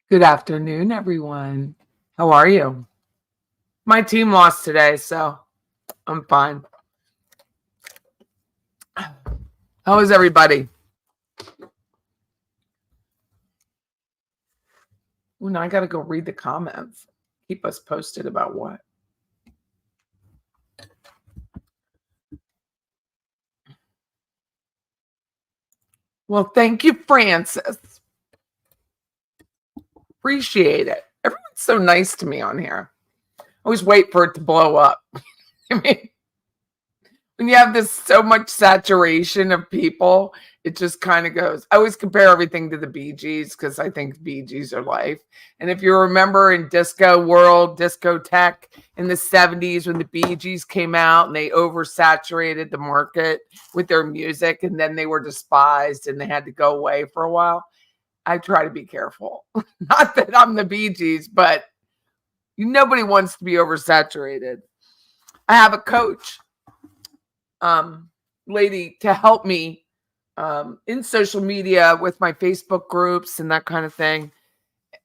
Good afternoon, everyone. How are you? My team lost today, so I'm fine. How is everybody? Ooh, now I got to go read the comments. Keep us posted about what. Well, thank you, Francis. Appreciate it. Everyone's so nice to me on here. I always wait for it to blow up. I mean, when you have this so much saturation of people, it just kind of goes. I always compare everything to the Bee Gees because I think Bee Gees are life. And if you remember in disco world, discotheque in the 70s when the Bee Gees came out and they oversaturated the market with their music and then they were despised and they had to go away for a while. I try to be careful. Not that I'm the Bee Gees, but nobody wants to be oversaturated. I have a coach lady to help me in social media with my Facebook groups and that kind of thing.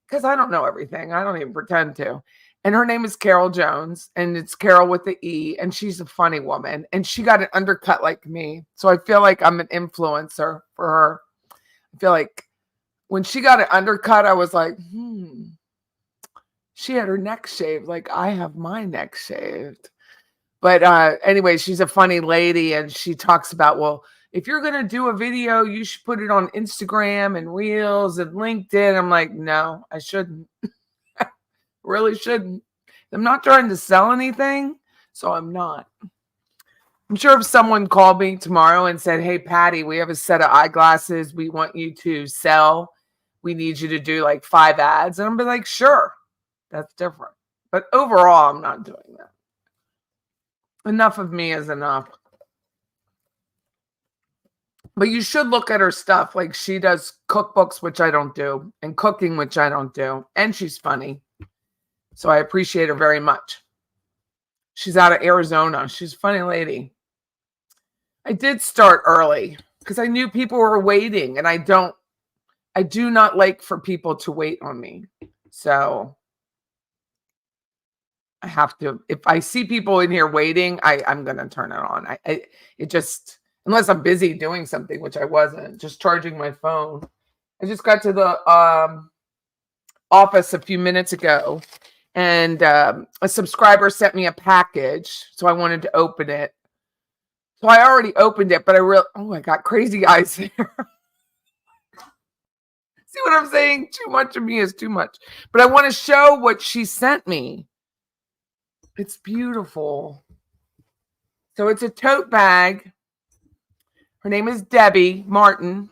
Because I don't know everything. I don't even pretend to. And her name is Carol Jones, and it's Carol with the E, and she's a funny woman. And she got an undercut like me. So I feel like I'm an influencer for her. I feel like when she got an undercut, I was like, she had her neck shaved like I have my neck shaved. But anyway, she's a funny lady, and she talks about, well, if you're going to do a video, you should put it on Instagram and Reels and LinkedIn. I'm like, no, I shouldn't. Really shouldn't. I'm not trying to sell anything, so I'm not. I'm sure if someone called me tomorrow and said, hey, Patty, we have a set of eyeglasses we want you to sell. We need you to do like 5 ads. And I'm be like, sure, that's different. But overall, I'm not doing that. Enough of me is enough. But you should look at her stuff. Like she does cookbooks, which I don't do, and cooking, which I don't do. And she's funny. So I appreciate her very much. She's out of Arizona. She's a funny lady. I did start early because I knew people were waiting, and I do not like for people to wait on me. So I have to, if I see people in here waiting, I'm going to turn it on. It just, unless I'm busy doing something, which I wasn't, just charging my phone. I just got to the office a few minutes ago, and a subscriber sent me a package, so I wanted to open it. So I already opened it, but I got crazy eyes there. See what I'm saying? Too much of me is too much. But I want to show what she sent me. It's beautiful. So it's a tote bag. Her name is Debbie Martin.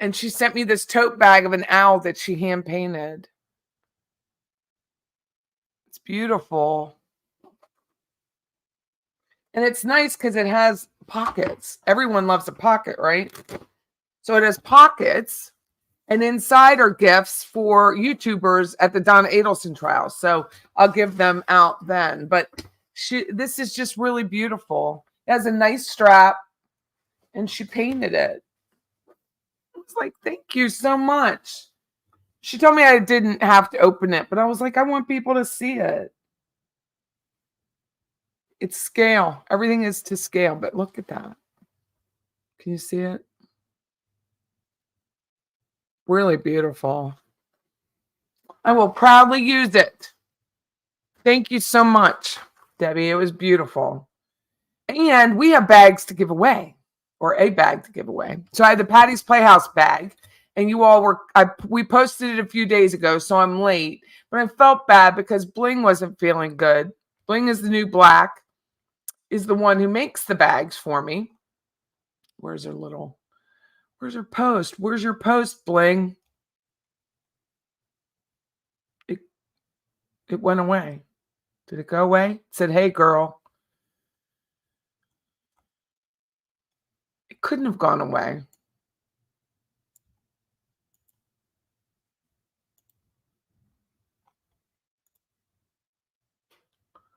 And she sent me this tote bag of an owl that she hand painted. It's beautiful. And it's nice because it has pockets. Everyone loves a pocket, right? So it has pockets. And inside are gifts for YouTubers at the Donna Adelson trial. So I'll give them out then. But this is just really beautiful. It has a nice strap, and she painted it. I was like, thank you so much. She told me I didn't have to open it, but I was like, I want people to see it. It's scale. Everything is to scale, but look at that. Can you see it? Really beautiful. I will proudly use it. Thank you so much, Debbie. It was beautiful. And we have bags to give away, or a bag to give away. So I had the Patty's Playhouse bag, and you all we posted it a few days ago, so I'm late. But I felt bad because Bling wasn't feeling good. Bling is the new black, is the one who makes the bags for me. Where's her post? Where's your post, Bling? It went away. Did it go away? It said, hey, girl. It couldn't have gone away.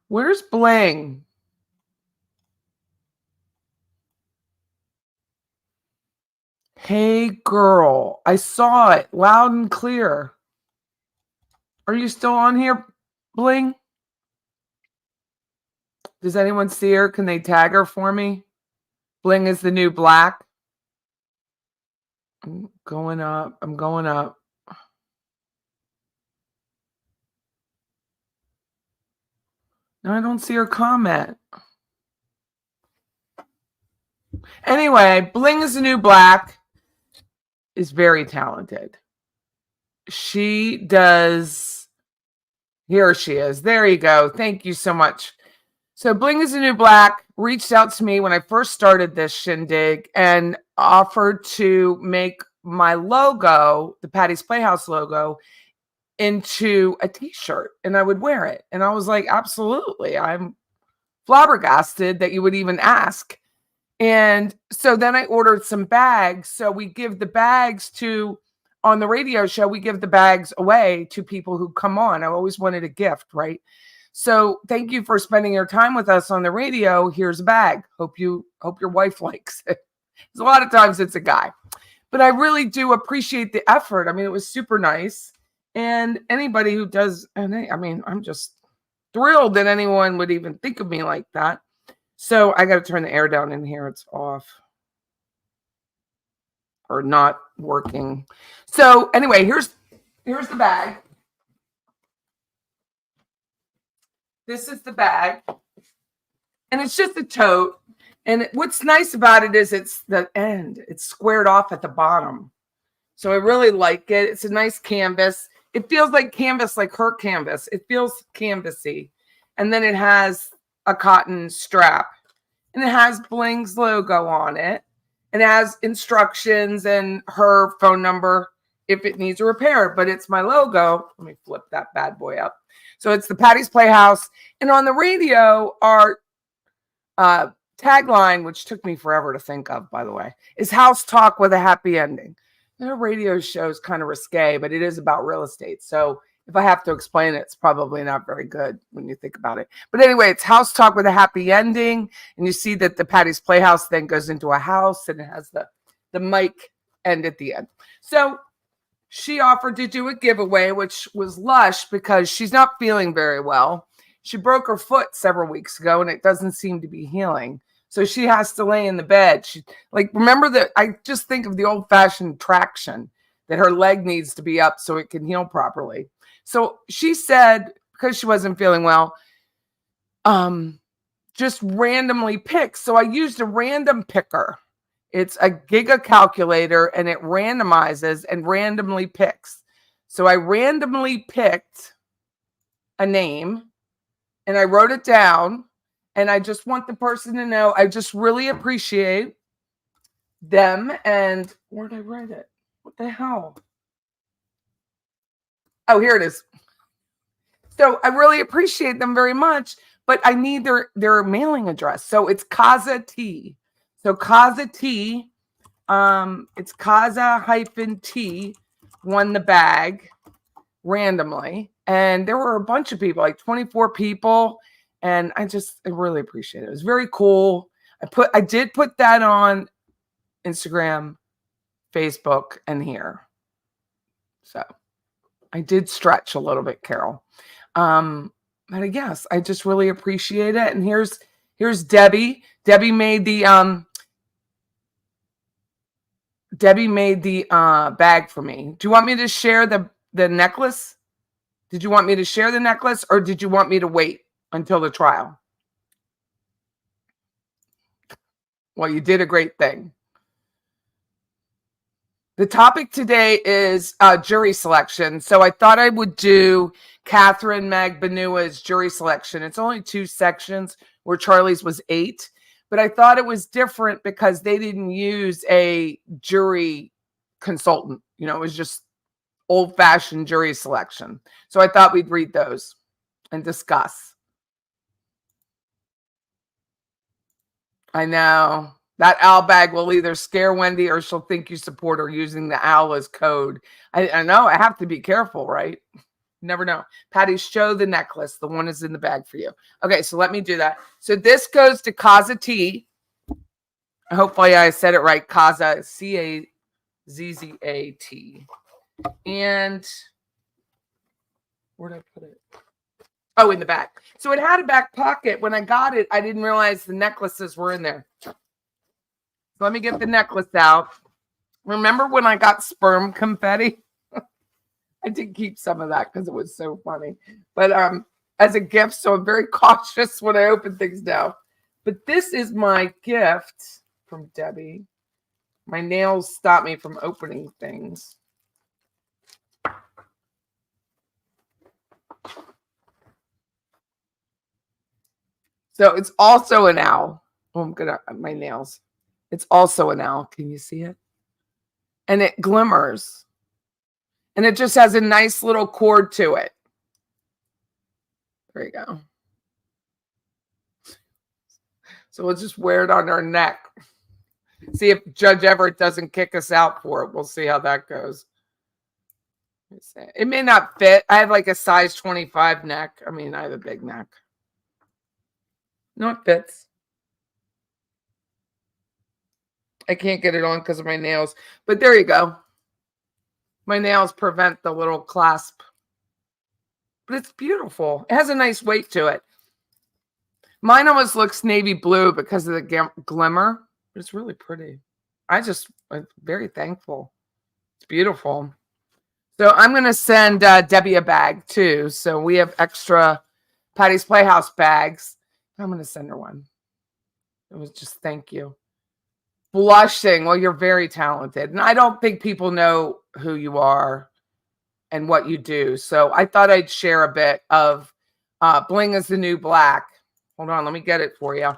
Where's Bling? Hey, girl. I saw it loud and clear. Are you still on here, Bling? Does anyone see her? Can they tag her for me? Bling is the new black. I'm going up. I'm going up. No, I don't see her comment. Anyway, Bling is the new black. Is very talented. She does. Here she is. There you go. Thank you so much. So Bling is the new black reached out to me when I first started this shindig and offered to make my logo, the Patty's Playhouse logo, into a t-shirt and I would wear it. And I was like, absolutely. I'm flabbergasted that you would even ask. And so then I ordered some bags. So we give the bags on the radio show, we give the bags away to people who come on. I always wanted a gift, right? So thank you for spending your time with us on the radio. Here's a bag. Hope your wife likes it. A lot of times it's a guy, but I really do appreciate the effort. I mean, it was super nice. And anybody who does, I'm just thrilled that anyone would even think of me like that. So I got to turn the air down in here. It's off or not working. So anyway, here's the bag. This is the bag. And it's just a tote. And what's nice about it is it's the end. It's squared off at the bottom. So I really like it. It's a nice canvas. It feels like canvas, like her canvas. It feels canvassy. And then it has a cotton strap. And it has Bling's logo on it. And it has instructions and her phone number if it needs a repair. But it's my logo. Let me flip that bad boy up. So it's the Patty's Playhouse. And on the radio, our tagline, which took me forever to think of, by the way, is House Talk with a Happy Ending. Their radio show is kind of risque, but it is about real estate. So if I have to explain it, it's probably not very good when you think about it. But anyway, it's House Talk with a Happy Ending. And you see that the Patty's Playhouse then goes into a house and it has the mic end at the end. So she offered to do a giveaway, which was lush because she's not feeling very well. She broke her foot several weeks ago and it doesn't seem to be healing. So she has to lay in the bed. Remember that I just think of the old fashioned traction that her leg needs to be up so it can heal properly. So she said, because she wasn't feeling well, just randomly pick. So I used a random picker. It's a giga calculator and it randomizes and randomly picks. So I randomly picked a name and I wrote it down. And I just want the person to know I just really appreciate them. And where did I write it? What the hell? Oh, here it is. So I really appreciate them very much, but I need their mailing address. So it's Casa T. So Casa T, it's Casa-T won the bag randomly. And there were a bunch of people, like 24 people. And I really appreciate it. It was very cool. I did put that on Instagram, Facebook, and here. So I did stretch a little bit, Carol. But I guess I just really appreciate it. And here's Debbie. Debbie made the bag for me. Do you want me to share the necklace? Did you want me to share the necklace or did you want me to wait until the trial? Well, you did a great thing. The topic today is jury selection. So I thought I would do Catherine Magbanua's jury selection. It's only 2 sections where Charlie's was 8. But I thought it was different because they didn't use a jury consultant. You know, it was just old-fashioned jury selection. So I thought we'd read those and discuss. I know. That owl bag will either scare Wendy or she'll think you support her using the owl as code. I know. I have to be careful, right? Never know. Patty, show the necklace. The one is in the bag for you. Okay, so let me do that. So this goes to Casa T. Hopefully I said it right. Casa, C-A. ZZAT. And where did I put it? Oh, in the back. So it had a back pocket. When I got it, I didn't realize the necklaces were in there. So let me get the necklace out. Remember when I got sperm confetti? I did keep some of that because it was so funny. But as a gift, so I'm very cautious when I open things now. But this is my gift from Debbie. My nails stop me from opening things. So it's also an owl. Oh, I'm gonna my nails. It's also an owl. Can you see it? And it glimmers. And it just has a nice little cord to it. There you go. So we'll just wear it on our neck. See if Judge Everett doesn't kick us out for it. We'll see how that goes. It may not fit. I have like a size 25 neck. I mean, I have a big neck. No, it fits. I can't get it on because of my nails. But there you go. My nails prevent the little clasp. But it's beautiful. It has a nice weight to it. Mine almost looks navy blue because of the glimmer. But it's really pretty. I'm very thankful. It's beautiful. So I'm going to send Debbie a bag too. So we have extra Patty's Playhouse bags. I'm going to send her one. It was just thank you. Blushing. Well, you're very talented. And I don't think people know who you are and what you do. So I thought I'd share a bit of Bling is the New Black. Hold on. Let me get it for you.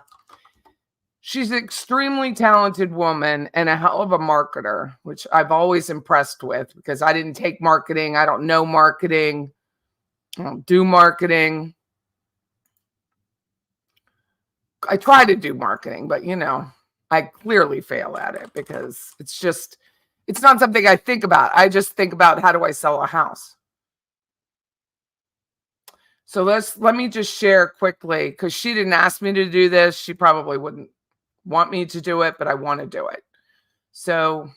She's an extremely talented woman and a hell of a marketer, which I've always impressed with because I didn't take marketing. I don't know marketing. I don't do marketing. I try to do marketing, but I clearly fail at it because it's not something I think about. I just think about how do I sell a house. So let me just share quickly because she didn't ask me to do this. She probably wouldn't want me to do it, but I want to do it. So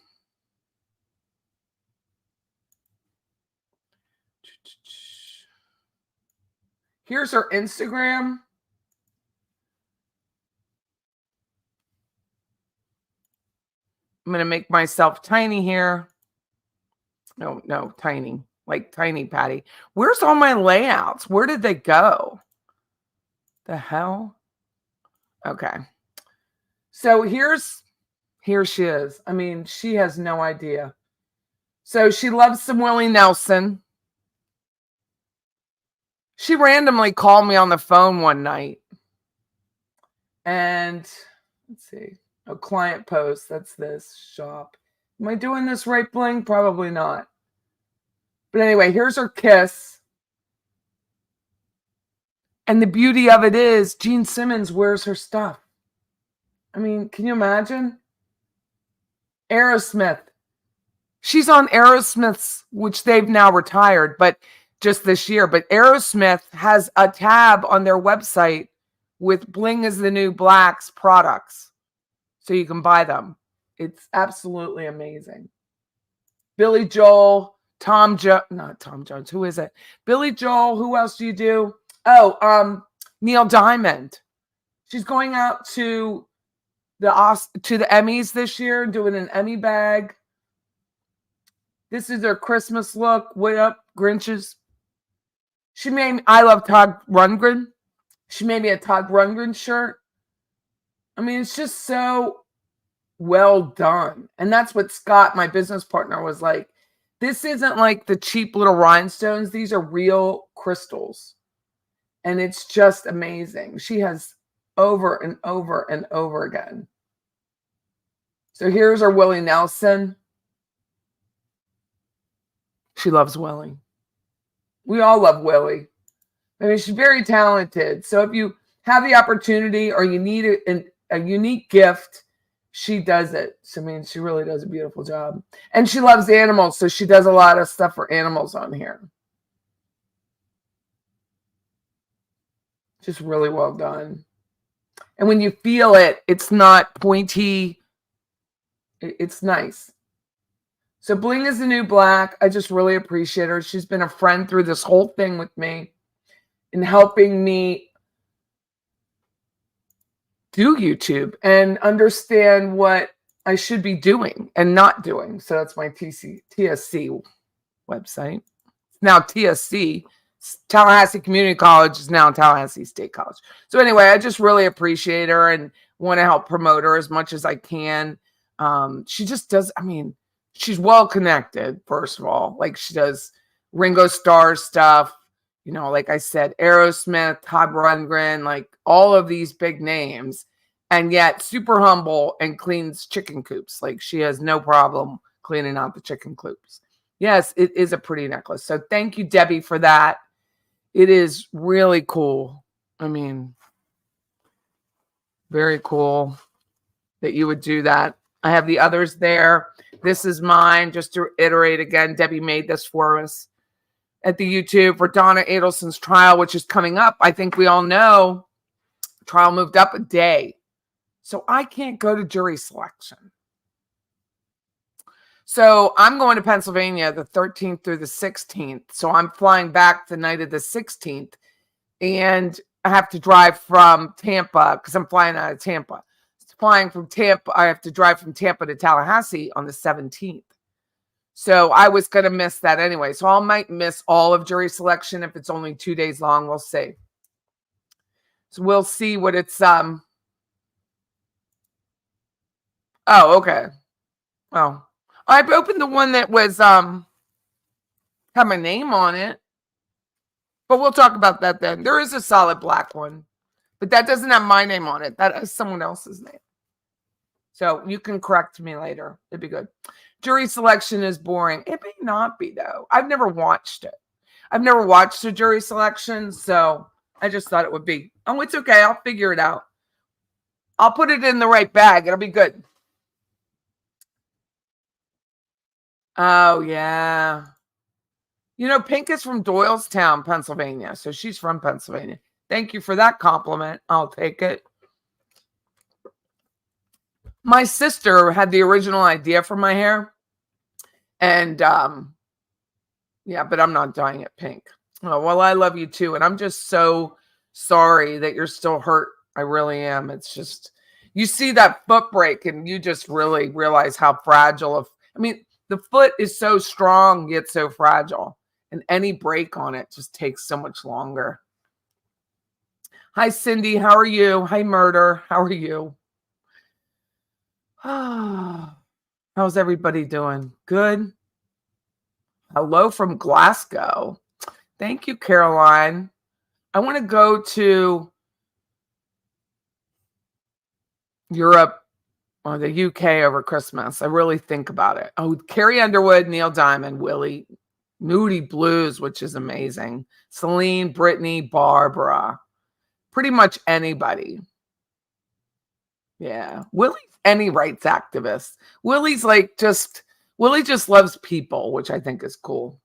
here's her Instagram. I'm going to make myself tiny here. No, tiny. Like tiny Patty. Where's all my layouts? Where did they go? The hell? Okay. So here she is. I mean, she has no idea. So she loves some Willie Nelson. She randomly called me on the phone one night. And let's see. Oh, client post. That's this shop. Am I doing this right, Bling? Probably not. But anyway, here's her kiss. And the beauty of it is Gene Simmons wears her stuff. I mean, can you imagine? Aerosmith. She's on Aerosmith's, which they've now retired, but just this year. But Aerosmith has a tab on their website with Bling is the New Black's products. So you can buy them. It's absolutely amazing. Billy Joel, not Tom Jones. Who is it? Billy Joel. Who else do you do? Oh, Neil Diamond. She's going out to the Emmys this year, doing an Emmy bag. This is her Christmas look. Way up, Grinches. She made I Love Todd Rundgren. She made me a Todd Rundgren shirt. I mean, it's just so well done. And that's what Scott, my business partner, was like. This isn't like the cheap little rhinestones. These are real crystals. And it's just amazing. She has over and over and over again. So here's our Willie Nelson. She loves Willie. We all love Willie. I mean, she's very talented. So if you have the opportunity or you need a unique gift, she does it. So, I mean, she really does a beautiful job. And she loves animals, so she does a lot of stuff for animals on here. Just really well done. And when you feel it, it's not pointy. It's nice. So Bling is the new black. I just really appreciate her. She's been a friend through this whole thing with me and helping me do YouTube and understand what I should be doing and not doing. So that's my TSC website. Now TSC, Tallahassee Community College, is now Tallahassee State College. So anyway, I just really appreciate her and want to help promote her as much as I can. She just does, I mean, she's well connected, first of all. Like, she does Ringo Starr stuff, you know, like I said, Aerosmith, Todd Rundgren, like all of these big names, and yet super humble and cleans chicken coops. Like, she has no problem cleaning out the chicken coops. Yes, it is a pretty necklace. So thank you, Debbie, for that. It is really cool. I mean, very cool that you would do that. I have the others there. This is mine. Just to reiterate again, Debbie made this for us at the YouTube for Donna Adelson's trial, which is coming up. I think we all know trial moved up a day. So I can't go to jury selection. So I'm going to Pennsylvania the 13th through the 16th. So I'm flying back the night of the 16th. And I have to drive from Tampa because I'm flying out of Tampa. Flying from Tampa, I have to drive from Tampa to Tallahassee on the 17th. So I was going to miss that anyway. So I might miss all of jury selection if it's only 2 days long. We'll see. So we'll see what it's Oh, okay. Oh, I've opened the one that was had my name on it. But we'll talk about that then. There is a solid black one, but that doesn't have my name on it. That has someone else's name. So you can correct me later. It'd be good. Jury selection is boring. It may not be, though. I've never watched it. I've never watched a jury selection, so I just thought it would be. Oh, it's okay. I'll figure it out. I'll put it in the right bag. It'll be good. Oh, yeah. You know, Pink is from Doylestown, Pennsylvania. So she's from Pennsylvania. Thank you for that compliment. I'll take it. My sister had the original idea for my hair. And, yeah, but I'm not dyeing it pink. Oh, well, I love you too. And I'm just so sorry that you're still hurt. I really am. It's just, you see that foot break and you just really realize how fragile. I mean, the foot is so strong, yet so fragile. And any break on it just takes so much longer. Hi, Cindy. How are you? Hi, Murder. How are you? How's everybody doing? Good. Hello from Glasgow. Thank you, Caroline. I want to go to Europe or the UK over Christmas. I really think about it. Oh, Carrie Underwood, Neil Diamond, Willie, Moody Blues, which is amazing. Celine, Brittany, Barbara. Pretty much anybody. Yeah. Willie's any rights activist. Willie's like Willie just loves people, which I think is cool.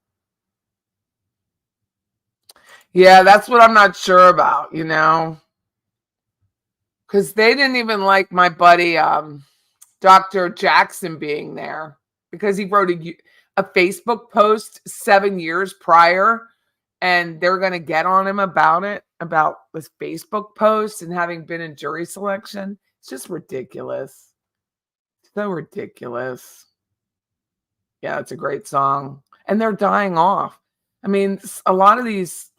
Yeah, that's what I'm not sure about, you know. Because they didn't even like my buddy Dr. Jackson being there because he wrote a Facebook post 7 years prior, and they're going to get on him about it, about this Facebook post and having been in jury selection. It's just ridiculous. So ridiculous. Yeah, it's a great song. And they're dying off. I mean, a lot of these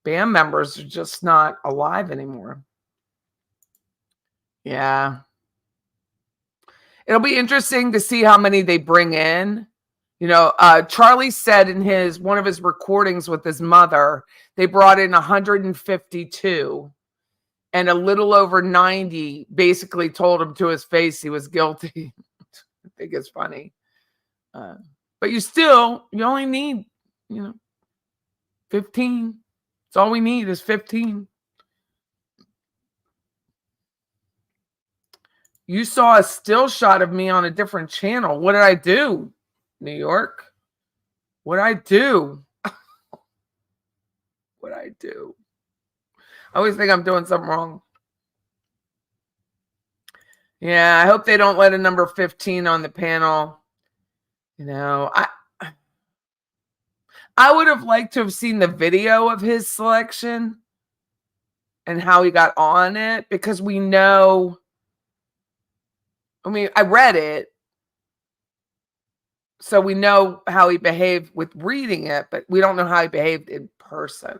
band members are just not alive anymore. Yeah. It'll be interesting to see how many they bring in. You know, Charlie said in one of his recordings with his mother, they brought in 152, and a little over 90 basically told him to his face he was guilty. I think it's funny. But you only need, 15. That's all we need is 15. You saw a still shot of me on a different channel. What did I do? New York? What did I do? What did I do? I always think I'm doing something wrong. Yeah, I hope they don't let a number 15 on the panel. I would have liked to have seen the video of his selection and how he got on it, because we know, I read it, so we know how he behaved with reading it, but we don't know how he behaved in person.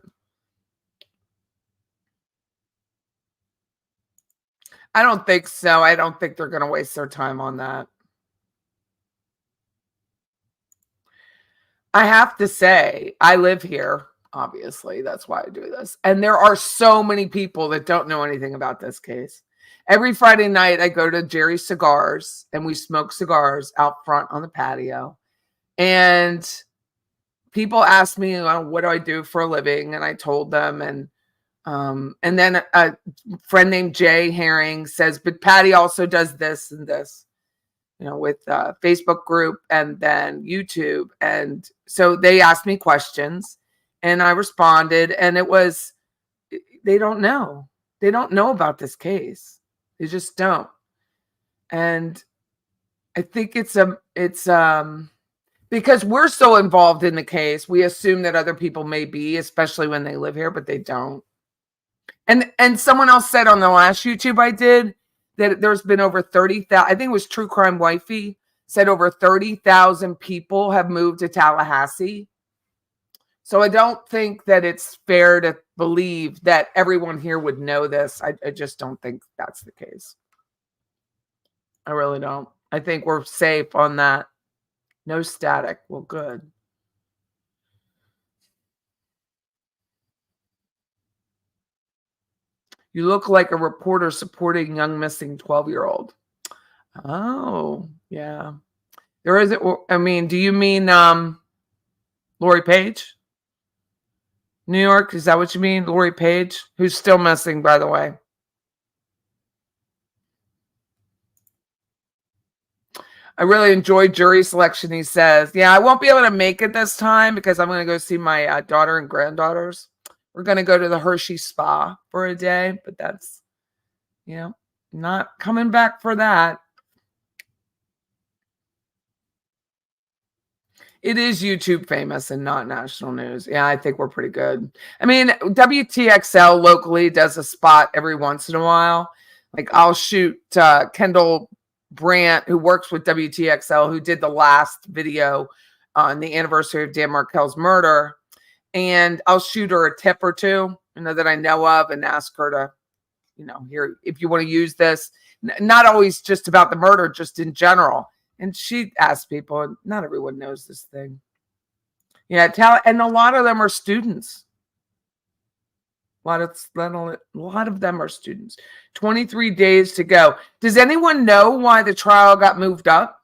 I don't think so. I don't think they're going to waste their time on that. I have to say, I live here, obviously. That's why I do this. And there are so many people that don't know anything about this case. Every Friday night, I go to Jerry's Cigars, and we smoke cigars out front on the patio. And people ask me, what do I do for a living? And I told them, and then a friend named Jay Herring says, but Patty also does this and this, with Facebook group and then YouTube. And so they asked me questions and I responded, and it was, they don't know. They don't know about this case. They just don't. And I think it's because we're so involved in the case, we assume that other people may be, especially when they live here, but they don't. And someone else said on the last YouTube I did that there's been over 30,000, I think it was True Crime Wifey, said over 30,000 people have moved to Tallahassee. So I don't think that it's fair to believe that everyone here would know this. I just don't think that's the case. I really don't. I think we're safe on that. No static. Well, good. You look like a reporter supporting young missing 12-year-old. Oh, yeah. There is, do you mean Lori Page? New York, is that what you mean? Lori Page, who's still missing, by the way. I really enjoyed jury selection, he says. Yeah, I won't be able to make it this time because I'm going to go see my daughter and granddaughters. We're going to go to the Hershey Spa for a day, but that's, not coming back for that. It is YouTube famous and not national news. Yeah, I think we're pretty good. WTXL locally does a spot every once in a while. Like I'll shoot Kendall Brandt, who works with WTXL, who did the last video on the anniversary of Dan Markel's murder. And I'll shoot her a tip or two, that I know of, and ask her to, here, if you want to use this, not always just about the murder, just in general. And she asks people, and not everyone knows this thing. Yeah, and a lot of them are students. A lot of them are students. 23 days to go. Does anyone know why the trial got moved up?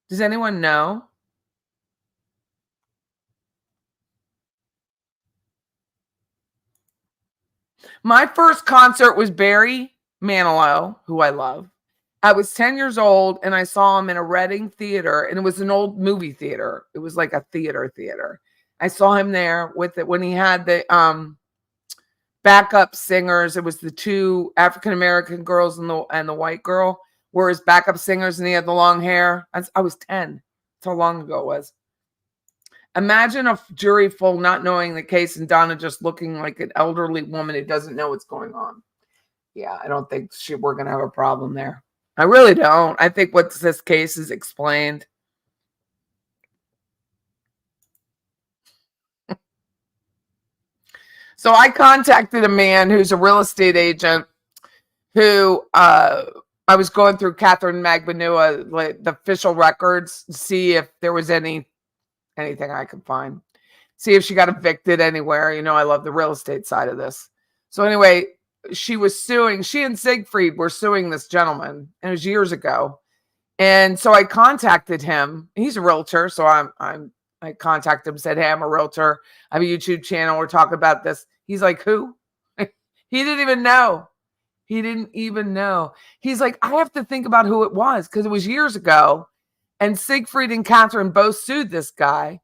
Does anyone know? My first concert was Barry Manilow, who I love. I was 10 years old and I saw him in a Reading theater, and it was an old movie theater. It was like a theater. I saw him there with it when he had the backup singers. It was the two African-American girls and the white girl were his backup singers, and he had the long hair. I was 10. That's how long ago it was. Imagine a jury full not knowing the case and Donna just looking like an elderly woman who doesn't know what's going on. Yeah, I don't think we're going to have a problem there. I really don't. I think what this case is explained. So I contacted a man who's a real estate agent who I was going through Catherine Magbanua, like the official records, to see if there was anything I could find. See if she got evicted anywhere. I love the real estate side of this. So anyway, she and Siegfried were suing this gentleman, and it was years ago. And so I contacted him. He's a realtor. So I contacted him, said, hey, I'm a realtor. I have a YouTube channel. We're talking about this. He's like, who? He didn't even know. He's like, I have to think about who it was because it was years ago. And Siegfried and Catherine both sued this guy.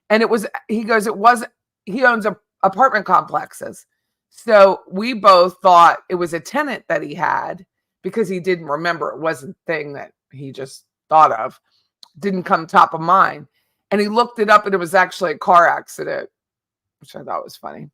And he owns apartment complexes. So we both thought it was a tenant that he had because he didn't remember. It wasn't a thing that he just thought of. didn't come top of mind. And he looked it up and it was actually a car accident, which I thought was funny.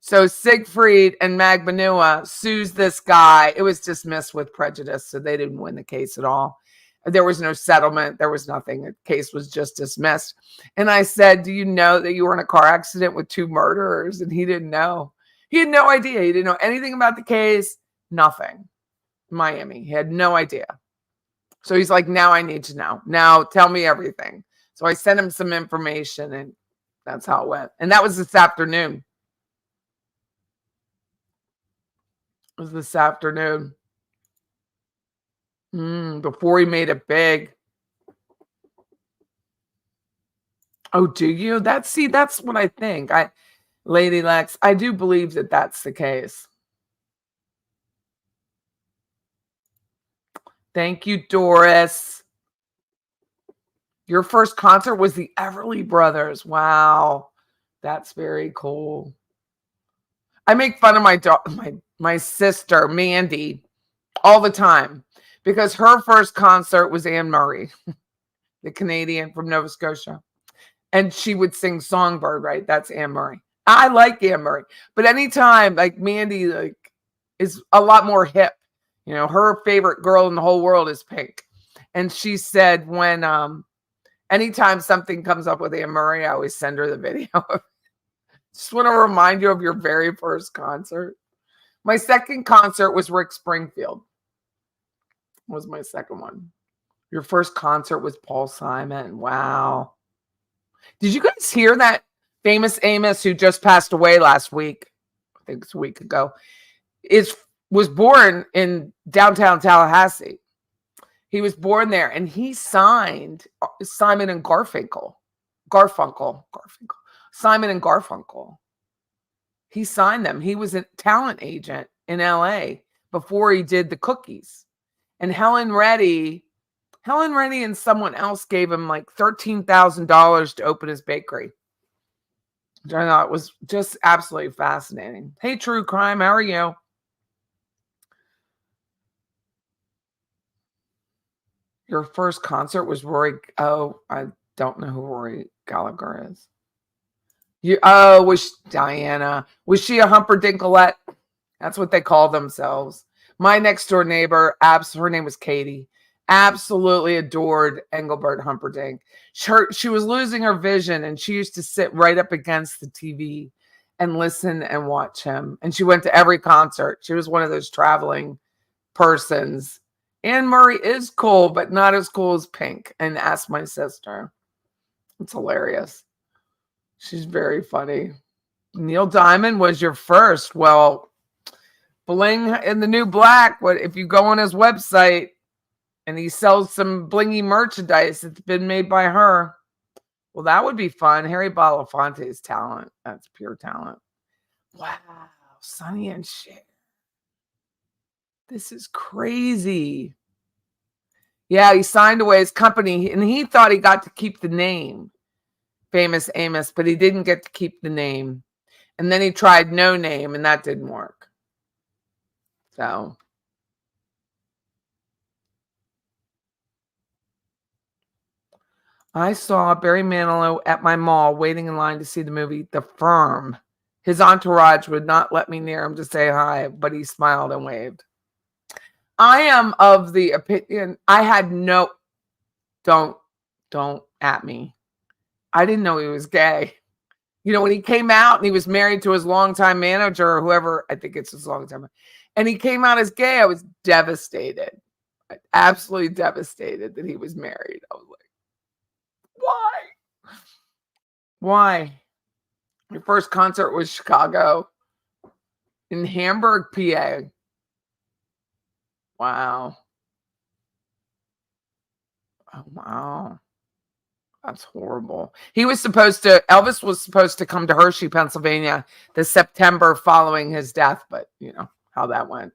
So Siegfried and Magbanua sues this guy. It was dismissed with prejudice, so they didn't win the case at all. There was no settlement. There was nothing. The case was just dismissed. And I said, do you know that you were in a car accident with 2 murderers? And he didn't know. He had no idea. He didn't know anything about the case. Nothing. Miami. He had no idea. So he's like, now I need to know. Now tell me everything. So I sent him some information and that's how it went. And that was this afternoon. It was this afternoon. Before he made it big. Oh, do you? That's what I think. Lady Lex, I do believe that that's the case. Thank you, Doris. Your first concert was the Everly Brothers. Wow. That's very cool. I make fun of my sister, Mandy, all the time because her first concert was Anne Murray, the Canadian from Nova Scotia. And she would sing Songbird, right? That's Anne Murray. I like Anne Murray. But anytime, like Mandy is a lot more hip. You know, her favorite girl in the whole world is Pink. And she said when anytime something comes up with Anne Murray, I always send her the video. Just want to remind you of your very first concert. My second concert was Rick Springfield. Was my second one. Your first concert was Paul Simon. Wow. Did you guys hear that famous Amos who just passed away last week? I think it's a week ago. Was born in downtown Tallahassee. He was born there and he signed Simon and Garfunkel. Simon and Garfunkel. He signed them. He was a talent agent in LA before he did the Cookies. And Helen Reddy and someone else gave him like $13,000 to open his bakery. Which I thought was just absolutely fascinating. Hey, True Crime, how are you? Your first concert was Rory. Oh, I don't know who Rory Gallagher is. Was Diana? Was she a Humperdinklette? That's what they call themselves. My next door neighbor, her name was Katie. Absolutely adored Engelbert Humperdinck. She was losing her vision, and she used to sit right up against the TV and listen and watch him. And she went to every concert. She was one of those traveling persons. Anne Murray is cool, but not as cool as Pink. And ask my sister. It's hilarious. She's very funny. Neil Diamond was your first. Well, Bling in the New Black. What if you go on his website and he sells some blingy merchandise that's been made by her? Well, that would be fun. Harry Belafonte's talent. That's pure talent. Wow. Sonny and Cher. This is crazy. Yeah, he signed away his company and he thought he got to keep the name, Famous Amos, but he didn't get to keep the name. And then he tried No Name and that didn't work. So. I saw Barry Manilow at my mall waiting in line to see the movie The Firm. His entourage would not let me near him to say hi, but he smiled and waved. I am of the opinion, I had no, don't at me. I didn't know he was gay. You know, when he came out and he was married to his longtime manager or whoever, I think it's his longtime, and he came out as gay, I was devastated. Absolutely devastated that he was married. I was like, why? Your first concert was Chicago in Hamburg, PA. Wow. Oh, wow. That's horrible. Elvis was supposed to come to Hershey, Pennsylvania the September following his death, but you know how that went.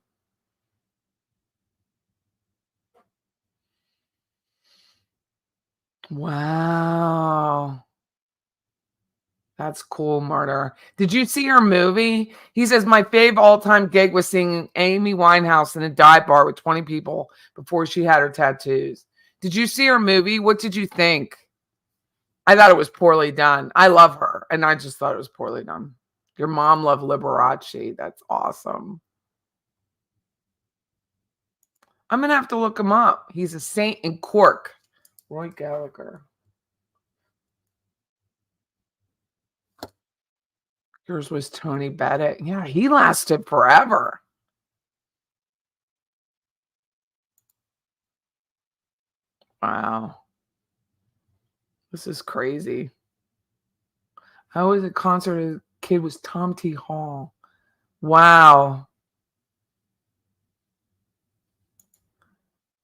Wow. That's cool, Murder. Did you see her movie? He says, my fave all-time gig was seeing Amy Winehouse in a dive bar with 20 people before she had her tattoos. Did you see her movie? What did you think? I thought it was poorly done. I love her, and I just thought it was poorly done. Your mom loved Liberace. That's awesome. I'm going to have to look him up. He's a saint in Cork. Roy Gallagher. Yours was Tony Bennett. Yeah, he lasted forever. Wow. This is crazy. I was at a concert as a kid was Tom T. Hall. Wow.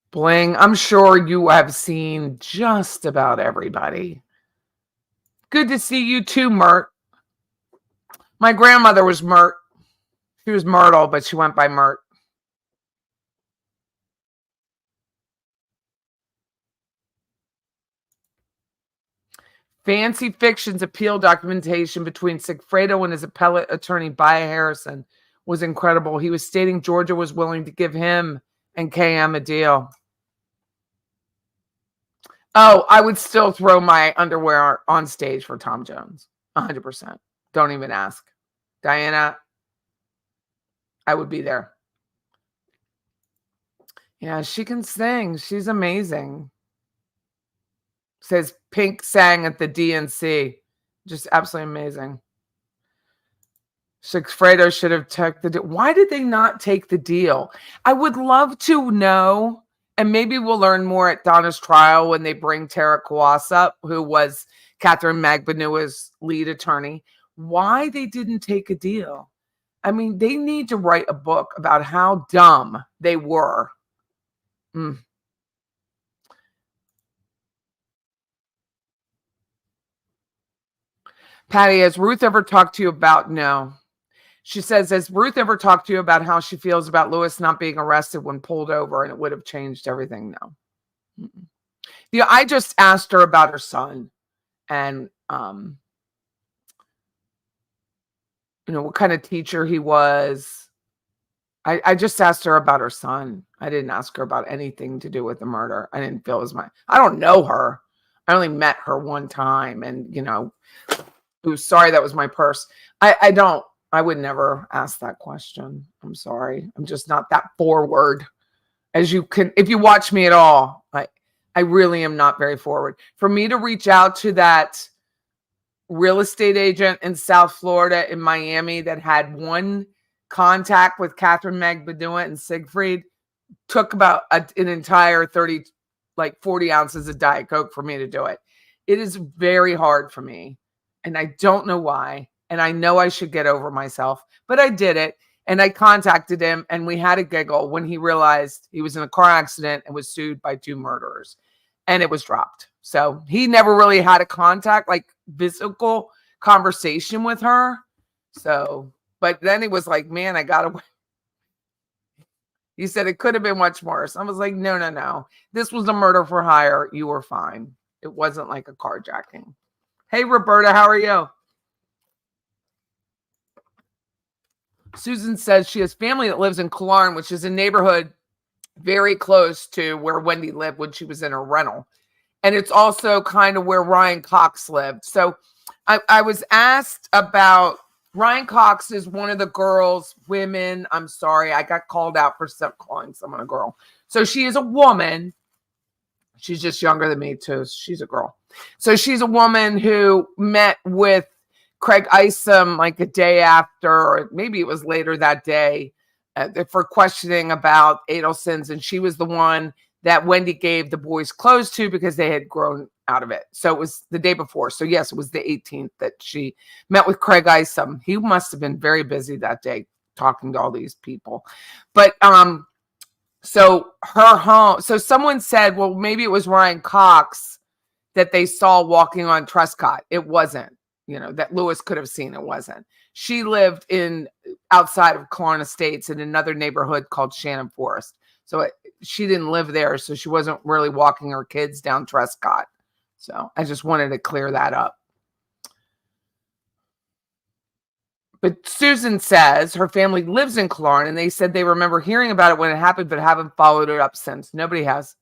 Bling, I'm sure you have seen just about everybody. Good to see you too, Mert. My grandmother was Mert. She was Myrtle, but she went by Mert. Fancy Fiction's appeal documentation between Sigfredo and his appellate attorney, Bia Harrison, was incredible. He was stating Georgia was willing to give him and KM a deal. Oh, I would still throw my underwear on stage for Tom Jones. 100%. Don't even ask. Diana, I would be there. Yeah, she can sing. She's amazing. Says Pink sang at the DNC. Just absolutely amazing. Sigfredo should have took the deal. Why did they not take the deal? I would love to know. And maybe we'll learn more at Donna's trial when they bring Turquoise up, who was Catherine Magbanua's lead attorney. Why they didn't take a deal? I mean, they need to write a book about how dumb they were. Patty, has Ruth ever talked to you about no? She says, has Ruth ever talked to you about how she feels about Lewis not being arrested when pulled over and it would have changed everything? No. Yeah, I just asked her about her son and, what kind of teacher he was. I just asked her about her son. I didn't ask her about anything to do with the murder. I didn't feel it was I don't know her. I only met her one time and, ooh, sorry, that was my purse. I would never ask that question. I'm sorry. I'm just not that forward. As you can, if you watch me at all, I really am not very forward. For me to reach out to that real estate agent in South Florida in Miami that had one contact with Catherine Magbanua and Siegfried took about an entire 40 ounces of Diet Coke for me to do it. It is very hard for me. And I don't know why. And I know I should get over myself, but I did it. And I contacted him and we had a giggle when he realized he was in a car accident and was sued by 2 murderers and it was dropped. So he never really had a contact, like physical conversation with her. So, but then he was like, man, I got away. He said it could have been much worse. I was like, no. This was a murder for hire. You were fine. It wasn't like a carjacking. Hey, Roberta, how are you? Susan says she has family that lives in Clarn, which is a neighborhood very close to where Wendy lived when she was in her rental. And it's also kind of where Ryan Cox lived. So I was asked about Ryan Cox is one of the women. I'm sorry. I got called out for calling someone a girl. So she is a woman. She's just younger than me too. She's a girl. So she's a woman who met with Craig Isom like a day after, or maybe it was later that day, for questioning about Adelson's. And she was the one that Wendy gave the boys clothes to because they had grown out of it. So it was the day before. So yes, it was the 18th that she met with Craig Isom. He must have been very busy that day talking to all these people. But so her home, so someone said, well, maybe it was Ryan Cox that they saw walking on Truscott. It wasn't. That Lewis could have seen. It wasn't. She lived outside of Clarn Estates in another neighborhood called Shannon Forest. So she didn't live there. So she wasn't really walking her kids down Truscott. So I just wanted to clear that up. But Susan says her family lives in Clarn and they said they remember hearing about it when it happened, but haven't followed it up since. Nobody has.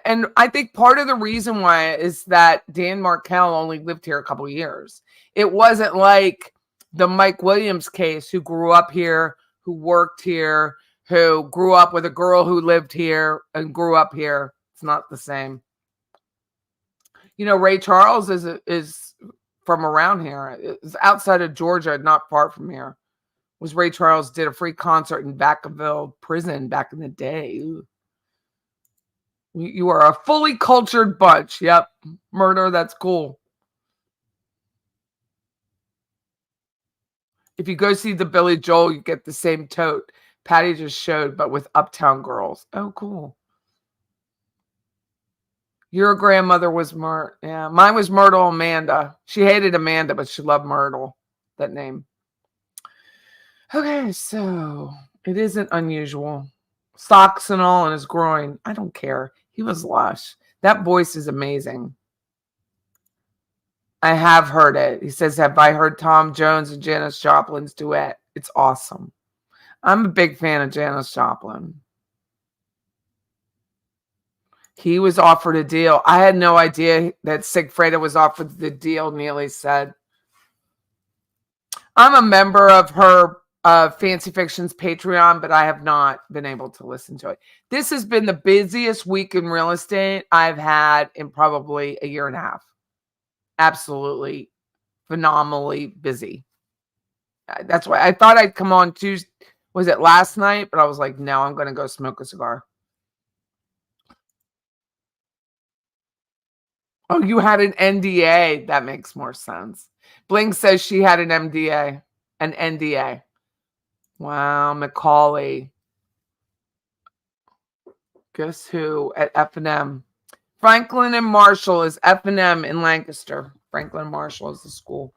And I think part of the reason why is that Dan Markel only lived here a couple of years. It wasn't like the Mike Williams case, who grew up here, who worked here, who grew up with a girl who lived here and grew up here. It's not the same. You know, Ray Charles is from around here. It's outside of Georgia, not far from here. Was Ray Charles did a free concert in Vacaville prison back in the day. Ooh. You are a fully cultured bunch. Yep. Murder, that's cool. If you go see the Billy Joel, you get the same tote Patty just showed, but with Uptown Girls. Oh, cool. Your grandmother was Myrtle. Yeah, mine was Myrtle Amanda. She hated Amanda, but she loved Myrtle, that name. Okay, so it isn't unusual. Socks and all in his groin. I don't care. He was lush. That voice is amazing. I have heard it. He says, have I heard Tom Jones and Janis Joplin's duet? It's awesome. I'm a big fan of Janis Joplin. He was offered a deal. I had no idea that Sigfredo was offered the deal, Neely said. I'm a member of her Fancy Fiction's Patreon, but I have not been able to listen to it. This has been the busiest week in real estate I've had in probably a year and a half. Absolutely phenomenally busy. That's why I thought I'd come on Tuesday. Was it last night? But I was like, no, I'm going to go smoke a cigar. Oh, you had an NDA. That makes more sense. Bling says she had an MDA, an NDA. Wow, McCauley. Guess who at F&M? Franklin and Marshall is F&M in Lancaster. Franklin and Marshall is the school.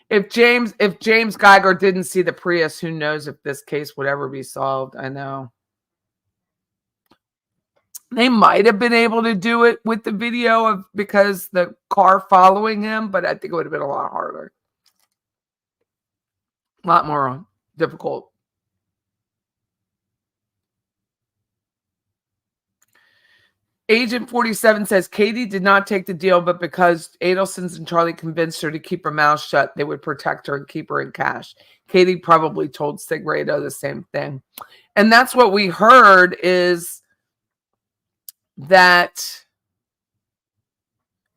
If James Geiger didn't see the Prius, who knows if this case would ever be solved? I know. They might have been able to do it with the video of because the car following him, but I think it would have been a lot harder. A lot more difficult. Agent 47 says Katie did not take the deal, but because Adelson's and Charlie convinced her to keep her mouth shut, they would protect her and keep her in cash. Katie probably told Sigfredo the same thing. And that's what we heard is that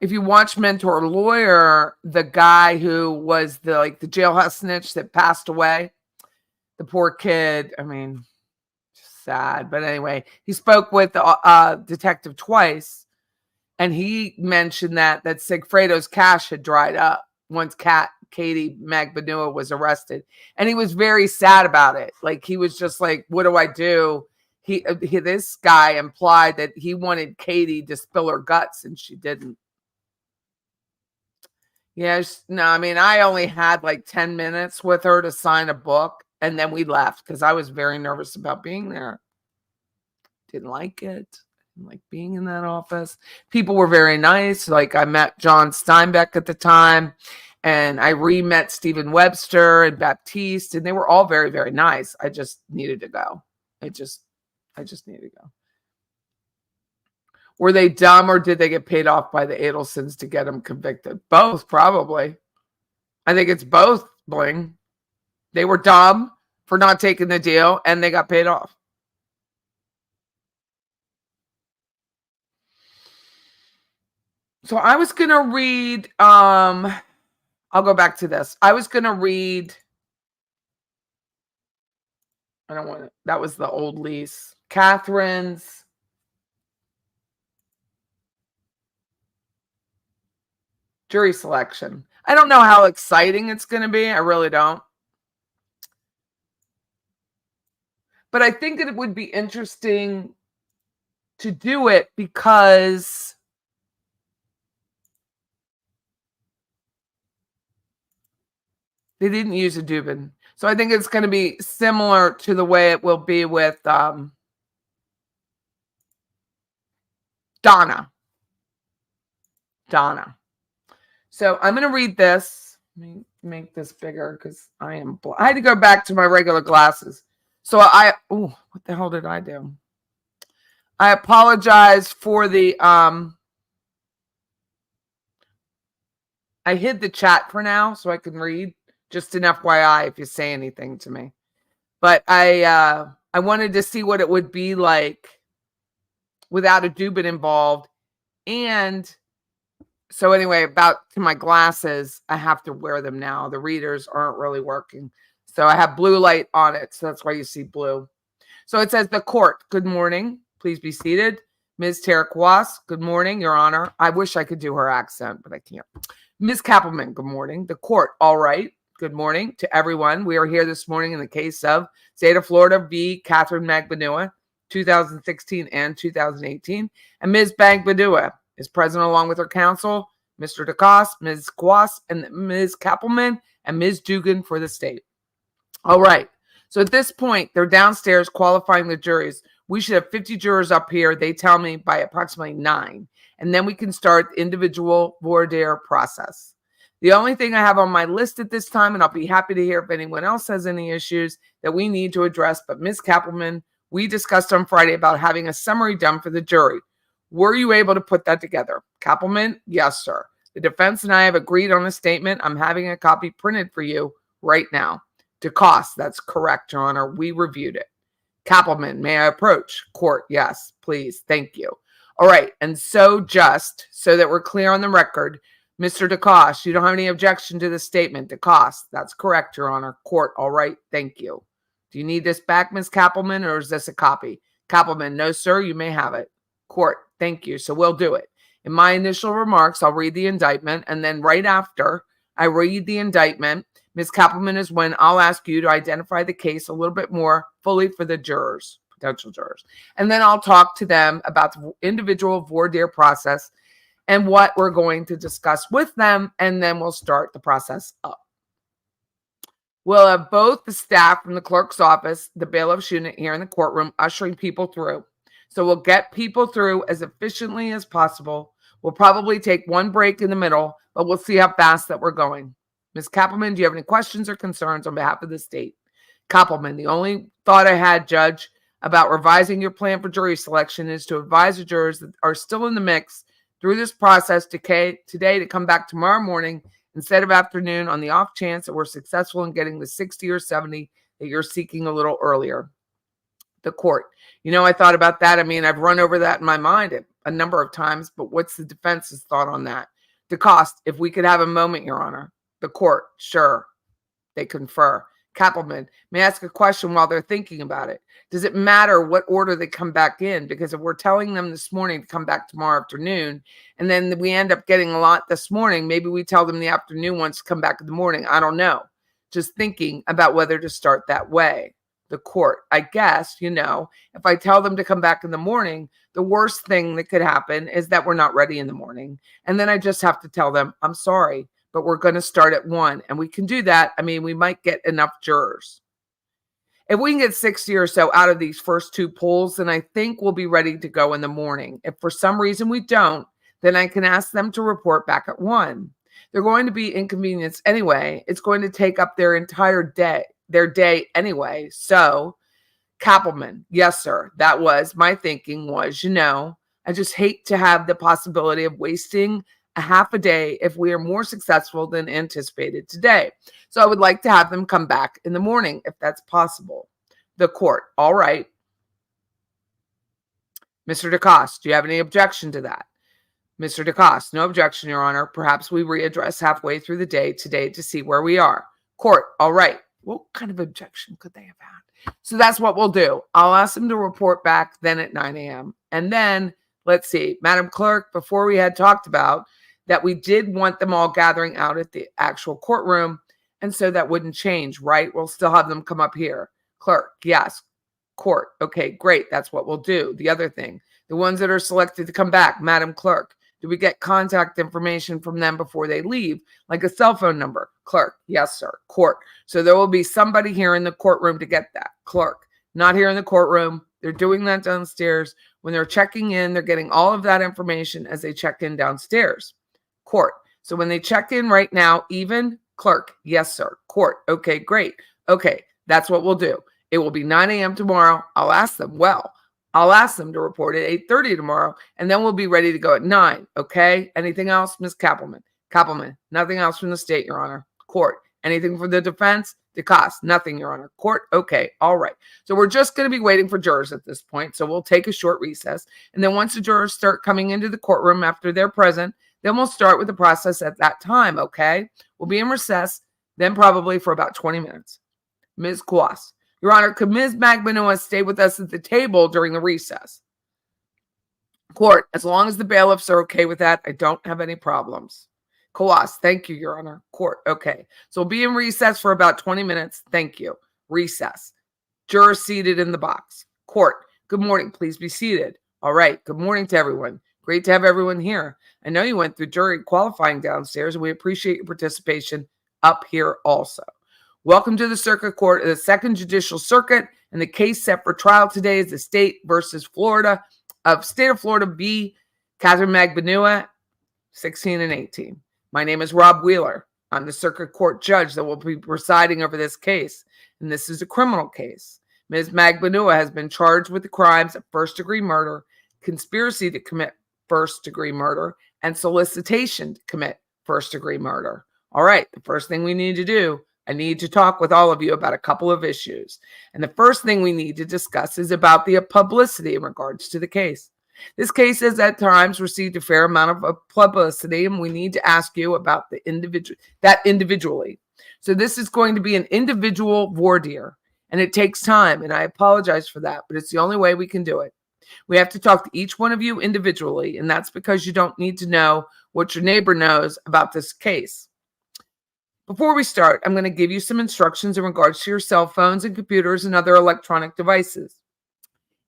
if you watch Mentor Lawyer, the guy who was the jailhouse snitch that passed away, the poor kid, I mean, sad. But anyway, he spoke with the detective twice, and he mentioned that Sigfredo's cash had dried up once Katie Magbanua was arrested. And he was very sad about it. Like, he was just like, what do I do? This guy implied that he wanted Katie to spill her guts, and she didn't. Yes, no, I mean, I only had like 10 minutes with her to sign a book, and then we left because I was very nervous about being there. Didn't like it. Didn't like being in that office. People were very nice. Like, I met John Steinbeck at the time, and I re-met Stephen Webster and Baptiste, and they were all very, very nice. I just needed to go. I just needed to go. Were they dumb, or did they get paid off by the Adelsons to get them convicted? Both, probably. I think it's both, Bling. They were dumb for not taking the deal, and they got paid off. So I was going to read, I'll go back to this. I was going to read, I don't want it. That was the old lease. Catherine's jury selection. I don't know how exciting it's going to be. I really don't. But I think it would be interesting to do it because they didn't use a Dubin. So I think it's going to be similar to the way it will be with Donna. So I'm going to read this. Let me make this bigger because I had to go back to my regular glasses. So what the hell did I do? I apologize for the, I hid the chat for now so I can read. Just an FYI if you say anything to me. But I wanted to see what it would be like without a Dubin involved. And so anyway, about to my glasses, I have to wear them now. The readers aren't really working. So I have blue light on it. So that's why you see blue. So it says the court. Good morning. Please be seated. Ms. Turquoise, good morning, Your Honor. I wish I could do her accent, but I can't. Ms. Kappelman, good morning. The court, all right. Good morning to everyone. We are here this morning in the case of State of Florida v. Catherine Magbanua, 2016 and 2018. And Ms. Magbanua is present along with her counsel, Mr. DeCoste, Ms. Quas, and Ms. Kappelman, and Ms. Dugan for the state. All right. So at this point, they're downstairs qualifying the juries. We should have 50 jurors up here. They tell me by approximately 9. And then we can start the individual voir dire process. The only thing I have on my list at this time, and I'll be happy to hear if anyone else has any issues that we need to address, but Ms. Kappelman, we discussed on Friday about having a summary done for the jury. Were you able to put that together? Kappelman, yes, sir. The defense and I have agreed on a statement. I'm having a copy printed for you right now. DeCoste, that's correct, Your Honor. We reviewed it. Kappelman, may I approach? Court, yes, please. Thank you. All right. And so just so that we're clear on the record, Mr. DeCoste, you don't have any objection to the statement. DeCoste, that's correct, Your Honor. Court, all right. Thank you. Do you need this back, Ms. Kappelman, or is this a copy? Kappelman, no, sir. You may have it. Court, thank you. So we'll do it. In my initial remarks, I'll read the indictment, and then right after I read the indictment, Ms. Kappelman, is when I'll ask you to identify the case a little bit more fully for the jurors, potential jurors. And then I'll talk to them about the individual voir dire process and what we're going to discuss with them, and then we'll start the process up. We'll have both the staff from the clerk's office, the bailiff's unit here in the courtroom, ushering people through. So we'll get people through as efficiently as possible. We'll probably take one break in the middle, but we'll see how fast that we're going. Ms. Kappelman, do you have any questions or concerns on behalf of the state? Kappelman, the only thought I had, Judge, about revising your plan for jury selection is to advise the jurors that are still in the mix through this process today to come back tomorrow morning instead of afternoon on the off chance that we're successful in getting the 60 or 70 that you're seeking a little earlier. The court, I thought about that. I mean, I've run over that in my mind a number of times, but what's the defense's thought on that? DeCoste, if we could have a moment, Your Honor. The court, sure. They confer. Kappelman, may I ask a question while they're thinking about it? Does it matter what order they come back in? Because if we're telling them this morning to come back tomorrow afternoon, and then we end up getting a lot this morning, maybe we tell them the afternoon ones to come back in the morning. I don't know. Just thinking about whether to start that way. The court, I guess, if I tell them to come back in the morning, the worst thing that could happen is that we're not ready in the morning. And then I just have to tell them, I'm sorry, but we're going to start at 1. And we can do that. I mean, we might get enough jurors. If we can get 60 or so out of these first 2 polls, then I think we'll be ready to go in the morning. If for some reason we don't, then I can ask them to report back at 1. They're going to be inconvenienced anyway. It's going to take up their entire day, anyway. So, Kappelman, yes, sir. That was my thinking was, I just hate to have the possibility of wasting a half a day if we are more successful than anticipated today. So I would like to have them come back in the morning if that's possible. The court, all right. Mr. DeCoste, do you have any objection to that? Mr. DeCoste, no objection, Your Honor. Perhaps we readdress halfway through the day today to see where we are. Court, all right. What kind of objection could they have had? So that's what we'll do. I'll ask them to report back then at 9 a.m. And then, let's see, Madam Clerk, before we had talked about that we did want them all gathering out at the actual courtroom, and so that wouldn't change, right? We'll still have them come up here. Clerk, yes. Court, okay, great. That's what we'll do. The other thing, the ones that are selected to come back, Madam Clerk, do we get contact information from them before they leave, like a cell phone number? Clerk, yes, sir. Court, so there will be somebody here in the courtroom to get that. Clerk, not here in the courtroom. They're doing that downstairs. When they're checking in, they're getting all of that information as they check in downstairs. Court, so when they check in right now, even? Clerk, yes, sir. Court, okay, great. Okay, that's what we'll do. It will be 9 a.m. tomorrow. I'll ask them, well, I'll ask them to report at 8:30 tomorrow, and then we'll be ready to go at 9. Okay? Anything else, Ms. Kappelman? Kappelman, nothing else from the state, Your Honor. Court, anything from the defense? DeCoste, nothing, Your Honor. Court, okay, all right. So we're just going to be waiting for jurors at this point. So we'll take a short recess. And then once the jurors start coming into the courtroom after they're present, then we'll start with the process at that time, okay? We'll be in recess, then probably for about 20 minutes. Ms. Kwas, Your Honor, could Ms. Magbanua stay with us at the table during the recess? Court, as long as the bailiffs are okay with that, I don't have any problems. Kwas, thank you, Your Honor. Court, okay. So we'll be in recess for about 20 minutes. Thank you. Recess. Jurors seated in the box. Court, good morning. Please be seated. All right. Good morning to everyone. Great to have everyone here. I know you went through jury qualifying downstairs, and we appreciate your participation up here also. Welcome to the Circuit Court of the Second Judicial Circuit, and the case set for trial today is the State versus Florida of State of Florida v. Catherine Magbanua, 16 and 18. My name is Rob Wheeler. I'm the Circuit Court judge that will be presiding over this case, and this is a criminal case. Ms. Magbanua has been charged with the crimes of first-degree murder, conspiracy to commit first-degree murder, and solicitation to commit first-degree murder. All right, the first thing we need to do, I need to talk with all of you about a couple of issues. And the first thing we need to discuss is about the publicity in regards to the case. This case has at times received a fair amount of publicity, and we need to ask you about that individually. So this is going to be an individual voir dire, and it takes time, and I apologize for that, but it's the only way we can do it. We have to talk to each one of you individually, and that's because you don't need to know what your neighbor knows about this case. Before we start, I'm going to give you some instructions in regards to your cell phones and computers and other electronic devices.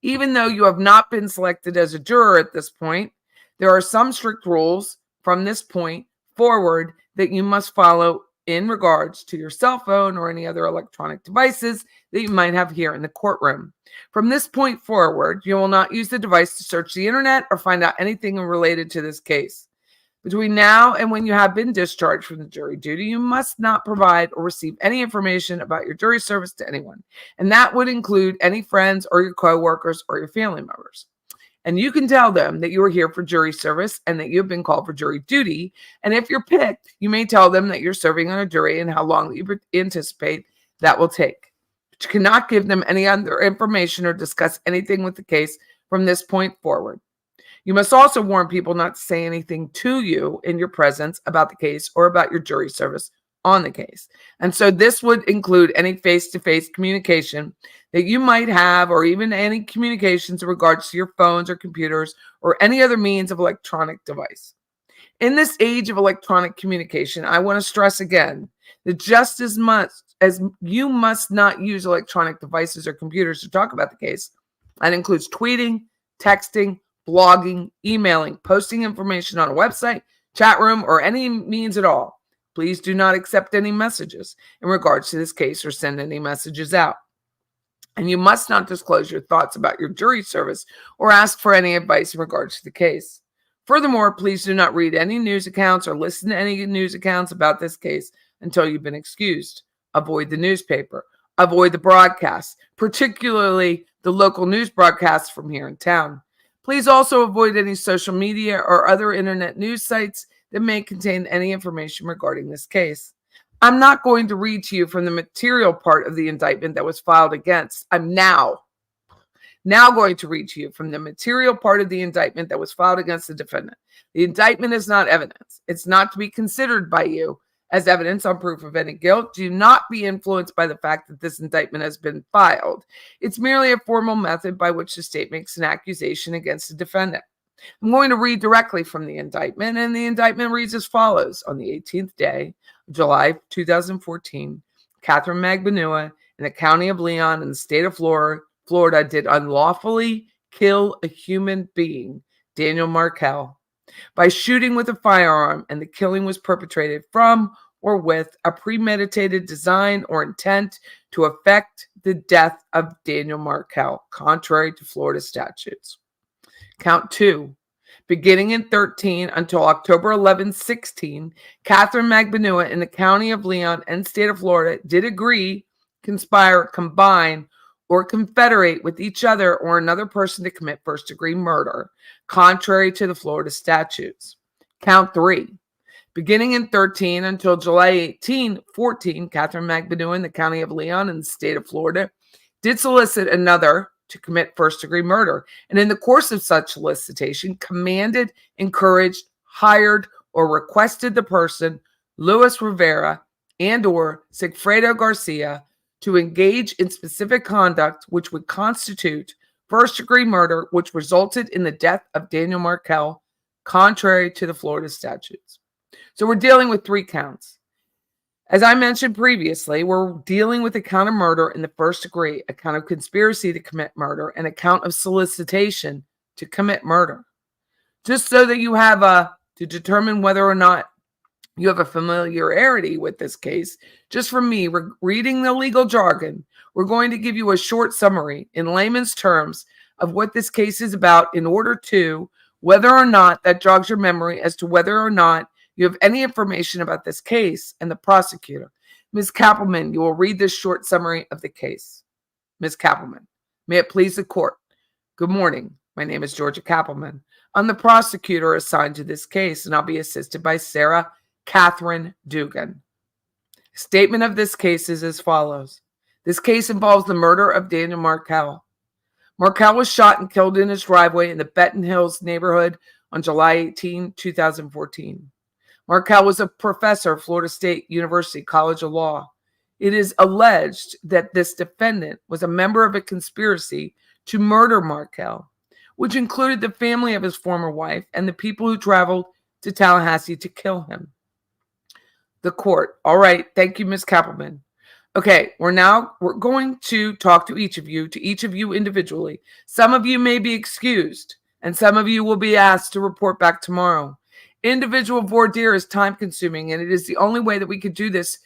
Even though you have not been selected as a juror at this point, there are some strict rules from this point forward that you must follow in regards to your cell phone or any other electronic devices that you might have here in the courtroom. From this point forward, you will not use the device to search the internet or find out anything related to this case. Between now and when you have been discharged from the jury duty, you must not provide or receive any information about your jury service to anyone. And that would include any friends or your coworkers or your family members. And you can tell them that you are here for jury service and that you've been called for jury duty. And if you're picked, you may tell them that you're serving on a jury and how long that you anticipate that will take. But you cannot give them any other information or discuss anything with the case from this point forward. You must also warn people not to say anything to you in your presence about the case or about your jury service on the case. And so this would include any face-to-face communication that you might have, or even any communications in regards to your phones or computers or any other means of electronic device. In this age of electronic communication, I want to stress again that just as much as you must not use electronic devices or computers to talk about the case, that includes tweeting, texting, blogging, emailing, posting information on a website, chat room, or any means at all. Please do not accept any messages in regards to this case or send any messages out. And you must not disclose your thoughts about your jury service or ask for any advice in regards to the case. Furthermore, please do not read any news accounts or listen to any news accounts about this case until you've been excused. Avoid the newspaper. Avoid the broadcasts, particularly the local news broadcasts from here in town. Please also avoid any social media or other internet news sites that may contain any information regarding this case. I'm not going to read to you from the material part of the indictment that was filed against. I'm now going to read to you from the material part of the indictment that was filed against the defendant. The indictment is not evidence. It's not to be considered by you as evidence on proof of any guilt. Do not be influenced by the fact that this indictment has been filed. It's merely a formal method by which the state makes an accusation against the defendant. I'm going to read directly from the indictment, and the indictment reads as follows. On the 18th day of July 2014, Catherine Magbanua in the county of Leon in the state of Florida did unlawfully kill a human being, Daniel Markel, by shooting with a firearm, and the killing was perpetrated from or with a premeditated design or intent to effect the death of Daniel Markel, contrary to Florida statutes. Count 2. Beginning in 13 until October 11, 16, Catherine Magbanua in the county of Leon and state of Florida did agree, conspire, combine, or confederate with each other or another person to commit first-degree murder, contrary to the Florida statutes. Count 3. Beginning in 13 until July 18, 14, Catherine McBaneau in the county of Leon in the state of Florida did solicit another to commit first-degree murder, and in the course of such solicitation, commanded, encouraged, hired, or requested the person, Luis Rivera and or Sigfredo Garcia, to engage in specific conduct which would constitute first-degree murder, which resulted in the death of Daniel Markel, contrary to the Florida statutes. So we're dealing with 3 counts. As I mentioned previously, we're dealing with a count of murder in the first degree, a count of conspiracy to commit murder, and a count of solicitation to commit murder. Just so that you have to determine whether or not you have a familiarity with this case, just from me reading the legal jargon, we're going to give you a short summary in layman's terms of what this case is about in order to, whether or not that jogs your memory as to whether or not you have any information about this case and the prosecutor. Ms. Kappelman, you will read this short summary of the case. Ms. Kappelman, may it please the court. Good morning. My name is Georgia Kappelman. I'm the prosecutor assigned to this case, and I'll be assisted by Sarah Catherine Dugan. Statement of this case is as follows. This case involves the murder of Daniel Markel. Markel was shot and killed in his driveway in the Benton Hills neighborhood on July 18, 2014. Markel was a professor at Florida State University College of Law. It is alleged that this defendant was a member of a conspiracy to murder Markel, which included the family of his former wife and the people who traveled to Tallahassee to kill him. The court. All right. Thank you, Ms. Kappelman. Okay, we're going to talk to each of you individually. Some of you may be excused, and some of you will be asked to report back tomorrow. Individual voir dire is time consuming, and it is the only way that we could do this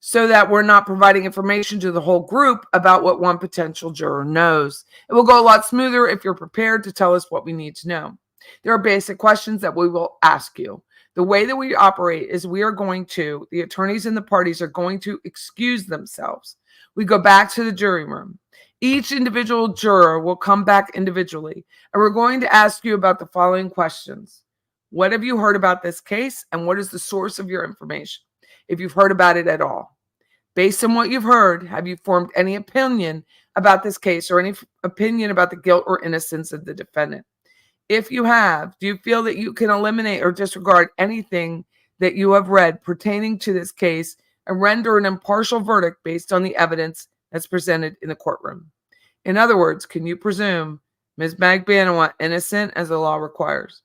so that we're not providing information to the whole group about what one potential juror knows. It will go a lot smoother if you're prepared to tell us what we need to know. There are basic questions that we will ask you. The way that we operate is the attorneys and the parties are going to excuse themselves. We go back to the jury room. Each individual juror will come back individually, and we're going to ask you about the following questions. What have you heard about this case, and what is the source of your information, if you've heard about it at all? Based on what you've heard, have you formed any opinion about this case or any opinion about the guilt or innocence of the defendant? If you have, do you feel that you can eliminate or disregard anything that you have read pertaining to this case and render an impartial verdict based on the evidence that's presented in the courtroom? In other words, can you presume Ms. McBaneau innocent as the law requires?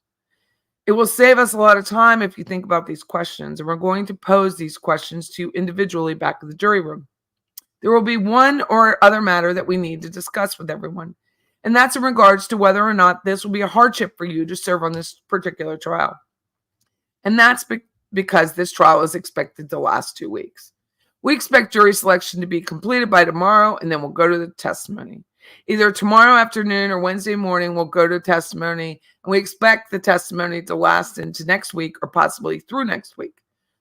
It will save us a lot of time if you think about these questions, and we're going to pose these questions to you individually back in the jury room. There will be one or other matter that we need to discuss with everyone, and that's in regards to whether or not this will be a hardship for you to serve on this particular trial. And that's because this trial is expected to last 2 weeks. We expect jury selection to be completed by tomorrow, and then we'll go to the testimony. Either tomorrow afternoon or Wednesday morning, we'll go to testimony, and we expect the testimony to last into next week or possibly through next week.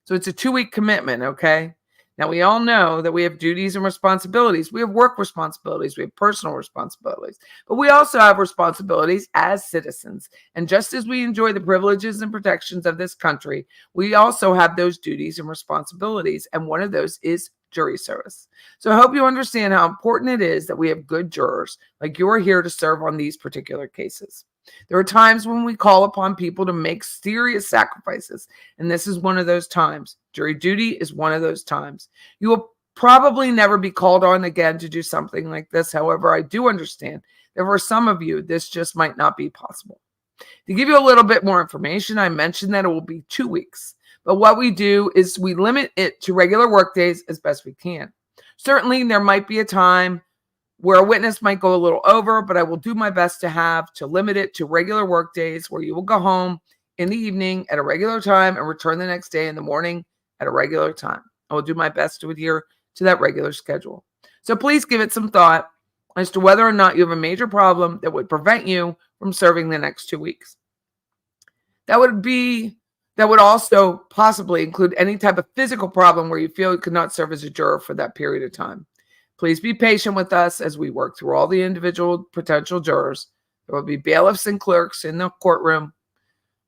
So it's a 2-week commitment, okay? Now, we all know that we have duties and responsibilities. We have work responsibilities. We have personal responsibilities. But we also have responsibilities as citizens. And just as we enjoy the privileges and protections of this country, we also have those duties and responsibilities. And one of those is jury service. So I hope you understand how important it is that we have good jurors like you are here to serve on these particular cases. There are times when we call upon people to make serious sacrifices, and this is one of those times. Jury duty is one of those times. You will probably never be called on again to do something like this. However, I do understand that for some of you, this just might not be possible. To give you a little bit more information, I mentioned that it will be 2 weeks. But what we do is we limit it to regular work days as best we can. Certainly, there might be a time where a witness might go a little over, but I will do my best to limit it to regular work days where you will go home in the evening at a regular time and return the next day in the morning at a regular time. I will do my best to adhere to that regular schedule. So please give it some thought as to whether or not you have a major problem that would prevent you from serving the next 2 weeks. That would also possibly include any type of physical problem where you feel you could not serve as a juror for that period of time. Please be patient with us as we work through all the individual potential jurors. There will be bailiffs and clerks in the courtroom.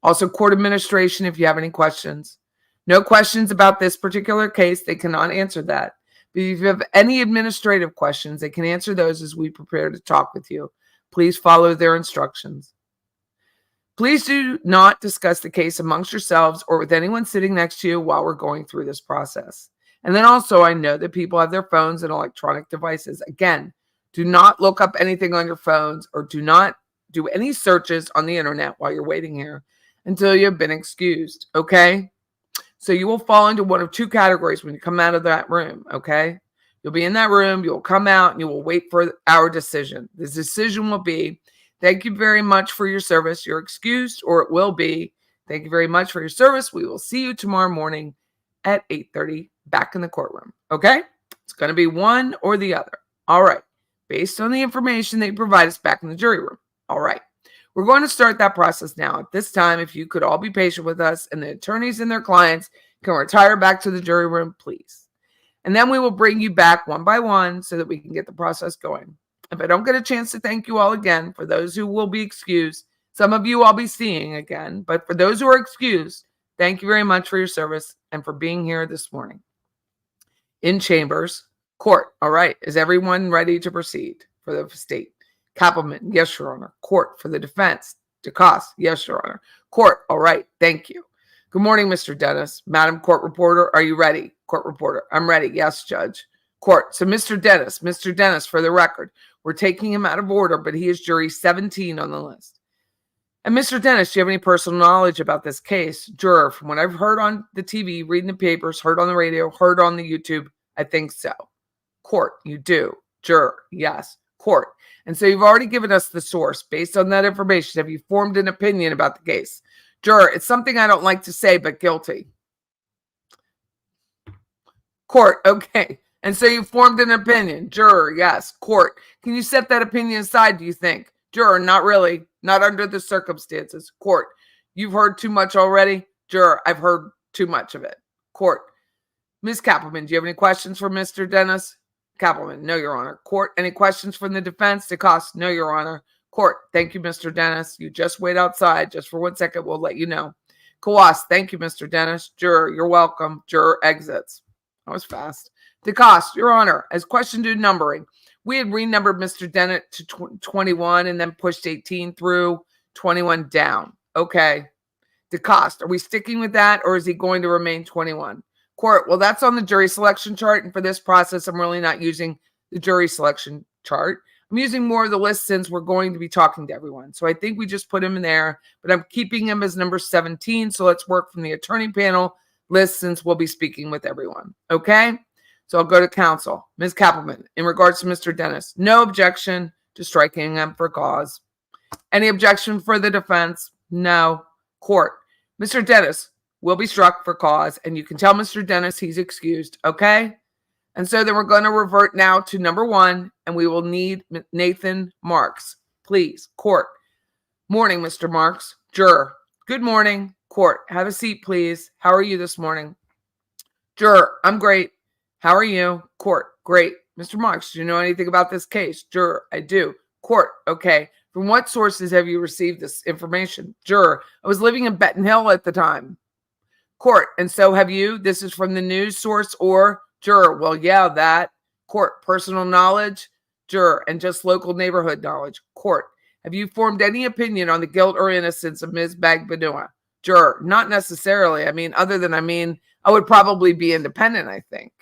Also, court administration if you have any questions. No questions about this particular case. They cannot answer that. But if you have any administrative questions, they can answer those as we prepare to talk with you. Please follow their instructions. Please do not discuss the case amongst yourselves or with anyone sitting next to you while we're going through this process. And then also, I know that people have their phones and electronic devices. Again, do not look up anything on your phones or do not do any searches on the internet while you're waiting here until you've been excused, okay? So you will fall into one of two categories when you come out of that room, okay? You'll be in that room, you'll come out, and you will wait for our decision. The decision will be, thank you very much for your service. You're excused, or it will be, thank you very much for your service. We will see you tomorrow morning at 8:30 back in the courtroom, okay? It's going to be one or the other. All right. Based on the information they provide us back in the jury room. All right. We're going to start that process now. At this time, if you could all be patient with us and the attorneys and their clients can retire back to the jury room, please. And then we will bring you back one by one so that we can get the process going. If I don't get a chance to thank you all again, for those who will be excused, some of you I'll be seeing again, but for those who are excused, thank you very much for your service and for being here this morning. In chambers, court. All right. Is everyone ready to proceed for the state? Kappelman, yes, Your Honor. Court for the defense. DeCoste, yes, Your Honor. Court, all right. Thank you. Good morning, Mr. Dennis. Madam Court Reporter, are you ready? Court Reporter, I'm ready. Yes, Judge. Court, so Mr. Dennis, for the record, we're taking him out of order, but he is jury 17 on the list. And Mr. Dennis, do you have any personal knowledge about this case? Juror, from what I've heard on the TV, reading the papers, heard on the radio, heard on the YouTube, I think so. Court, you do. Juror, yes. Court. And so you've already given us the source. Based on that information, have you formed an opinion about the case? Juror, it's something I don't like to say, but guilty. Court, okay. And so you formed an opinion. Juror, yes. Court, can you set that opinion aside, do you think? Juror, not really. Not under the circumstances. Court, you've heard too much already? Juror, I've heard too much of it. Court, Ms. Kappelman, do you have any questions for Mr. Dennis? Kappelman, no, Your Honor. Court, any questions from the defense? DeCoste, no, Your Honor. Court, thank you, Mr. Dennis. You just wait outside. Just for 1 second, we'll let you know. Coase, thank you, Mr. Dennis. Juror, you're welcome. Juror exits. That was fast. DeCoste, Your Honor, as question to numbering, we had renumbered Mr. Dennett to 21 and then pushed 18 through, 21 down. Okay. DeCoste, are we sticking with that or is he going to remain 21? Court, well, that's on the jury selection chart. And for this process, I'm really not using the jury selection chart. I'm using more of the list since we're going to be talking to everyone. So I think we just put him in there, but I'm keeping him as number 17. So let's work from the attorney panel list since we'll be speaking with everyone. Okay. So I'll go to counsel. Ms. Kappelman, in regards to Mr. Dennis, no objection to striking him for cause. Any objection for the defense? No. Court, Mr. Dennis will be struck for cause, and you can tell Mr. Dennis he's excused, okay? And so then we're going to revert now to number 1, and we will need Nathan Marks. Please, court. Morning, Mr. Marks. Juror, good morning. Court, have a seat, please. How are you this morning? Juror, I'm great. How are you? Court, great. Mr. Marks, do you know anything about this case? Juror, I do. Court, okay. From what sources have you received this information? Juror, I was living in Benton Hill at the time. Court, and so have you? This is from the news source or? Juror, well, yeah, that. Court, personal knowledge? Juror, and just local neighborhood knowledge. Court, have you formed any opinion on the guilt or innocence of Ms. Bagbanua? Juror, not necessarily. Other than, I would probably be independent, I think.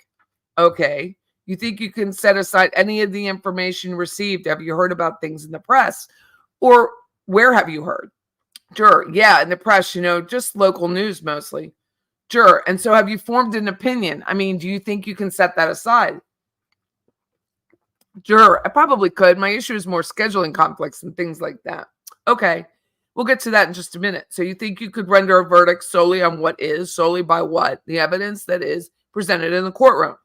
Okay. You think you can set aside any of the information received? Have you heard about things in the press? Or where have you heard? Juror, yeah, in the press, just local news mostly. Juror, and so have you formed an opinion? Do you think you can set that aside? Juror, I probably could. My issue is more scheduling conflicts and things like that. Okay, we'll get to that in just a minute. So you think you could render a verdict solely on what is, solely by what? The evidence that is presented in the courtroom.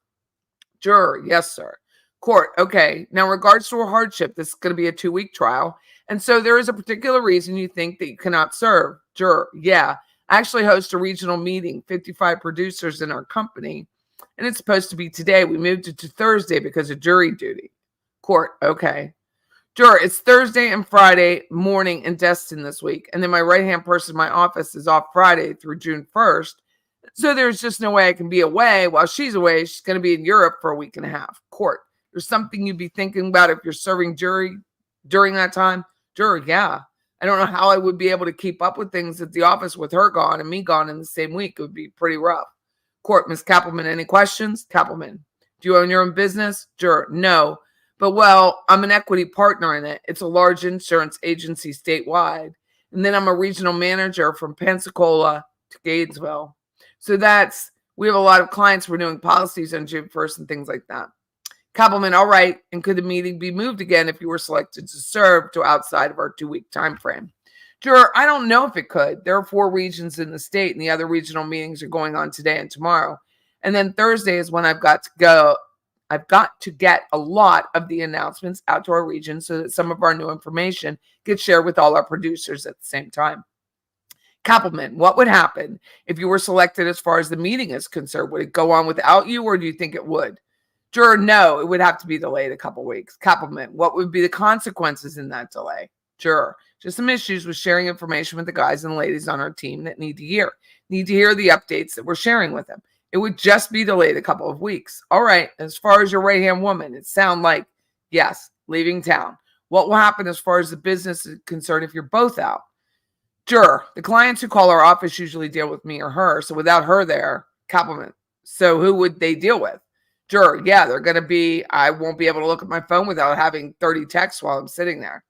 Juror, yes, sir. Court, okay. Now, in regards to a hardship, this is going to be a 2-week trial. And so there is a particular reason you think that you cannot serve. Juror, yeah. I actually host a regional meeting, 55 producers in our company. And it's supposed to be today. We moved it to Thursday because of jury duty. Court, okay. Juror, it's Thursday and Friday morning in Destin this week. And then my right-hand person in my office is off Friday through June 1st. So there's just no way I can be away while she's away. She's going to be in Europe for a week and a half. Court, there's something you'd be thinking about if you're serving jury during that time? Juror, yeah. I don't know how I would be able to keep up with things at the office with her gone and me gone in the same week. It would be pretty rough. Court, Ms. Kappelman, any questions? Kappelman, do you own your own business? Juror, no. But, well, I'm an equity partner in it. It's a large insurance agency statewide. And then I'm a regional manager from Pensacola to Gainesville. So we have a lot of clients renewing policies on June 1st and things like that. Kappelman, all right. And could the meeting be moved again if you were selected to serve to outside of our 2-week time frame? Juror, I don't know if it could. There are 4 regions in the state, and the other regional meetings are going on today and tomorrow. And then Thursday is when I've got to go. I've got to get a lot of the announcements out to our region so that some of our new information gets shared with all our producers at the same time. Kappelman, what would happen if you were selected as far as the meeting is concerned? Would it go on without you, or do you think it would? Juror, no, it would have to be delayed a couple weeks. Kappelman, what would be the consequences in that delay? Juror, just some issues with sharing information with the guys and ladies on our team that need to hear the updates that we're sharing with them. It would just be delayed a couple of weeks. All right, as far as your right-hand woman, it sounds like, yes, leaving town. What will happen as far as the business is concerned if you're both out? Juror, the clients who call our office usually deal with me or her, so without her there, Kappelman, so who would they deal with? Juror, yeah, I won't be able to look at my phone without having 30 texts while I'm sitting there.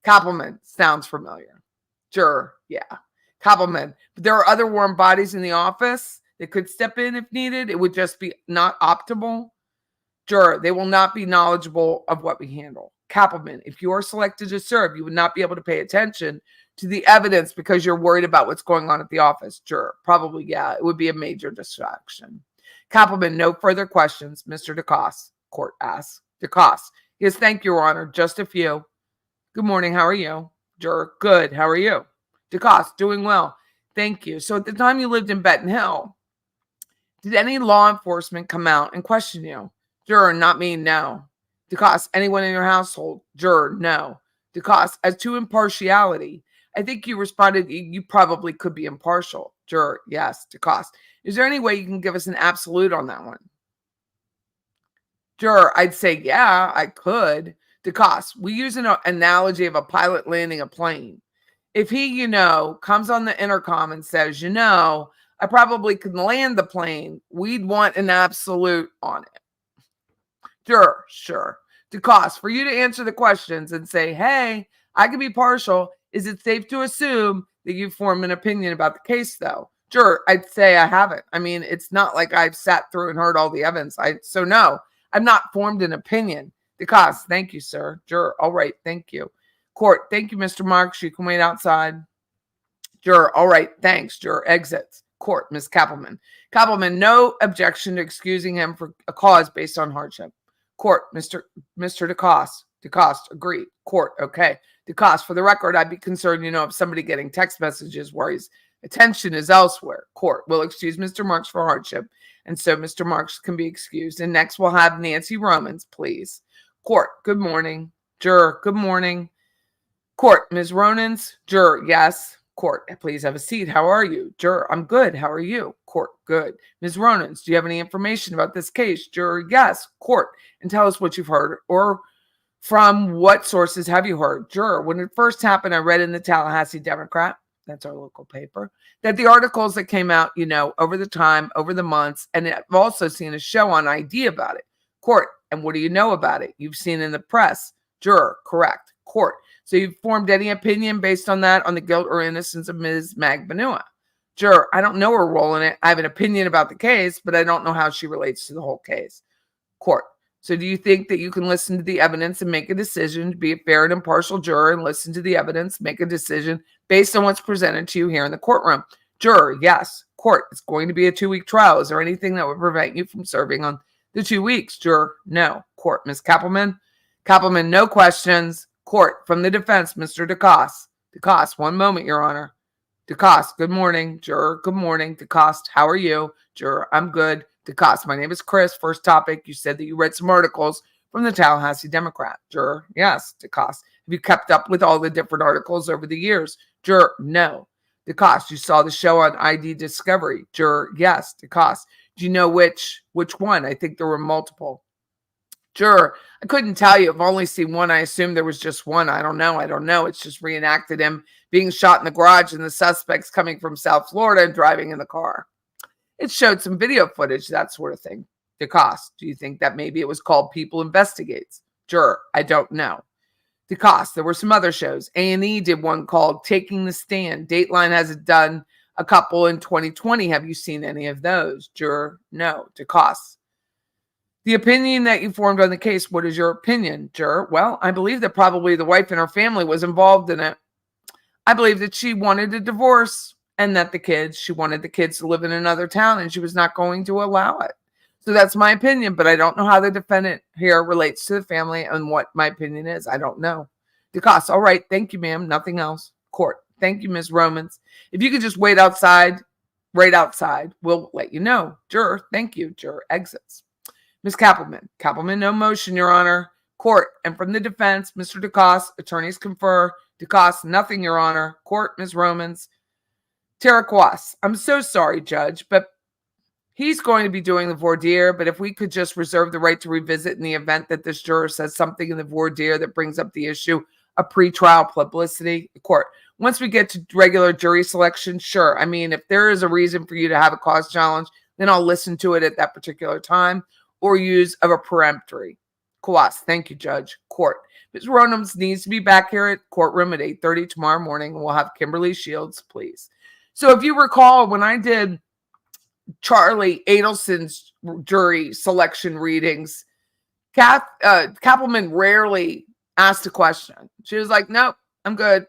Kappelman, sounds familiar. Juror, yeah. Kappelman, but there are other warm bodies in the office that could step in if needed. It would just be not optimal. Juror, they will not be knowledgeable of what we handle. Kappelman, if you are selected to serve, you would not be able to pay attention to the evidence because you're worried about what's going on at the office. Juror, probably, yeah, it would be a major distraction. Kappelman, no further questions. Mr. DeCoste, court asks. DeCoste, yes, thank you, Your Honor. Just a few. Good morning. How are you? Juror, good. How are you? DeCoste, doing well. Thank you. So at the time you lived in Benton Hill, did any law enforcement come out and question you? Juror, not me, no. DeCoste, anyone in your household? Juror, no. DeCoste, as to impartiality, I think you responded you probably could be impartial. Juror, yes. DeCoste, is there any way you can give us an absolute on that one? Juror, I'd say, yeah, I could. DeCoste, we use an analogy of a pilot landing a plane. If he, comes on the intercom and says, I probably can land the plane, we'd want an absolute on it. Juror, sure. DeCoste, for you to answer the questions and say, hey, I can be partial, is it safe to assume that you formed an opinion about the case, though? Juror, I'd say I haven't. I mean, it's not like I've sat through and heard all the evidence. So no, I've not formed an opinion. DeCoste, thank you, sir. Juror, all right, thank you. Court, thank you, Mr. Marks. You can wait outside. Juror, all right, thanks. Juror exits. Court, Ms. Kappelman. Kappelman, no objection to excusing him for a cause based on hardship. Court, Mr. DeCoste. DeCoste, agreed. Court, okay. DeCoste, for the record, I'd be concerned, of somebody getting text messages where his attention is elsewhere. Court will excuse Mr. Marks for hardship, and so Mr. Marks can be excused. And next we'll have Nancy Romans, please. Court, good morning. Juror, good morning. Court, Ms. Ronans. Juror, yes. Court, please have a seat. How are you? Juror, I'm good. How are you? Court, good. Ms. Ronans, do you have any information about this case? Juror, yes. Court, and tell us what you've heard, or from what sources have you heard? Juror, when it first happened, I read in the Tallahassee Democrat, that's our local paper, that the articles that came out, over the months, and I've also seen a show on ID about it. Court, and what do you know about it? You've seen in the press. Juror, correct. Court, so you've formed any opinion based on that, on the guilt or innocence of Ms. Magbanua? Juror, I don't know her role in it. I have an opinion about the case, but I don't know how she relates to the whole case. Court, so do you think that you can listen to the evidence and make a decision, to be a fair and impartial juror and listen to the evidence, make a decision based on what's presented to you here in the courtroom? Juror, yes. Court, it's going to be a 2-week trial. Is there anything that would prevent you from serving on the 2 weeks? Juror, no. Court, Ms. Kappelman. Kappelman, no questions. Court, from the defense, Mr. DeCoste. DeCoste, one moment, Your Honor. DeCoste, good morning. Juror, good morning. DeCoste, how are you? Juror, I'm good. DeCoste, my name is Chris. First topic, you said that you read some articles from the Tallahassee Democrat. Juror, yes. DeCoste, have you kept up with all the different articles over the years? Juror, no. DeCoste, you saw the show on ID Discovery. Juror, yes. DeCoste, do you know which one? I think there were multiple. Juror, I couldn't tell you. I've only seen one. I assume there was just one. I don't know. It's just reenacted him being shot in the garage and the suspects coming from South Florida and driving in the car. It showed some video footage, that sort of thing. DeCoste, do you think that maybe it was called People Investigates? Juror, I don't know. DeCoste, there were some other shows. A&E did one called Taking the Stand. Dateline has done a couple in 2020. Have you seen any of those? Juror, no. DeCoste, the opinion that you formed on the case, what is your opinion? Juror, well, I believe that probably the wife and her family was involved in it. I believe that she wanted a divorce and that she wanted the kids to live in another town and she was not going to allow it. So that's my opinion, but I don't know how the defendant here relates to the family and what my opinion is. I don't know. DeCoste, all right. Thank you, ma'am. Nothing else. Court. Thank you, Ms. Romans. If you could just wait outside, right outside, we'll let you know. Juror, thank you. Juror exits. Ms. Kappelman. Kappelman, no motion, Your Honor. Court. And from the defense, Mr. DeCoste, attorneys confer. DeCoste, nothing, Your Honor. Court, Ms. Romans. Turquoise, I'm so sorry, Judge, but he's going to be doing the voir dire, but if we could just reserve the right to revisit in the event that this juror says something in the voir dire that brings up the issue of pretrial publicity. The court, once we get to regular jury selection, sure. I mean, if there is a reason for you to have a cause challenge, then I'll listen to it at that particular time or use of a peremptory. Coase, thank you, Judge. Court, Ms. Ronums needs to be back here at courtroom at 8:30 tomorrow morning. We'll have Kimberly Shields, please. So if you recall, when I did Charlie Adelson's jury selection readings, Kappelman rarely asked a question. She was like, nope, I'm good.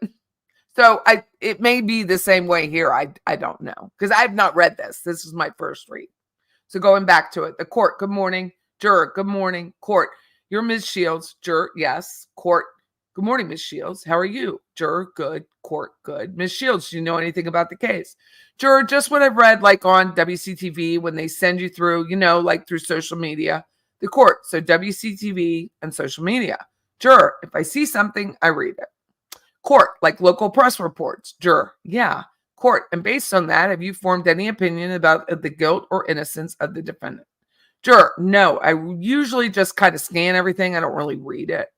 So it may be the same way here. I don't know because I have not read this. This is my first read. So going back to it, the court, good morning. Juror, good morning. Court, you're Ms. Shields. Juror, yes. Court, good morning, Ms. Shields. How are you? Juror, good. Court, good. Ms. Shields, do you know anything about the case? Juror, just what I've read, like on WCTV when they send you through, like through social media. The court, so WCTV and social media. Juror, if I see something, I read it. Court, like local press reports. Juror, yeah. Court, and based on that, have you formed any opinion about the guilt or innocence of the defendant? Juror, no. I usually just kind of scan everything. I don't really read it.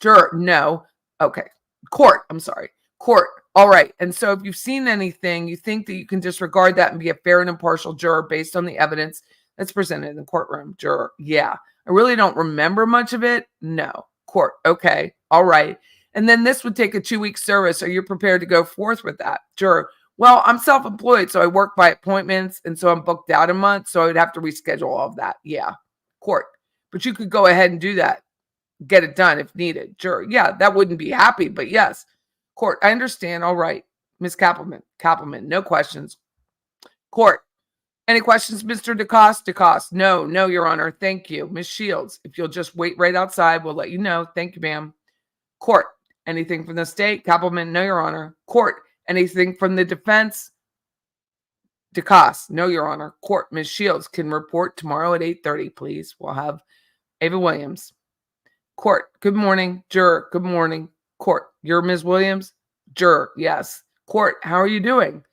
Juror, no. Okay. Court, I'm sorry. Court, all right. And so if you've seen anything, you think that you can disregard that and be a fair and impartial juror based on the evidence that's presented in the courtroom. Juror, yeah. I really don't remember much of it. No. Court, okay. All right. And then this would take a 2-week service. Are you prepared to go forth with that? Juror, well, I'm self-employed, so I work by appointments, and so I'm booked out a month, so I would have to reschedule all of that. Yeah. Court, but you could go ahead and do that. Get it done if needed. Juror, yeah, that wouldn't be happy, but yes. Court, I understand. All right. Ms. Kappelman, no questions. Court, any questions, Mr. DeCoste? DeCoste, no, Your Honor. Thank you. Ms. Shields, if you'll just wait right outside, we'll let you know. Thank you, ma'am. Court, anything from the state? Kappelman, no, Your Honor. Court, anything from the defense? DeCoste, no, Your Honor. Court, Ms. Shields can report tomorrow at 8:30, please. We'll have Ava Williams. Court, good morning. Juror, good morning. Court, you're Ms. Williams? Juror, yes. Court, how are you doing?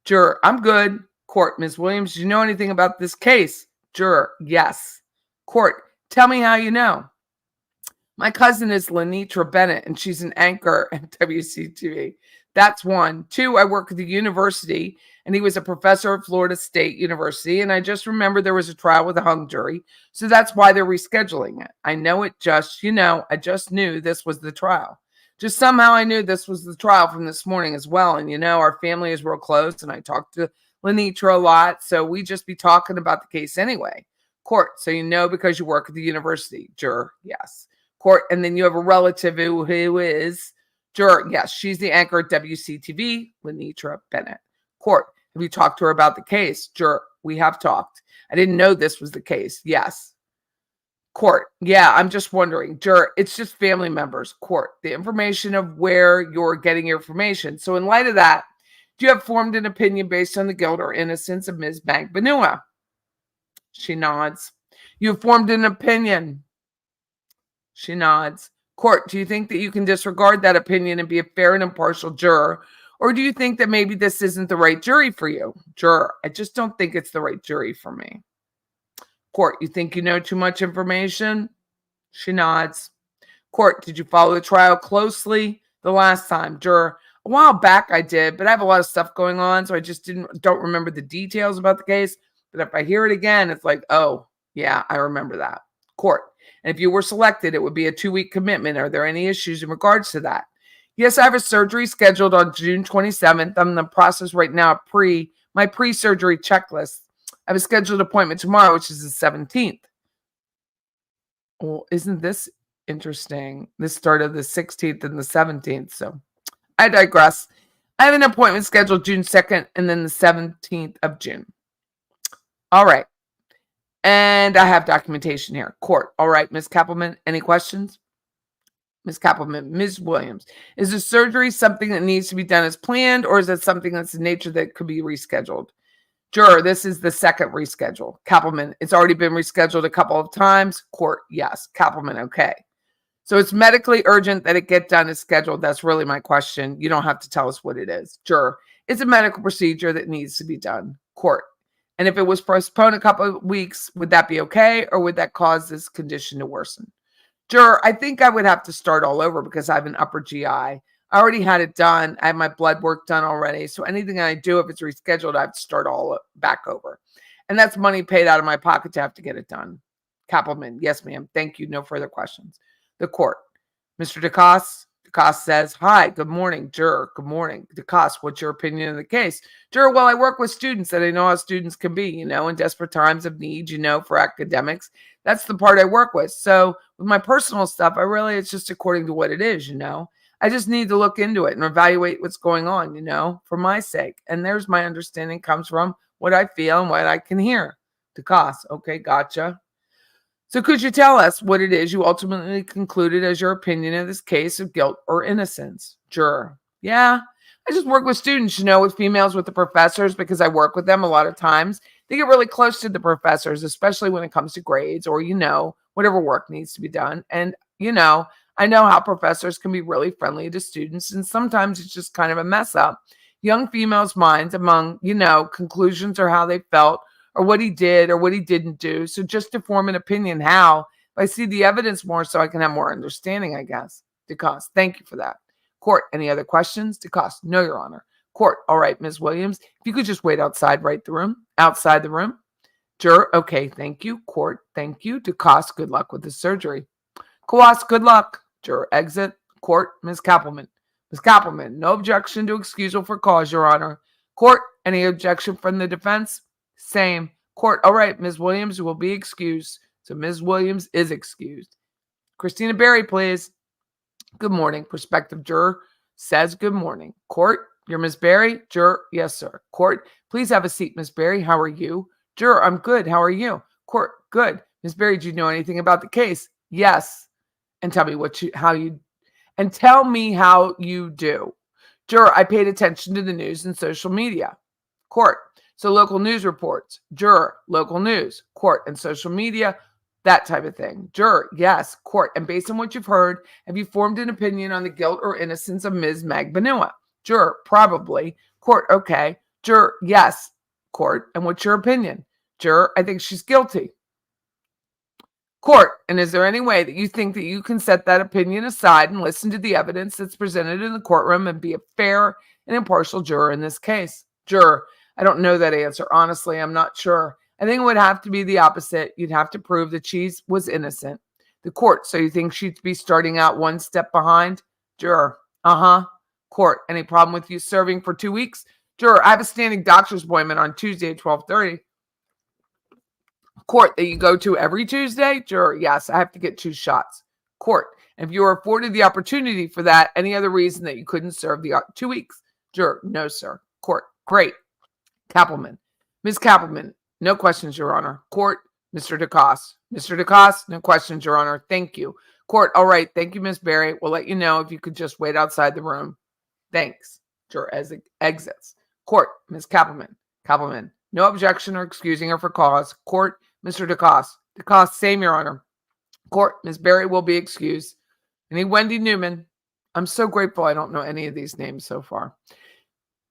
Juror, I'm good. Court, Ms. Williams, do you know anything about this case? Juror, yes. Court, tell me how you know. My cousin is Lenitra Bennett, and she's an anchor at WCTV. That's one. 2, I work at the university, and he was a professor at Florida State University, and I just remember there was a trial with a hung jury, so that's why they're rescheduling it. I know it just, I just knew this was the trial. Just somehow I knew this was the trial from this morning as well, and our family is real close, and I talked to Lenitra a lot, so we just be talking about the case anyway. Court, so because you work at the university. Juror, yes. Court, and then you have a relative who is... Juror, yes, she's the anchor at WCTV, Lenitra Bennett. Court, have you talked to her about the case? Juror, we have talked. I didn't know this was the case. Yes. Court, yeah, I'm just wondering. Juror, it's just family members. Court, the information of where you're getting your information. So in light of that, do you have formed an opinion based on the guilt or innocence of Ms. Bank-Benua? She nods. You have formed an opinion. She nods. Court, do you think that you can disregard that opinion and be a fair and impartial juror? Or do you think that maybe this isn't the right jury for you? Juror, I just don't think it's the right jury for me. Court, you think you know too much information? She nods. Court, did you follow the trial closely the last time? Juror, a while back I did, but I have a lot of stuff going on, so I just don't remember the details about the case. But if I hear it again, it's like, oh, yeah, I remember that. Court, and if you were selected, it would be a 2-week commitment. Are there any issues in regards to that? Yes, I have a surgery scheduled on June 27th. I'm in the process right now of my pre-surgery checklist. I have a scheduled appointment tomorrow, which is the 17th. Well, isn't this interesting? This started the 16th and the 17th, so I digress. I have an appointment scheduled June 2nd and then the 17th of June. All right. And I have documentation here. Court. All right, Ms. Kappelman, any questions? Ms. Kappelman, Ms. Williams, is the surgery something that needs to be done as planned, or is it something that's in nature that could be rescheduled? Juror, this is the second reschedule. Kappelman, it's already been rescheduled a couple of times. Court, yes. Kappelman, okay. So it's medically urgent that it get done as scheduled. That's really my question. You don't have to tell us what it is. Juror, it's a medical procedure that needs to be done. Court, and if it was postponed a couple of weeks, would that be okay, or would that cause this condition to worsen? Juror, I think I would have to start all over because I have an upper GI. I already had it done. I have my blood work done already. So anything I do, if it's rescheduled, I have to start all back over. And that's money paid out of my pocket to have to get it done. Kappelman, yes, ma'am. Thank you. No further questions. The court. Mr. DeCoste. DeCoste says, hi, good morning. Juror, good morning. DeCoste, what's your opinion of the case? Juror, well, I work with students and I know how students can be, in desperate times of need, for academics. That's the part I work with. So with my personal stuff, it's just according to what it is, I just need to look into it and evaluate what's going on, for my sake. And there's my understanding comes from what I feel and what I can hear. DeCoste, okay, gotcha. So could you tell us what it is you ultimately concluded as your opinion of this case of guilt or innocence? Juror, yeah, I just work with students, with females, with the professors, because I work with them a lot of times. They get really close to the professors, especially when it comes to grades or, whatever work needs to be done. And, I know how professors can be really friendly to students, and sometimes it's just kind of a mess up. Young females' minds among, conclusions or how they felt or what he did or what he didn't do. So just to form an opinion how, I see the evidence more so I can have more understanding, I guess. DeCoste, thank you for that. Court, any other questions? DeCoste, no, Your Honor. Court, all right, Ms. Williams, if you could just wait outside the room. Juror, okay, thank you. Court, thank you. DeCoste, good luck with the surgery. Coast, good luck. Juror, exit. Court, Ms. Kappelman. Ms. Kappelman, no objection to excusal for cause, Your Honor. Court, any objection from the defense? Same. Court, all right, Ms. Williams will be excused. So Ms. Williams is excused. Christina Berry, please. Good morning. Prospective juror says good morning. Court, you're Ms. Berry? Juror, yes, sir. Court, please have a seat, Ms. Berry. How are you? Juror, I'm good. How are you? Court, good. Ms. Berry, do you know anything about the case? Yes. And tell me tell me how you do. Juror, I paid attention to the news and social media. Court, so local news reports. Juror, local news. Court, and social media, that type of thing. Juror, yes. Court, and based on what you've heard, have you formed an opinion on the guilt or innocence of Ms. Magbanua? Juror, probably. Court, okay. Juror, yes. Court, and what's your opinion? Juror, I think she's guilty. Court, and is there any way that you think that you can set that opinion aside and listen to the evidence that's presented in the courtroom and be a fair and impartial juror in this case? Juror, I don't know that answer. Honestly, I'm not sure. I think it would have to be the opposite. You'd have to prove that she was innocent. The court, so you think she'd be starting out one step behind? Juror, Court, any problem with you serving for 2 weeks? Juror, I have a standing doctor's appointment on Tuesday at 12:30. Court, that you go to every Tuesday? Juror, yes, I have to get 2 shots. Court, and if you were afforded the opportunity for that, any other reason that you couldn't serve the 2 weeks? Juror, no, sir. Court, great. Kappelman. Ms. Kappelman, no questions, Your Honor. Court, Mr. DeCoste. Mr. DeCoste, no questions, Your Honor. Thank you. Court, all right. Thank you, Ms. Berry. We'll let you know if you could just wait outside the room. Thanks. Juror exits. Court, Ms. Kappelman. Kappelman, no objection or excusing her for cause. Court, Mr. DeCoste. DeCoste, same, Your Honor. Court, Ms. Berry will be excused. Any Wendy Newman. I'm so grateful I don't know any of these names so far.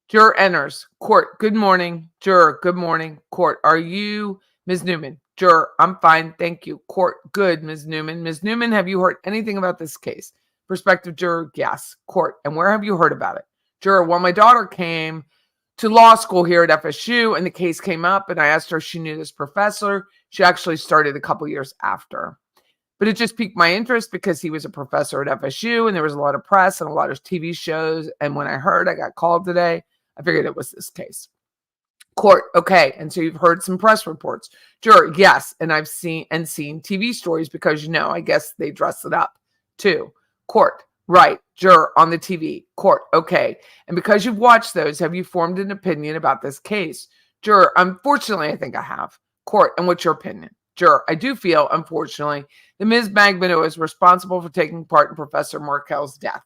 Juror enters. Court, good morning. Juror, good morning. Court, are you Ms. Newman? Juror, I'm fine, thank you. Court, good, Ms. Newman. Ms. Newman, have you heard anything about this case? Prospective juror, yes. Court, and where have you heard about it? Juror, well, my daughter came to law school here at FSU, and the case came up, and I asked her if she knew this professor. She actually started a couple years after. But it just piqued my interest because he was a professor at FSU, and there was a lot of press and a lot of TV shows. And when I heard I got called today, I figured it was this case. Court, okay. And so you've heard some press reports. Juror, yes. And I've seen TV stories because, I guess they dress it up too. Court, right. Juror, on the TV. Court, okay. And because you've watched those, have you formed an opinion about this case? Juror, unfortunately, I think I have. Court, and what's your opinion? Juror, I do feel, unfortunately, that Ms. Magbanua is responsible for taking part in Professor Markel's death.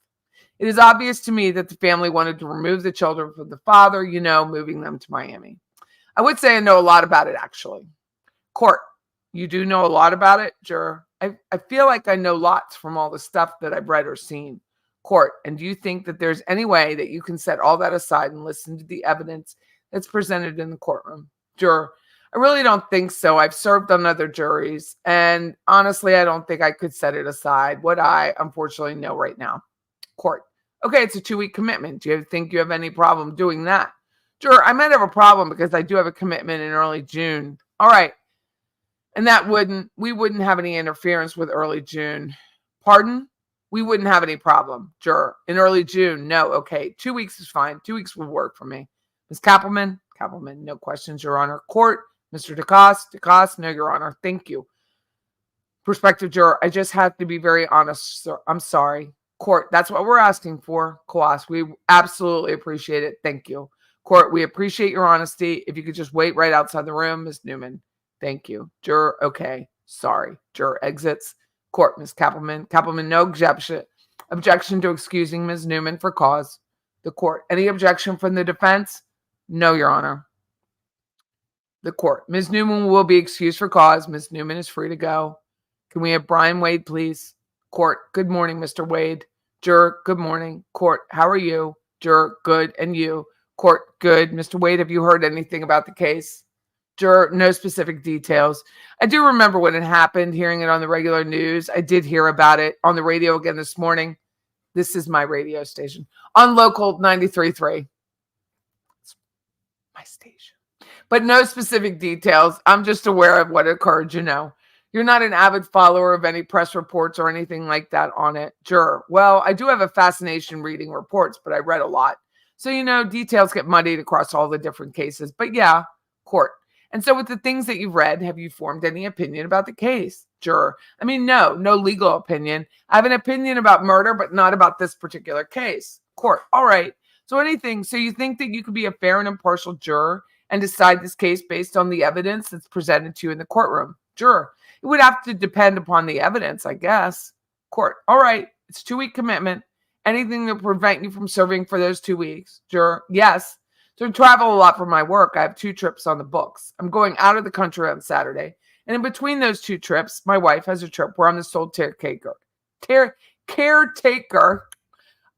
It is obvious to me that the family wanted to remove the children from the father, moving them to Miami. I would say I know a lot about it, actually. Court, you do know a lot about it? Juror, I feel like I know lots from all the stuff that I've read or seen. Court, and do you think that there's any way that you can set all that aside and listen to the evidence that's presented in the courtroom? Juror, I really don't think so. I've served on other juries, and honestly, I don't think I could set it aside, what I unfortunately know right now. Court, okay, it's a 2-week commitment. Do you think you have any problem doing that? Juror, I might have a problem because I do have a commitment in early June. All right. And we wouldn't have any interference with early June. Pardon? We wouldn't have any problem. Juror, in early June, no. Okay, 2 weeks is fine. 2 weeks will work for me. Ms. Kappelman, no questions, Your Honor. Court, Mr. DeCoste, no, Your Honor. Thank you. Prospective juror, I just have to be very honest, sir. I'm sorry. Court, that's what we're asking for. Coas, we absolutely appreciate it. Thank you. Court, we appreciate your honesty. If you could just wait right outside the room, Ms. Newman. Thank you. Juror, okay. Sorry. Juror exits. Court, Ms. Kappelman. Kappelman, no objection. Objection to excusing Ms. Newman for cause. The court, any objection from the defense? No, Your Honor. The court, Ms. Newman will be excused for cause. Ms. Newman is free to go. Can we have Brian Wade, please? Court, good morning, Mr. Wade. Juror, good morning. Court, how are you? Juror, good. And you? Court, good. Mr. Wade, have you heard anything about the case? Juror, no specific details. I do remember when it happened, hearing it on the regular news. I did hear about it on the radio again this morning. This is my radio station. On local 93.3. It's my station. But no specific details. I'm just aware of what occurred, You're not an avid follower of any press reports or anything like that on it. Juror, well, I do have a fascination reading reports, but I read a lot. So, details get muddied across all the different cases. But yeah, court. And so with the things that you've read, have you formed any opinion about the case? Juror, no legal opinion. I have an opinion about murder, but not about this particular case. Court, all right. So you think that you could be a fair and impartial juror and decide this case based on the evidence that's presented to you in the courtroom? Juror, it would have to depend upon the evidence, I guess. Court, all right. It's a 2-week commitment. Anything to prevent you from serving for those 2 weeks? Juror, yes. So I travel a lot for my work. I have 2 trips on the books. I'm going out of the country on Saturday. And in between those 2 trips, my wife has a trip where I'm the sole caretaker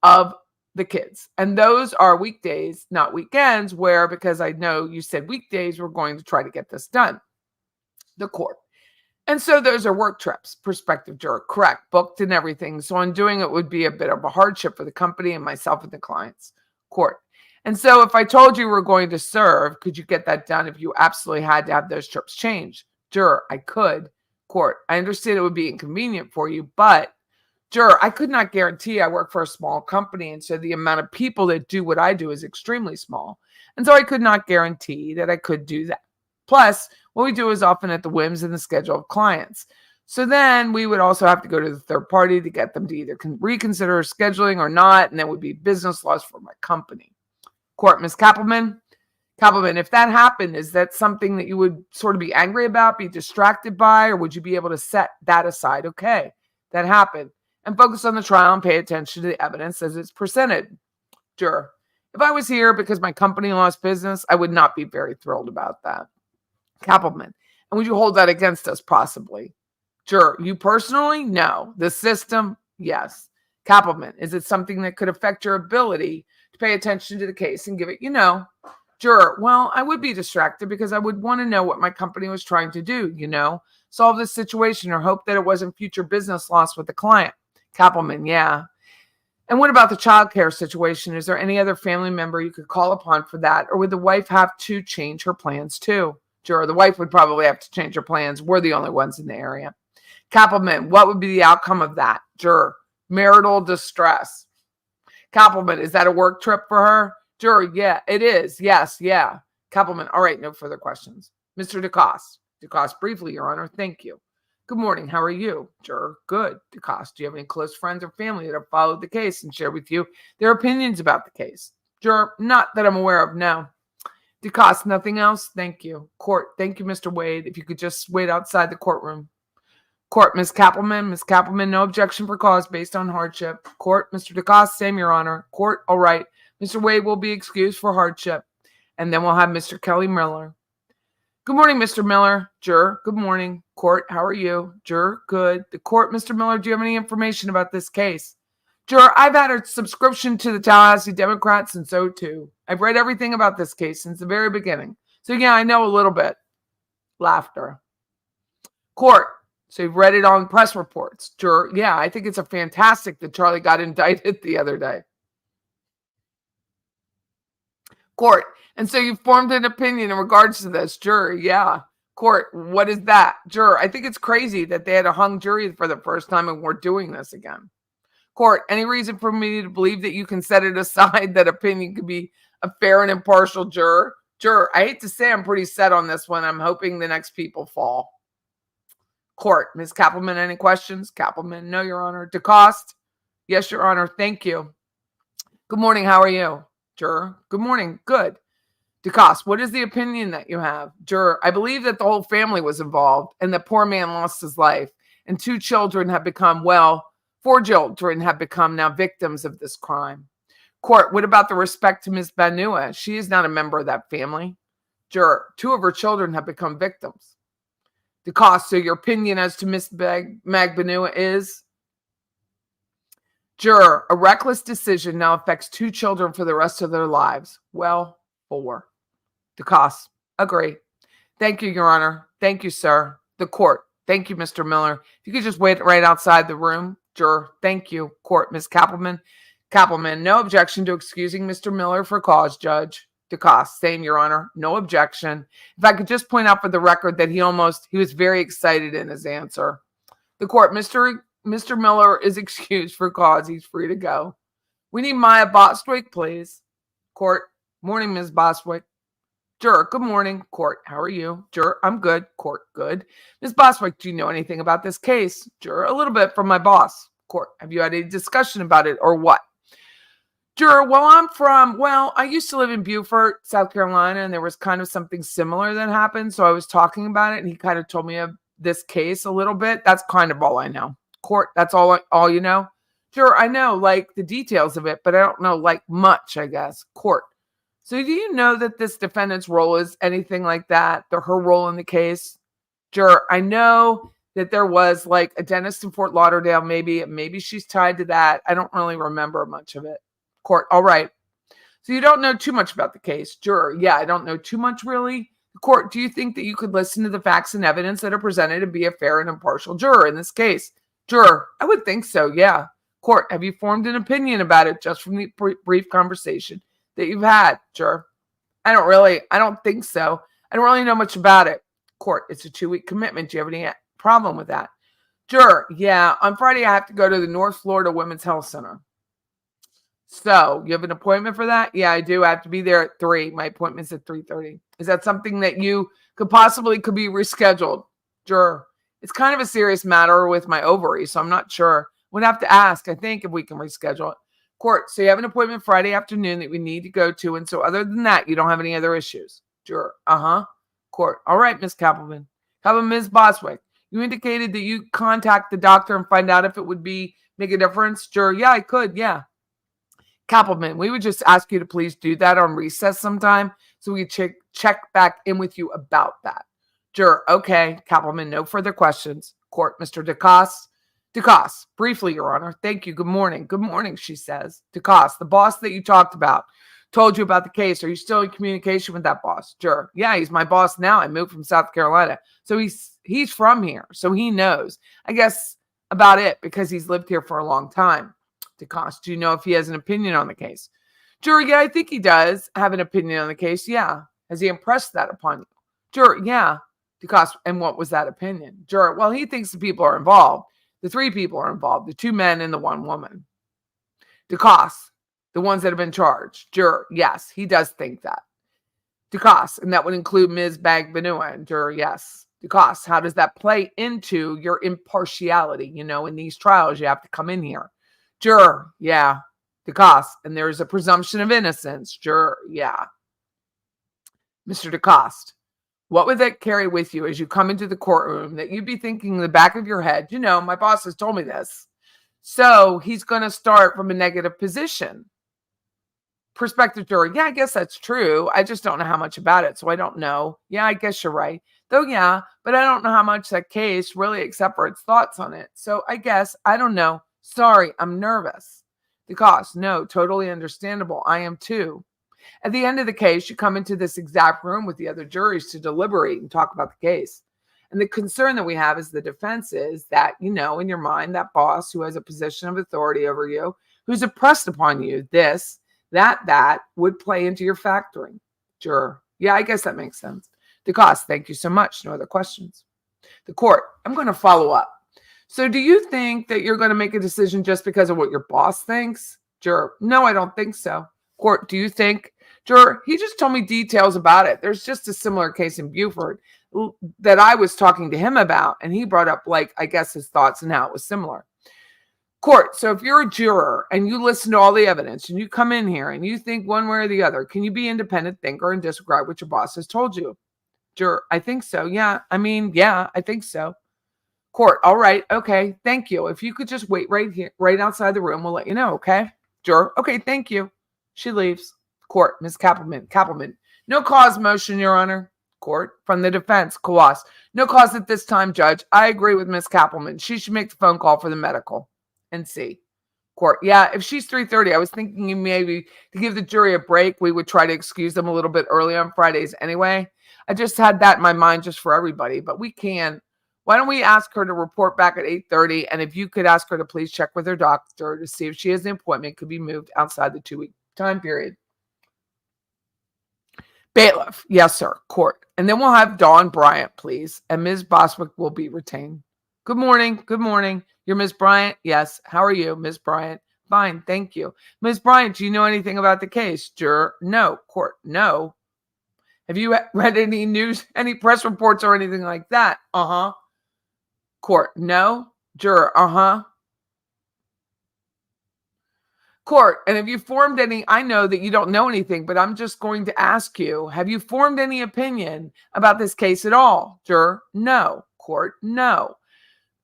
of the kids. And those are weekdays, not weekends, where, because I know you said weekdays, we're going to try to get this done. The court. And so those are work trips, prospective juror, correct, booked and everything. So undoing it would be a bit of a hardship for the company and myself and the clients. Court. And so if I told you we're going to serve, could you get that done if you absolutely had to have those trips changed? Juror, I could. Court, I understand it would be inconvenient for you, but juror, I could not guarantee. I work for a small company, and so the amount of people that do what I do is extremely small. And so I could not guarantee that I could do that. Plus, what we do is often at the whims and the schedule of clients. So then we would also have to go to the third party to get them to either reconsider scheduling or not, and that would be business loss for my company. Court, Ms. Kappelman, if that happened, is that something that you would sort of be angry about, be distracted by, or would you be able to set that aside? Okay, that happened. And focus on the trial and pay attention to the evidence as it's presented. Juror, if I was here because my company lost business, I would not be very thrilled about that. Kappelman, And would you hold that against us, possibly? Juror, you personally? No. The system? Yes. Compliment, is it something that could affect your ability to pay attention to the case and give it, Juror, well, I would be distracted because I would want to know what my company was trying to do, solve this situation or hope that it wasn't future business loss with the client. Compliment, yeah. And what about the child care situation? Is there any other family member you could call upon for that? Or would the wife have to change her plans too? Juror, the wife would probably have to change her plans. We're the only ones in the area. Compliment, what would be the outcome of that? Juror, marital distress. Compliment, is that a work trip for her? Juror, yeah, it is. Yes, yeah. Compliment, all right, no further questions. Mr. DeCoste. DeCoste, briefly, Your Honor, thank you. Good morning, how are you? Juror, good. DeCoste, do you have any close friends or family that have followed the case and shared with you their opinions about the case? Juror, not that I'm aware of, no. DeCoste, nothing else? Thank you. Court, thank you, Mr. Wade. If you could just wait outside the courtroom. Court, Ms. Kappelman. Ms. Kappelman, no objection for cause based on hardship. Court, Mr. DeCoste, same, Your Honor. Court, all right. Mr. Wade will be excused for hardship. And then we'll have Mr. Kelly Miller. Good morning, Mr. Miller. Juror, good morning. Court, how are you? Juror, good. The court, Mr. Miller, do you have any information about this case? Juror, I've had a subscription to the Tallahassee Democrats, and so too. I've read everything about this case since the very beginning. So yeah, I know a little bit. Laughter. Court, so you've read it on press reports. Juror, yeah, I think it's fantastic that Charlie got indicted the other day. Court, and so you formed an opinion in regards to this. Juror, yeah. Court, what is that? Juror, I think it's crazy that they had a hung jury for the first time and we're doing this again. Court, any reason for me to believe that you can set it aside that opinion could be a fair and impartial juror? Juror, I hate to say I'm pretty set on this one. I'm hoping the next people fall. Court, Ms. Kappelman, any questions? Kappelman, no, Your Honor. DeCoste? Yes, Your Honor. Thank you. Good morning. How are you? Juror, good morning. Good. DeCoste, what is the opinion that you have? Juror, I believe that the whole family was involved and the poor man lost his life and 4 children have become now victims of this crime. Court, what about the respect to Ms. Banua? She is not a member of that family. Juror, 2 of her children have become victims. DeCoste, so your opinion as to Ms. Banua is? Juror, a reckless decision now affects 2 children for the rest of their lives. Well, 4. DeCoste, agree. Thank you, Your Honor. Thank you, sir. The court, thank you, Mr. Miller. If you could just wait right outside the room. Juror, thank you. Court, Ms. Kappelman. Kappelman, no objection to excusing Mr. Miller for cause, Judge. DeCoste, same, Your Honor. No objection. If I could just point out for the record that he was very excited in his answer. The court, Mr. Miller is excused for cause. He's free to go. We need Maya Bostwick, please. Court, morning, Ms. Bostwick. Juror, good morning. Court, how are you? Juror, I'm good. Court, good. Ms. Bostwick, do you know anything about this case? Juror, a little bit from my boss. Court, have you had any discussion about it or what? Juror, I used to live in Beaufort, South Carolina, and there was kind of something similar that happened. So I was talking about it and he kind of told me of this case a little bit. That's kind of all I know. Court, that's all you know? Juror, I know like the details of it, but I don't know like much, I guess. Court, so do you know that this defendant's role is anything like that? Her role in the case? Juror, I know that there was like a dentist in Fort Lauderdale, maybe she's tied to that. I don't really remember much of it. Court, all right. So you don't know too much about the case. Juror, yeah, I don't know too much really. Court, do you think that you could listen to the facts and evidence that are presented and be a fair and impartial juror in this case? Juror, I would think so, yeah. Court, have you formed an opinion about it just from the brief conversation that you've had? Juror, I don't think so. I don't really know much about it. Court, it's a 2-week commitment. Do you have any problem with that? Juror, yeah, on Friday I have to go to the North Florida Women's Health Center. So, you have an appointment for that? Yeah, I do. I have to be there at 3. My appointment's at 3:30. Is that something that you could be rescheduled? Juror, it's kind of a serious matter with my ovaries, so I'm not sure. We'd have to ask, I think, if we can reschedule it. Court, so you have an appointment Friday afternoon that we need to go to, and so other than that, you don't have any other issues? Juror, Court, all right, Ms. Kappelman. How about Ms. Bostwick? You indicated that you contact the doctor and find out if it would make a difference? Juror, yeah, I could, yeah. Kappelman, we would just ask you to please do that on recess sometime so we could check back in with you about that. Juror, okay. Kappelman, no further questions. Court, Mr. DeCoste. DeCoste, briefly, Your Honor. Thank you. Good morning. Good morning, she says. DeCoste, the boss that you talked about told you about the case. Are you still in communication with that boss? Juror, yeah, he's my boss now. I moved from South Carolina. So he's from here. So he knows, I guess, about it because he's lived here for a long time. DeCoste, do you know if he has an opinion on the case? Juror, yeah, I think he does have an opinion on the case. Yeah. Has he impressed that upon you? Juror, yeah. DeCoste, and what was that opinion? Juror, well, he thinks the people are involved. The 3 people are involved, the 2 men and the 1 woman. DeCoste, the ones that have been charged. Juror, yes, he does think that. DeCoste, and that would include Ms. Bagbanua. And juror, yes. DeCoste, how does that play into your impartiality? You know, in these trials, you have to come in here. Juror, yeah. DeCoste, and there's a presumption of innocence. Juror, yeah. Mr. DeCoste, what would that carry with you as you come into the courtroom that you'd be thinking in the back of your head, you know, my boss has told me this. So he's going to start from a negative position. Prospective juror, yeah, I guess that's true. I just don't know how much about it, so I don't know. Yeah, I guess you're right. Though, yeah, but I don't know how much that case really except for its thoughts on it. So I guess, I don't know. Sorry, I'm nervous. DeCoste, no, totally understandable. I am too. At the end of the case, you come into this exact room with the other juries to deliberate and talk about the case. And the concern that we have as the defense is that, you know, in your mind, that boss who has a position of authority over you, who's impressed upon you, this, that would play into your factoring. Juror, yeah, I guess that makes sense. DeCoste, thank you so much. No other questions. The court, I'm going to follow up. So do you think that you're going to make a decision just because of what your boss thinks? Juror, no, I don't think so. Court, do you think? Juror, he just told me details about it. There's just a similar case in Beaufort that I was talking to him about, and he brought up, like, I guess his thoughts and how it was similar. Court, so if you're a juror and you listen to all the evidence and you come in here and you think one way or the other, can you be an independent thinker and disregard what your boss has told you? Juror, I think so. Yeah, I think so. Court, all right, okay, thank you. If you could just wait right here, right outside the room, we'll let you know, okay? Juror, okay, thank you. She leaves. Court, Ms. Kappelman, no cause motion, Your Honor. Court, from the defense, Coase, no cause at this time, Judge. I agree with Ms. Kappelman. She should make the phone call for the medical and see. Court, yeah, if she's 3:30, I was thinking maybe to give the jury a break, we would try to excuse them a little bit early on Fridays anyway. I just had that in my mind just for everybody, but we can. Why don't we ask her to report back at 8:30, and if you could ask her to please check with her doctor to see if she has an appointment, could be moved outside the 2-week time period. Bailiff, yes, sir. Court. And then we'll have Dawn Bryant, please. And Ms. Boswick will be retained. Good morning. Good morning. You're Ms. Bryant? Yes. How are you, Ms. Bryant? Fine. Thank you. Ms. Bryant, do you know anything about the case? Juror, no. Court, no. Have you read any news, any press reports or anything like that? Uh-huh. Court, no. Juror, uh-huh. Court, and have you formed any, I know that you don't know anything, but I'm just going to ask you, have you formed any opinion about this case at all? Juror, no. Court, no.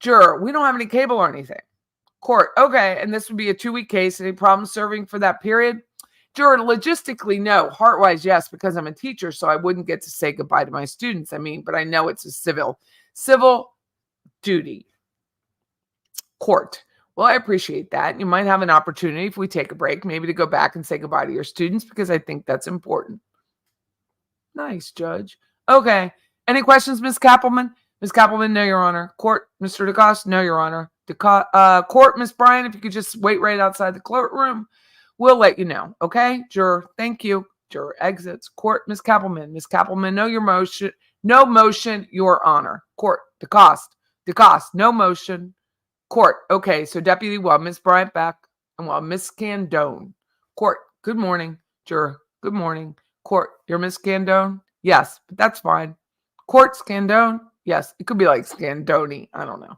Juror, we don't have any cable or anything. Court, okay, and this would be a 2-week case. Any problem serving for that period? Juror, logistically, no. Heart-wise, yes, because I'm a teacher, so I wouldn't get to say goodbye to my students. But I know it's a civil duty. Court, well, I appreciate that. You might have an opportunity if we take a break, maybe to go back and say goodbye to your students because I think that's important. Nice, Judge. Okay. Any questions, Ms. Kappelman? Ms. Kappelman, no, Your Honor. Court, Mr. DeCoste, no, Your Honor. Court, Ms. Bryant, if you could just wait right outside the courtroom, we'll let you know. Okay? Juror, thank you. Juror exits. Court, Ms. Kappelman. Ms. Kappelman, no, your motion. No motion, Your Honor. Court, DeCoste, no motion. Court, okay, so Deputy, well, Ms. Bryant back, and well, Ms. Scandone. Court, good morning. Juror, good morning. Court, you're Ms. Scandone? Yes, but that's fine. Court, Scandone? Yes, it could be like Scandoni. I don't know.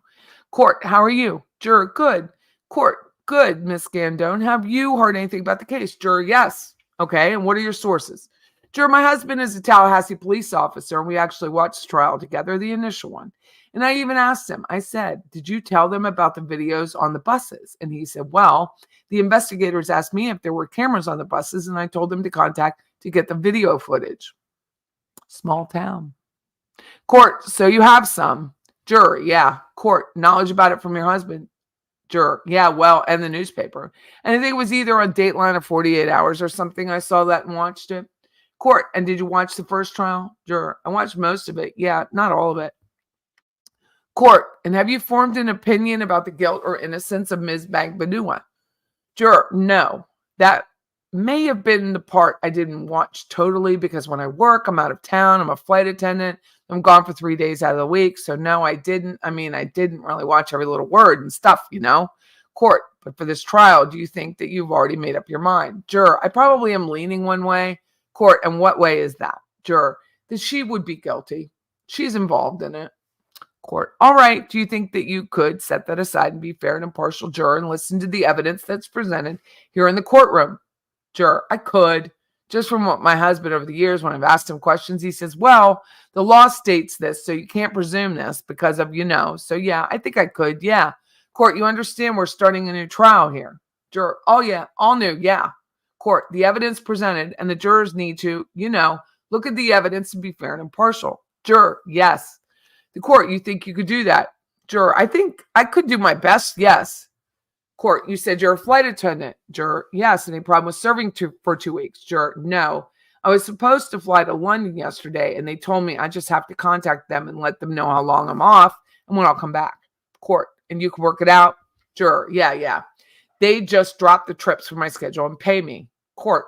Court, how are you? Juror, good. Court, good, Ms. Scandone. Have you heard anything about the case? Juror, yes. Okay, and what are your sources? Juror, my husband is a Tallahassee police officer, and we actually watched the trial together, the initial one. And I even asked him, I said, did you tell them about the videos on the buses? And he said, well, the investigators asked me if there were cameras on the buses, and I told them to contact to get the video footage. Small town. Court, so you have some. Juror, yeah. Court, knowledge about it from your husband. Juror, yeah, well, and the newspaper. And I think it was either on Dateline or 48 Hours or something. I saw that and watched it. Court, and did you watch the first trial? Juror, I watched most of it. Yeah, not all of it. Court, and have you formed an opinion about the guilt or innocence of Ms. Bagbanua? Juror, no. That may have been the part I didn't watch totally because when I work, I'm out of town. I'm a flight attendant. I'm gone for 3 days out of the week. So no, I didn't. I mean, I didn't really watch every little word and stuff, Court, but for this trial, do you think that you've already made up your mind? Juror, I probably am leaning one way. Court, and what way is that? Juror, that she would be guilty. She's involved in it. Court, all right. Do you think that you could set that aside and be fair and impartial juror and listen to the evidence that's presented here in the courtroom? Juror, I could. Just from what my husband over the years, when I've asked him questions, he says, well, the law states this, so you can't presume this because of, So yeah, I think I could. Yeah. Court, you understand we're starting a new trial here. Juror, oh yeah, all new. Yeah. Court, the evidence presented and the jurors need to, look at the evidence and be fair and impartial. Juror, yes. The court, you think you could do that? Juror, I think I could do my best. Yes. Court, you said you're a flight attendant. Juror, yes. Any problem with serving for 2 weeks? Juror, no. I was supposed to fly to London yesterday, and they told me I just have to contact them and let them know how long I'm off and when I'll come back. Court, and you can work it out? Juror, yeah. They just dropped the trips from my schedule and pay me. Court,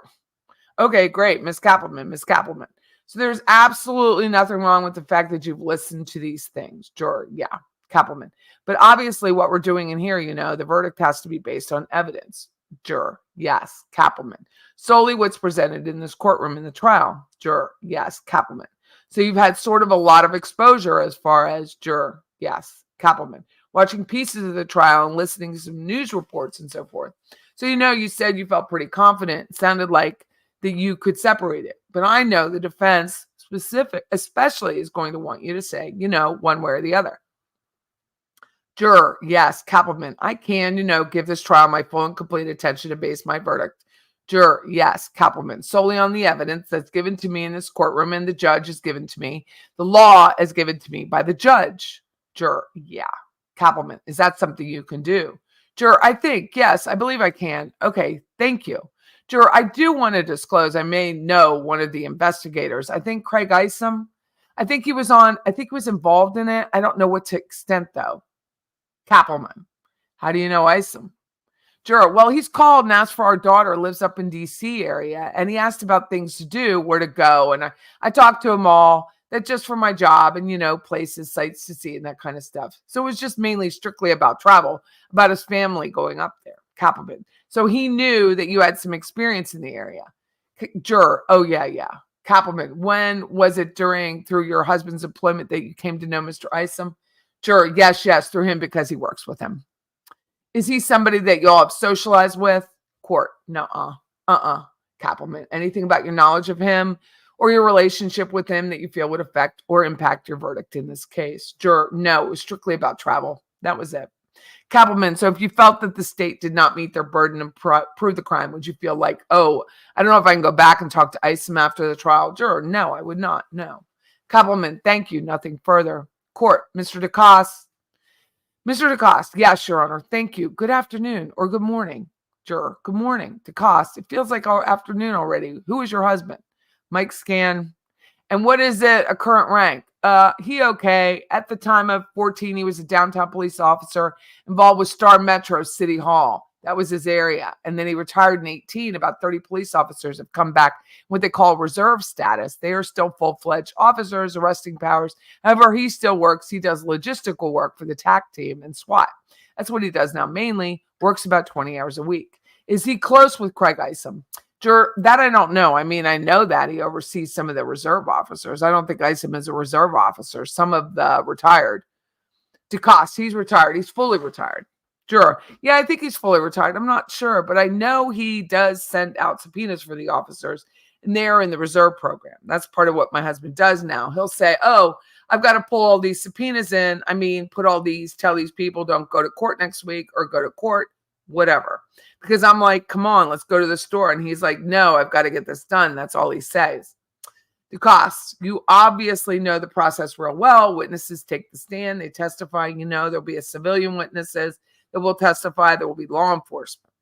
okay, great. Miss Kappelman. So there's absolutely nothing wrong with the fact that you've listened to these things. Juror, yeah. Kappelman. But obviously what we're doing in here, the verdict has to be based on evidence. Juror, yes. Kappelman. Solely what's presented in this courtroom in the trial. Juror, yes. Kappelman. So you've had sort of a lot of exposure as far as juror, yes. Kappelman. Watching pieces of the trial and listening to some news reports and so forth. So you said you felt pretty confident. It sounded like that you could separate it. But I know the defense especially is going to want you to say, one way or the other. Juror, yes. Kappelman, I can, give this trial my full and complete attention to base my verdict. Juror, yes. Kappelman, solely on the evidence that's given to me in this courtroom and the judge is given to me. The law is given to me by the judge. Juror, yeah. Kappelman, is that something you can do? Juror, I think, yes, I believe I can. Okay, thank you. Juror, I do want to disclose, I may know one of the investigators. I think Craig Isom. I think he was involved in it. I don't know what to extent, though. Kappelman, how do you know Isom? Juror, well, he's called and asked for our daughter, lives up in D.C. area, and he asked about things to do, where to go, and I talked to him all, that just for my job and, places, sites to see and that kind of stuff. So it was just mainly strictly about travel, about his family going up there. Kappelman. So he knew that you had some experience in the area. Juror, oh, yeah. Kappelman, when was it through your husband's employment that you came to know Mr. Isom? Juror, yes, through him because he works with him. Is he somebody that y'all have socialized with? Court, no, Kappelman, anything about your knowledge of him or your relationship with him that you feel would affect or impact your verdict in this case? Juror, no, it was strictly about travel. That was it. Kappelman, so if you felt that the state did not meet their burden and prove the crime, would you feel like, oh, I don't know if I can go back and talk to Isom after the trial? Juror, no, I would not, no. Kappelman, thank you, nothing further. Court, Mr. DeCoste. Mr. DeCoste, yes, Your Honor, thank you. Good afternoon or good morning. Juror, good morning. DeCoste, it feels like our afternoon already. Who is your husband? Mike Scan. And what is it, a current rank? He okay. At the time of 14, he was a downtown police officer involved with Starr Metro City Hall. That was his area. And then he retired in 18. About 30 police officers have come back what they call reserve status. They are still full-fledged officers, arresting powers. However, he still works. He does logistical work for the TAC team and SWAT. That's what he does now mainly. Works about 20 hours a week. Is he close with Craig Isom? Juror, that I don't know. I mean, I know that he oversees some of the reserve officers. I don't think Isom is a reserve officer. Some of the retired. DeCoste, he's retired. He's fully retired. Juror, yeah, I think he's fully retired. I'm not sure, but I know he does send out subpoenas for the officers, and they're in the reserve program. That's part of what my husband does now. He'll say, oh, I've got to pull all these subpoenas in. I mean, tell these people don't go to court next week or go to court, whatever. Because I'm like, come on, let's go to the store. And he's like, no, I've got to get this done. That's all he says. DeCoste, you obviously know the process real well. Witnesses take the stand. They testify. You know there'll be a civilian witnesses that will testify. There will be law enforcement.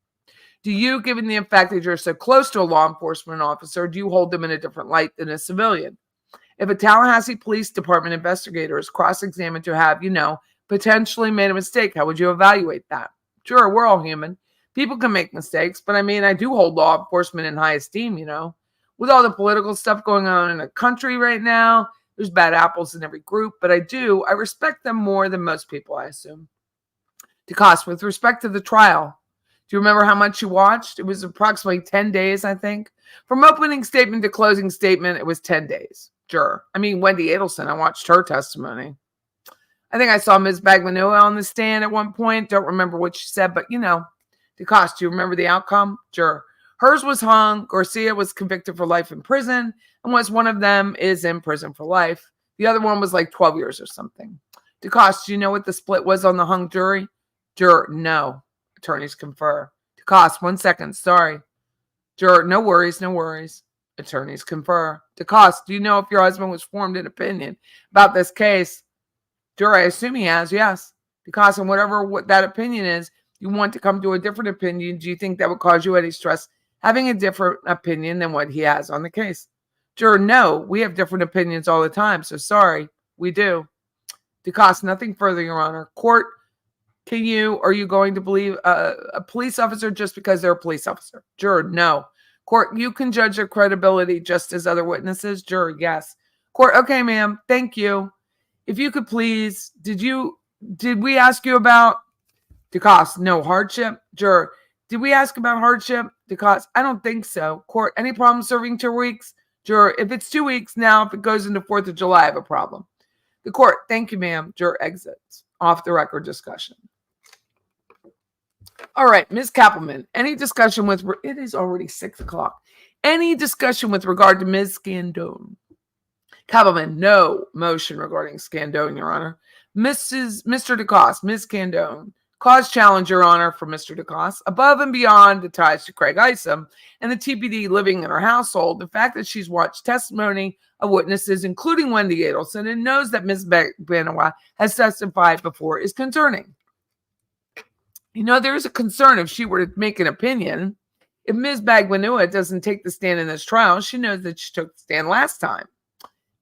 Do you, given the fact that you're so close to a law enforcement officer, do you hold them in a different light than a civilian? If a Tallahassee Police Department investigator is cross-examined to have, potentially made a mistake, how would you evaluate that? Sure, we're all human. People can make mistakes, but I do hold law enforcement in high esteem, With all the political stuff going on in the country right now, there's bad apples in every group, but I respect them more than most people, I assume. DeCoste, with respect to the trial, do you remember how much you watched? It was approximately 10 days, I think. From opening statement to closing statement, it was 10 days. Sure. Wendy Adelson, I watched her testimony. I think I saw Ms. Bagmanua on the stand at one point. Don't remember what she said, but DeCoste, do you remember the outcome? Sure. Hers was hung. Garcia was convicted for life in prison, and one of them is in prison for life. The other one was like 12 years or something. DeCoste, do you know what the split was on the hung jury? Juror, no. Attorneys confer. DeCoste, 1 second. Sorry. Juror, no worries. Attorneys confer. DeCoste, do you know if your husband was formed an opinion about this case? Juror, I assume he has, yes. DeCoste, and what that opinion is, you want to come to a different opinion. Do you think that would cause you any stress having a different opinion than what he has on the case? Juror, no. We have different opinions all the time, so sorry. We do. DeCoste, nothing further, Your Honor. Court, are you going to believe a police officer just because they're a police officer? Juror, no. Court, you can judge their credibility just as other witnesses? Juror, yes. Court, okay, ma'am. Thank you. If you could please, did we ask you about DeCoste? No. Hardship? Juror, did we ask about hardship? DeCoste, I don't think so. Court, any problem serving 2 weeks? Juror, if it's 2 weeks now, if it goes into 4th of July, I have a problem. The court, thank you, ma'am. Juror exits. Off the record discussion. All right, Ms. Kappelman, any discussion with, it is already 6 o'clock. Any discussion with regard to Ms. Scandone? Kappelman, no motion regarding Scandone, Your Honor. Mr. DeCoste, Ms. Scandone, cause challenge, Your Honor, for Mr. DeCoste. Above and beyond the ties to Craig Isom and the TPD living in her household, the fact that she's watched testimony of witnesses, including Wendy Adelson, and knows that Ms. Bagmanua has testified before is concerning. There is a concern if she were to make an opinion. If Ms. Bagmanua doesn't take the stand in this trial, she knows that she took the stand last time.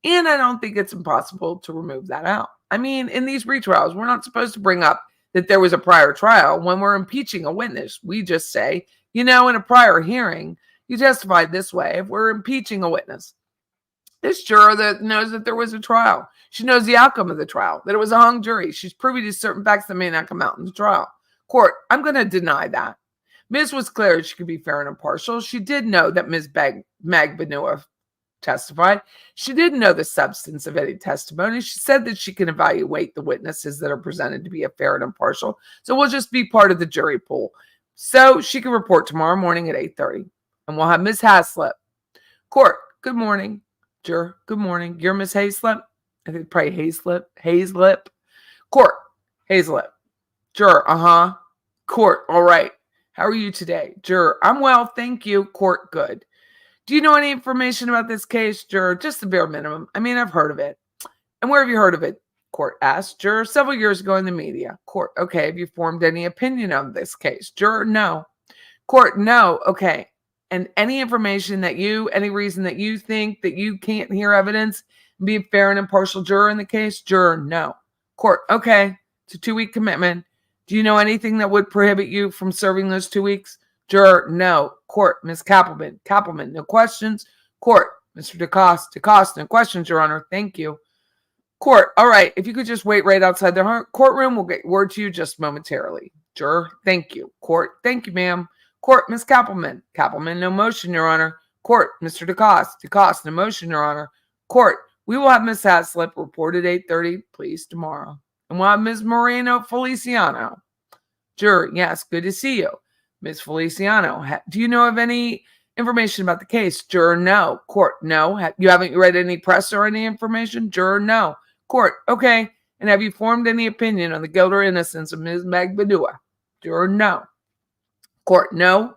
And I don't think it's impossible to remove that out. In these retrials, we're not supposed to bring up that there was a prior trial when we're impeaching a witness. We just say, in a prior hearing, you testified this way if we're impeaching a witness. This juror that knows that there was a trial, she knows the outcome of the trial, that it was a hung jury. She's privy to certain facts that may not come out in the trial. Court, I'm going to deny that. Ms. was clear she could be fair and impartial. She did know that Ms. Bagmanua testified. She didn't know the substance of any testimony. She said that she can evaluate the witnesses that are presented to be fair and impartial. So we'll just be part of the jury pool. So she can report tomorrow morning at 8:30. And we'll have Ms. Haslip. Court, good morning. Juror, good morning. You're Ms. Haslip? I think probably Hazlip. Court, Hazlip. Juror, Court, all right. How are you today? Juror, I'm well, thank you. Court, good. Do you know any information about this case? Juror, just the bare minimum. I've heard of it. And where have you heard of it? Court asked. Juror, several years ago in the media. Court, okay. Have you formed any opinion on this case? Juror, no. Court, no. Okay. And any information any reason that you think that you can't hear evidence and be a fair and impartial juror in the case? Juror, no. Court, okay. It's a 2-week commitment. Do you know anything that would prohibit you from serving those 2 weeks? Juror, no. Court, Ms. Kappelman, no questions. Court, Mr. DeCoste, no questions, Your Honor. Thank you. Court, all right. If you could just wait right outside the courtroom, we'll get word to you just momentarily. Juror, thank you. Court, thank you, ma'am. Court, Ms. Kappelman, no motion, Your Honor. Court, Mr. DeCoste, no motion, Your Honor. Court, we will have Ms. Haslip report at 8:30, please, tomorrow. And we'll have Ms. Moreno Feliciano. Juror, yes, good to see you. Ms. Feliciano, do you know of any information about the case? Juror, no. Court, no. You haven't read any press or any information? Juror, no. Court, okay. And have you formed any opinion on the guilt or innocence of Ms. Bagmanua? Juror, no. Court, no.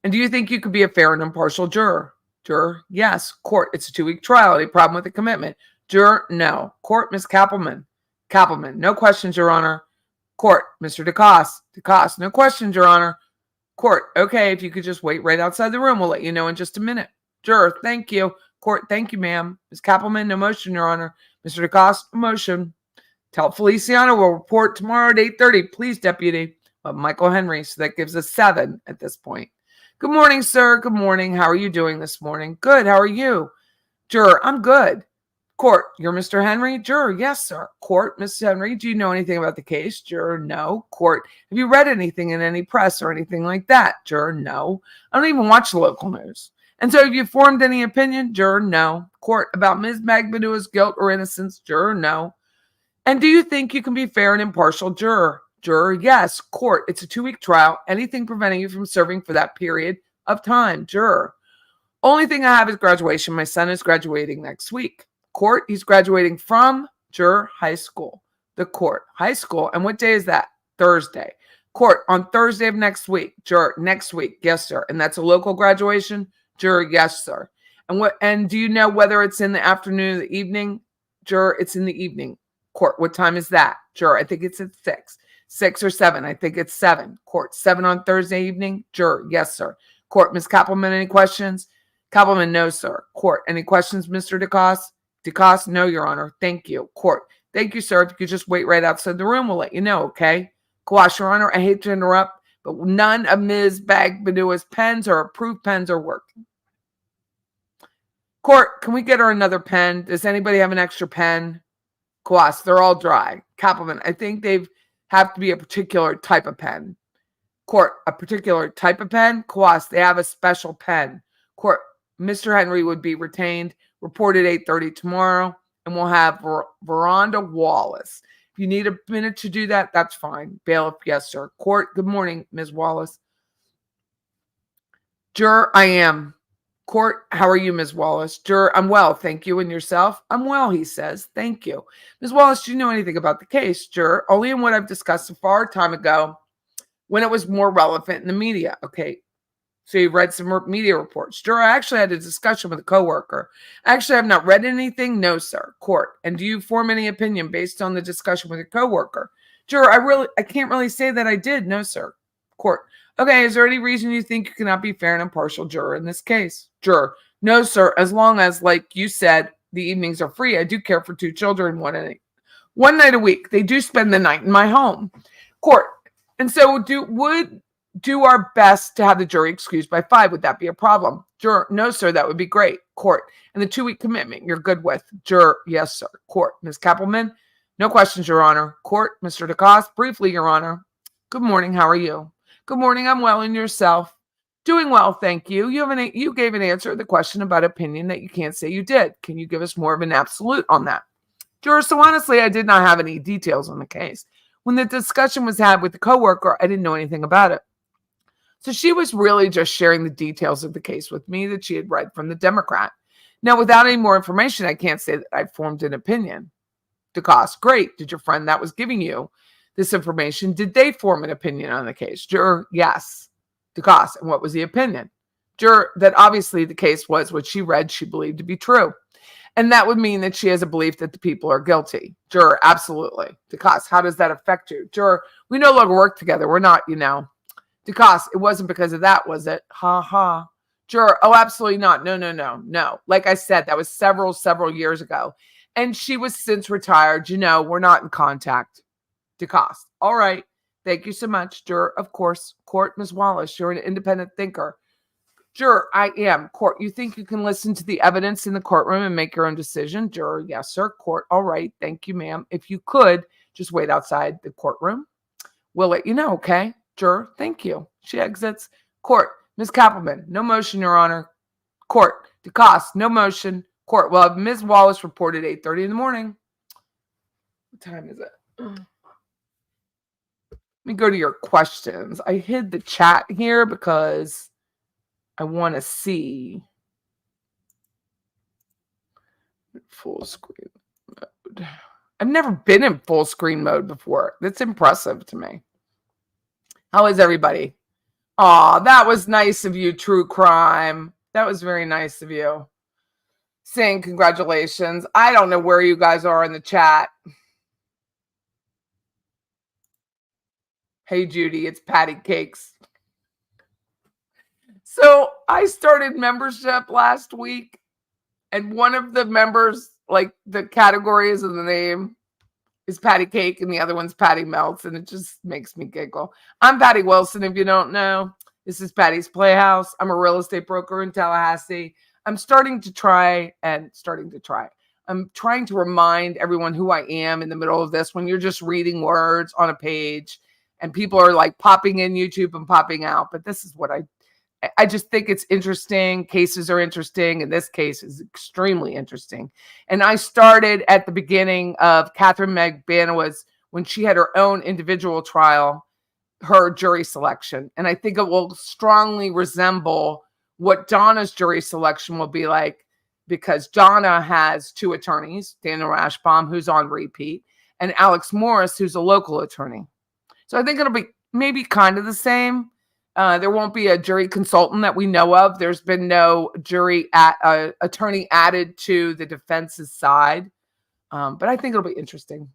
And do you think you could be a fair and impartial juror? Juror, yes. Court, it's a 2-week trial. Any problem with the commitment? Juror, no. Court, Ms. Kappelman. Kappelman, no questions, Your Honor. Court, Mr. DeCoste. DeCoste, no questions, Your Honor. Court, okay, if you could just wait right outside the room, we'll let you know in just a minute. Juror, thank you. Court, thank you, ma'am. Ms. Kappelman, no motion, Your Honor. Mr. DeCoste, no motion. Tell Feliciano we'll report tomorrow at 8:30. Please, Deputy. Michael Henry, so that gives us 7 at this point. Good morning, sir. Good morning. How are you doing this morning? Good. How are you? Juror, I'm good. Court, you're Mr. Henry? Juror, yes, sir. Court, Ms. Henry, do you know anything about the case? Juror, no. Court, have you read anything in any press or anything like that? Juror, no. I don't even watch the local news. And so have you formed any opinion? Juror, no. Court, about Ms. Magbanua's guilt or innocence? Juror, no. And do you think you can be fair and impartial? Juror, Juror, yes. Court, it's a 2-week trial. Anything preventing you from serving for that period of time? Juror, only thing I have is graduation. My son is graduating next week. Court, he's graduating from Juror high school. The court, high school. And what day is that? Thursday. Court, on Thursday of next week. Juror, next week. Yes, sir. And that's a local graduation? Juror, yes, sir. And do you know whether it's in the afternoon or the evening? Juror, it's in the evening. Court, what time is that? Juror, I think it's at 6. 6 or 7. I think it's 7. Court, 7 on Thursday evening? Juror, yes, sir. Court, Ms. Kappelman, any questions? Kappelman, no, sir. Court, any questions, Mr. DeCoste? DeCoste, no, Your Honor. Thank you. Court, thank you, sir. If you could just wait right outside the room, we'll let you know, okay? Quash, Your Honor, I hate to interrupt, but none of Ms. Magbanua's pens or approved pens are working. Court, can we get her another pen? Does anybody have an extra pen? Quash, they're all dry. Kappelman, I think they have to be a particular type of pen. Court, a particular type of pen? Quash, they have a special pen. Court, Mr. Henry would be retained, reported 8:30 tomorrow, and we'll have Veranda Wallace. If you need a minute to do that, that's fine. Bailiff, yes, sir. Court, good morning, Ms. Wallace. Juror, I am. Court, how are you, Ms. Wallace? Juror, I'm well, thank you. And yourself? I'm well, he says. Thank you. Ms. Wallace, do you know anything about the case? Juror, only in what I've discussed so far time ago when it was more relevant in the media. Okay, so you read some media reports. Juror, I actually had a discussion with a coworker. Actually, I have not read anything. No, sir. Court, and do you form any opinion based on the discussion with your coworker? Juror, I can't really say that I did. No, sir. Court, okay, is there any reason you think you cannot be fair and impartial, juror, in this case? Juror, no, sir. As long as, like you said, the evenings are free. I do care for 2 children one night a week. They do spend the night in my home. Court, and so would do our best to have the jury excused by 5. Would that be a problem? Juror, no, sir. That would be great. Court, and the 2-week commitment you're good with? Juror, yes, sir. Court, Ms. Kappelman, no questions, Your Honor. Court, Mr. DeCoste, briefly, Your Honor. Good morning. How are you? Good morning. I'm well. And yourself? Doing well, thank you. You gave an answer to the question about opinion that you can't say you did. Can you give us more of an absolute on that? Juror, so honestly, I did not have any details on the case. When the discussion was had with the coworker, I didn't know anything about it. So she was really just sharing the details of the case with me that she had read from the Democrat. Now, without any more information, I can't say that I formed an opinion. DeCoste, great. Did your friend that was giving you this information, did they form an opinion on the case? Juror, yes. DeCoste, and what was the opinion? Juror, that obviously the case was what she read she believed to be true. And that would mean that she has a belief that the people are guilty. Juror, absolutely. DeCoste, how does that affect you? Juror, we no longer work together. We're not, DeCoste, it wasn't because of that, was it? Ha ha. Juror, oh, absolutely not. No. Like I said, that was several years ago. And she was since retired. We're not in contact. DeCoste, all right. Thank you so much. Juror, of course. Court, Ms. Wallace, you're an independent thinker. Juror, I am. Court, you think you can listen to the evidence in the courtroom and make your own decision? Juror, yes, sir. Court, all right. Thank you, ma'am. If you could, just wait outside the courtroom. We'll let you know, okay? Juror, thank you. She exits. Court, Ms. Kappelman, no motion, Your Honor. Court, DeCoste, no motion. Court, well, Ms. Wallace reported 8:30 in the morning. What time is it? Let me go to your questions. I hid the chat here because I want to see full screen mode. I've never been in full screen mode before. That's impressive to me. How is everybody? Aw, that was nice of you, True Crime. That was very nice of you. Saying congratulations. I don't know where you guys are in the chat. Hey, Judy, it's Patty Cakes. So I started membership last week, and one of the members, like the categories of the name, is Patty Cake, and the other one's Patty Melts, and it just makes me giggle. I'm Patty Wilson, if you don't know. This is Patty's Playhouse. I'm a real estate broker in Tallahassee. I'm trying to remind everyone who I am in the middle of this when you're just reading words on a page and people are like popping in YouTube and popping out. But this is what I just think it's interesting. Cases are interesting. And this case is extremely interesting. And I started at the beginning of Catherine Meg Banawa's, when she had her own individual trial, her jury selection. And I think it will strongly resemble what Donna's jury selection will be like, because Donna has two attorneys, Daniel Rashbaum, who's on repeat, and Alex Morris, who's a local attorney. So I think it'll be maybe kind of the same. There won't be a jury consultant that we know of. There's been no attorney added to the defense's side. But I think it'll be interesting.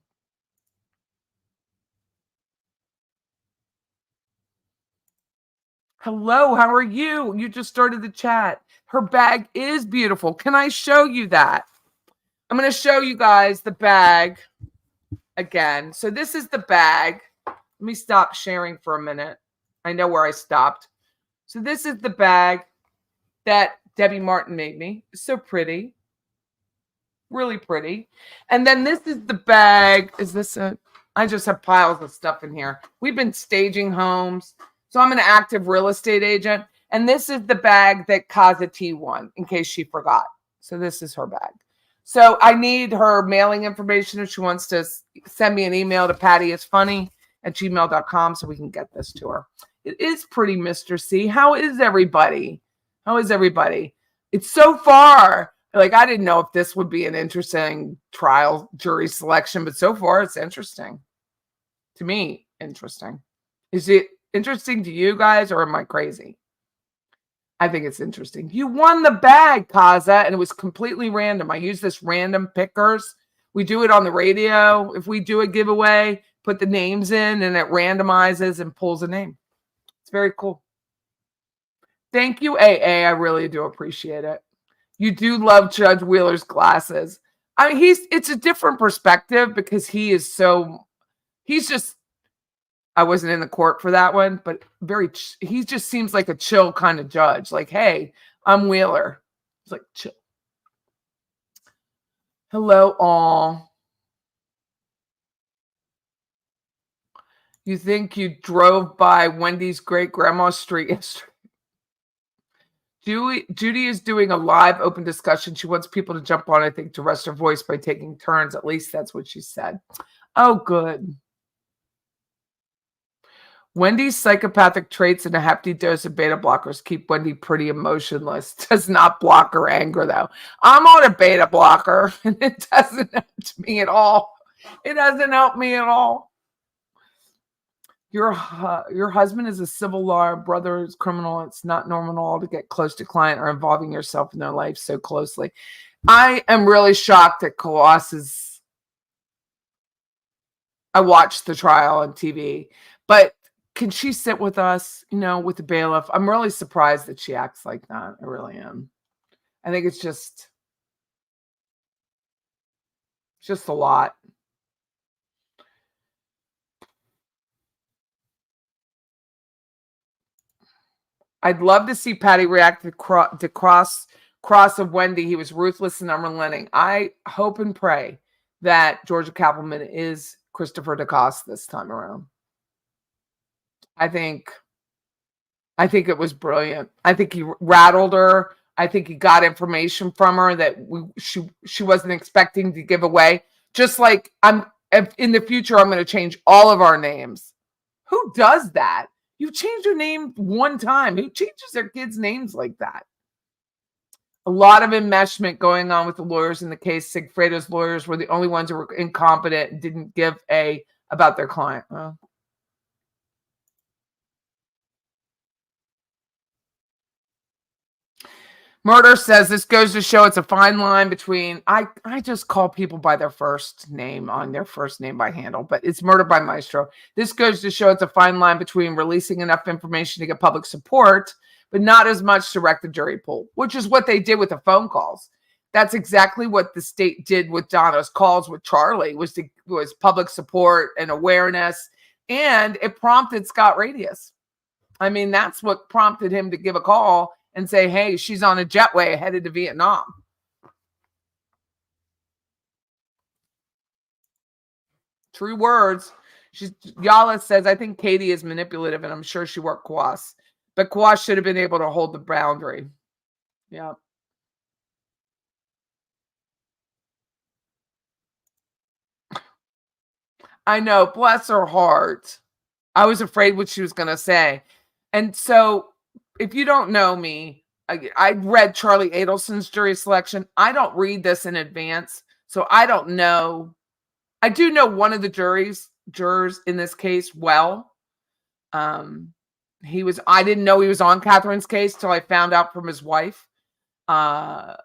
Hello, how are you? You just started the chat. Her bag is beautiful. Can I show you that? I'm going to show you guys the bag again. So this is the bag. Let me stop sharing for a minute. I know where I stopped. So this is the bag that Debbie Martin made me. It's so pretty. Really pretty. And then this is the bag. I just have piles of stuff in here. We've been staging homes. So I'm an active real estate agent. And this is the bag that Kaza T won, in case she forgot. So this is her bag. So I need her mailing information if she wants to send me an email to pattyisfunny@gmail.com so we can get this to her. It is pretty, Mr. C. How is everybody? It's so far, like, I didn't know if this would be an interesting trial jury selection, but so far it's interesting. To me, interesting. Is it interesting to you guys, or am I crazy? I think it's interesting. You won the bag, Kaza, and it was completely random. I use this random pickers. We do it on the radio. If we do a giveaway, put the names in, and it randomizes and pulls a name. It's very cool. Thank you, AA. I really do appreciate it. You do love Judge Wheeler's glasses. I mean, it's a different perspective because he's just, I wasn't in the court for that one, but he just seems like a chill kind of judge. Like, hey, I'm Wheeler. It's like, chill. Hello, all. You think you drove by Wendy's great grandma's street yesterday? Judy is doing a live open discussion. She wants people to jump on, I think, to rest her voice by taking turns. At least that's what she said. Oh, good. Wendy's psychopathic traits and a hefty dose of beta blockers keep Wendy pretty emotionless. Does not block her anger, though. I'm on a beta blocker, and it doesn't help me at all. It doesn't help me at all. Your husband is a civil law, brother is criminal. It's not normal at all to get close to client or involving yourself in their life so closely. I am really shocked at Colossus. I watched the trial on TV, but can she sit with us, with the bailiff? I'm really surprised that she acts like that. I really am. I think it's just a lot. I'd love to see Patty react to cross of Wendy. He was ruthless and unrelenting. I hope and pray that Georgia Kappelman is Christopher DeCoste this time around. I think it was brilliant. I think he rattled her. I think he got information from her that she wasn't expecting to give away. Just like in the future, I'm going to change all of our names. Who does that? You change your name one time. Who changes their kids' names like that? A lot of enmeshment going on with the lawyers in the case. Sigfredo's lawyers were the only ones who were incompetent and didn't give about their client. Well, Murder says this goes to show it's a fine line between I just call people by their first name on their first name by handle, but it's Murder by Maestro. This goes to show it's a fine line between releasing enough information to get public support, but not as much to wreck the jury pool, which is what they did with the phone calls. That's exactly what the state did with Donna's calls with Charlie, was public support and awareness, and it prompted Scott Radius. I mean, that's what prompted him to give a call and say, hey, she's on a jetway headed to Vietnam. True words. Yallah says, I think Katie is manipulative, and I'm sure she worked Kwas. But Kwas should have been able to hold the boundary. Yeah. I know. Bless her heart. I was afraid what she was going to say. And so, if you don't know me, I read Charlie Adelson's jury selection. I don't read this in advance, so I don't know. I do know one of the jurors in this case well. I didn't know he was on Catherine's case till I found out from his wife. But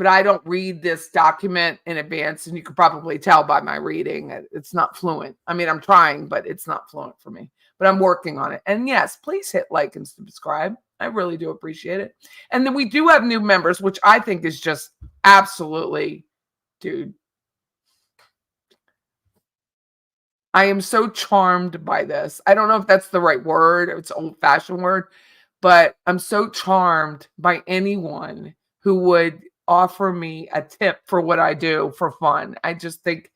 I don't read this document in advance, and you could probably tell by my reading. It's not fluent. I mean, I'm trying, but it's not fluent for me. But I'm working on it. And yes, please hit like and subscribe. I really do appreciate it. And then we do have new members, which I think is just absolutely, dude. I am so charmed by this. I don't know if that's the right word. It's an old-fashioned word. But I'm so charmed by anyone who would offer me a tip for what I do for fun. I just think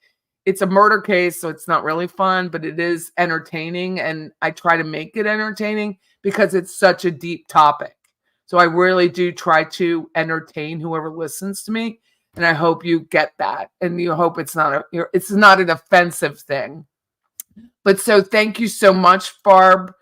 it's a murder case, so it's not really fun, but it is entertaining, and I try to make it entertaining because it's such a deep topic. So I really do try to entertain whoever listens to me, and I hope you get that, and you hope it's not an offensive thing. But so thank you so much, Barb,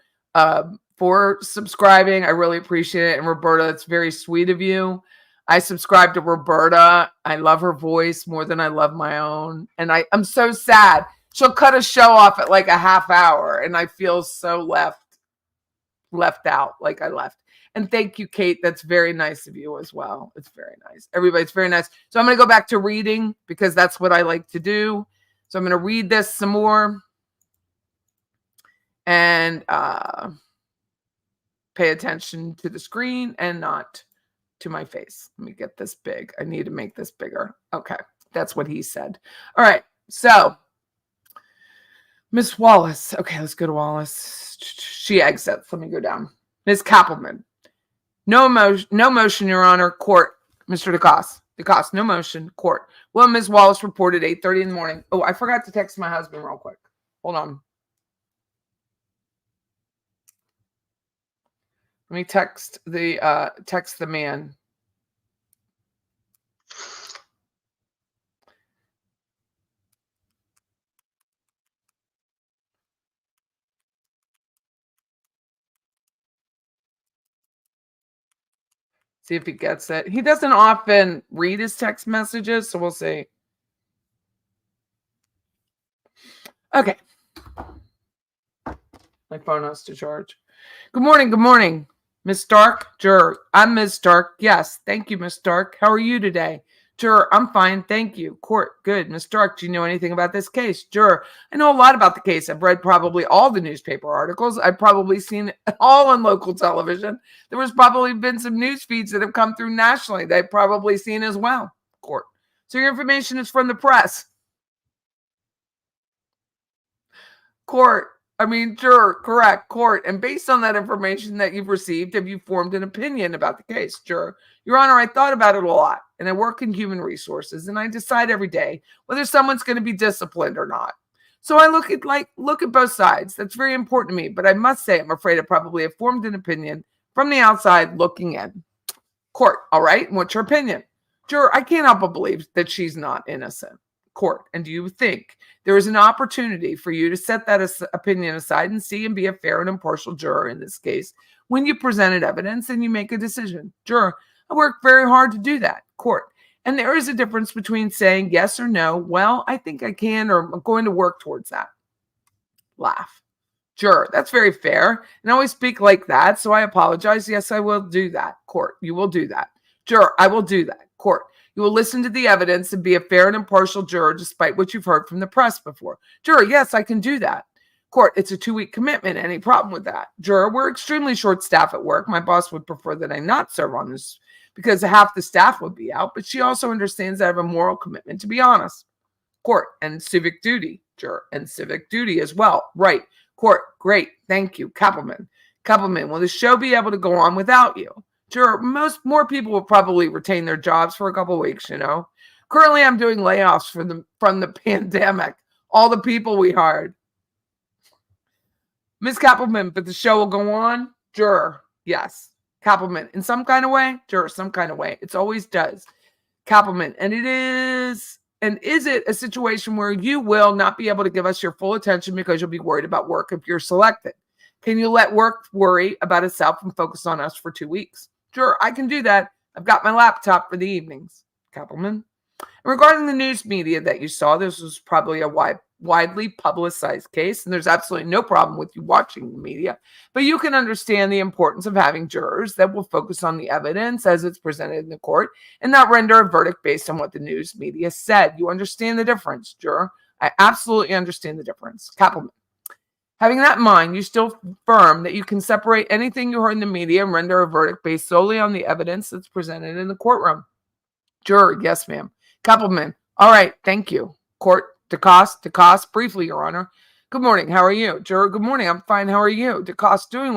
for subscribing. I really appreciate it. And Roberta, it's very sweet of you. I subscribe to Roberta. I love her voice more than I love my own. And I'm so sad. She'll cut a show off at like a half hour, and I feel so left out, like I left. And thank you, Kate. That's very nice of you as well. It's very nice. Everybody's very nice. So I'm going to go back to reading because that's what I like to do. So I'm going to read this some more and pay attention to the screen and not to my face. Let me get this big. I need to make this bigger. Okay. That's what he said. All right. So Miss Wallace. Okay, let's go to Wallace. She exits. Let me go down. Ms. Kappelman. No motion, Your Honor. Court. Mr. DeCoste, no motion. Court. Well, Ms. Wallace reported 8:30 in the morning. Oh, I forgot to text my husband real quick. Hold on. Let me text the man. See if he gets it. He doesn't often read his text messages, so we'll see. Okay. My phone has to charge. Good morning. Miss Stark, juror. I'm Ms. Stark. Yes, thank you, Miss Stark. How are you today? Juror, I'm fine, thank you. Court, good. Miss Stark, do you know anything about this case? Juror, I know a lot about the case. I've read probably all the newspaper articles. I've probably seen it all on local television. There was probably been some news feeds that have come through nationally that I've probably seen as well. Court, so your information is from the press. Court, juror, correct, court. And based on that information that you've received, have you formed an opinion about the case? Juror, Your Honor, I thought about it a lot, and I work in human resources, and I decide every day whether someone's going to be disciplined or not. So I look at both sides. That's very important to me, but I must say I'm afraid I probably have formed an opinion from the outside looking in. Court, all right, and what's your opinion? Juror, I can't help but believe that she's not innocent. Court, and do you think there is an opportunity for you to set that opinion aside and see and be a fair and impartial juror in this case when you presented evidence and you make a decision? Juror, I work very hard to do that. Court, and there is a difference between saying yes or no. Well, I think I can, or I'm going to work towards that. Laugh. Juror, that's very fair. And I always speak like that, so I apologize. Yes, I will do that. Court, you will do that. Juror, I will do that. Court, you will listen to the evidence and be a fair and impartial juror despite what you've heard from the press before. Juror, yes, I can do that. Court, it's a 2-week commitment. Any problem with that? Juror, we're extremely short staff at work. My boss would prefer that I not serve on this because half the staff would be out, but she also understands that I have a moral commitment to be honest. Court, and civic duty. Juror, and civic duty as well. Right. Court, great. Thank you. Kappelman, will the show be able to go on without you? Juror, more people will probably retain their jobs for a couple of weeks, Currently, I'm doing layoffs from the pandemic. All the people we hired. Ms. Kappelman, but the show will go on? Juror, yes. Kappelman, in some kind of way? Juror, some kind of way. It always does. Kappelman, and is it a situation where you will not be able to give us your full attention because you'll be worried about work if you're selected? Can you let work worry about itself and focus on us for 2 weeks? Juror, I can do that. I've got my laptop for the evenings. Kappelman. Regarding the news media that you saw, this was probably a widely publicized case, and there's absolutely no problem with you watching the media, but you can understand the importance of having jurors that will focus on the evidence as it's presented in the court and not render a verdict based on what the news media said. You understand the difference, juror? I absolutely understand the difference. Kappelman. Having that in mind, you still affirm that you can separate anything you heard in the media and render a verdict based solely on the evidence that's presented in the courtroom. Juror, yes, ma'am. Kappelman, all right, thank you. Court, DeCoste, briefly, Your Honor. Good morning, how are you? Juror, good morning, I'm fine, how are you? DeCoste, doing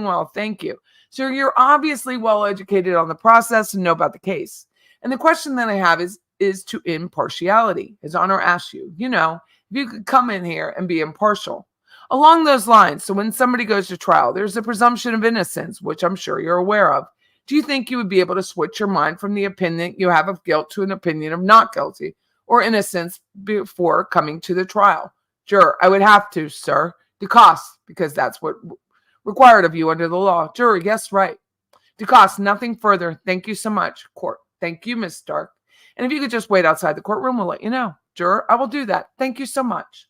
well, thank you. So you're obviously well educated on the process and know about the case. And the question that I have is to impartiality. His Honor asks you, if you could come in here and be impartial. Along those lines, so when somebody goes to trial, there's a presumption of innocence, which I'm sure you're aware of. Do you think you would be able to switch your mind from the opinion you have of guilt to an opinion of not guilty or innocence before coming to the trial? Juror, I would have to, sir. DeCoste, because that's what required of you under the law. Juror, yes, right. DeCoste, nothing further. Thank you so much. Court, thank you, Ms. Stark. And if you could just wait outside the courtroom, we'll let you know. Juror, I will do that. Thank you so much.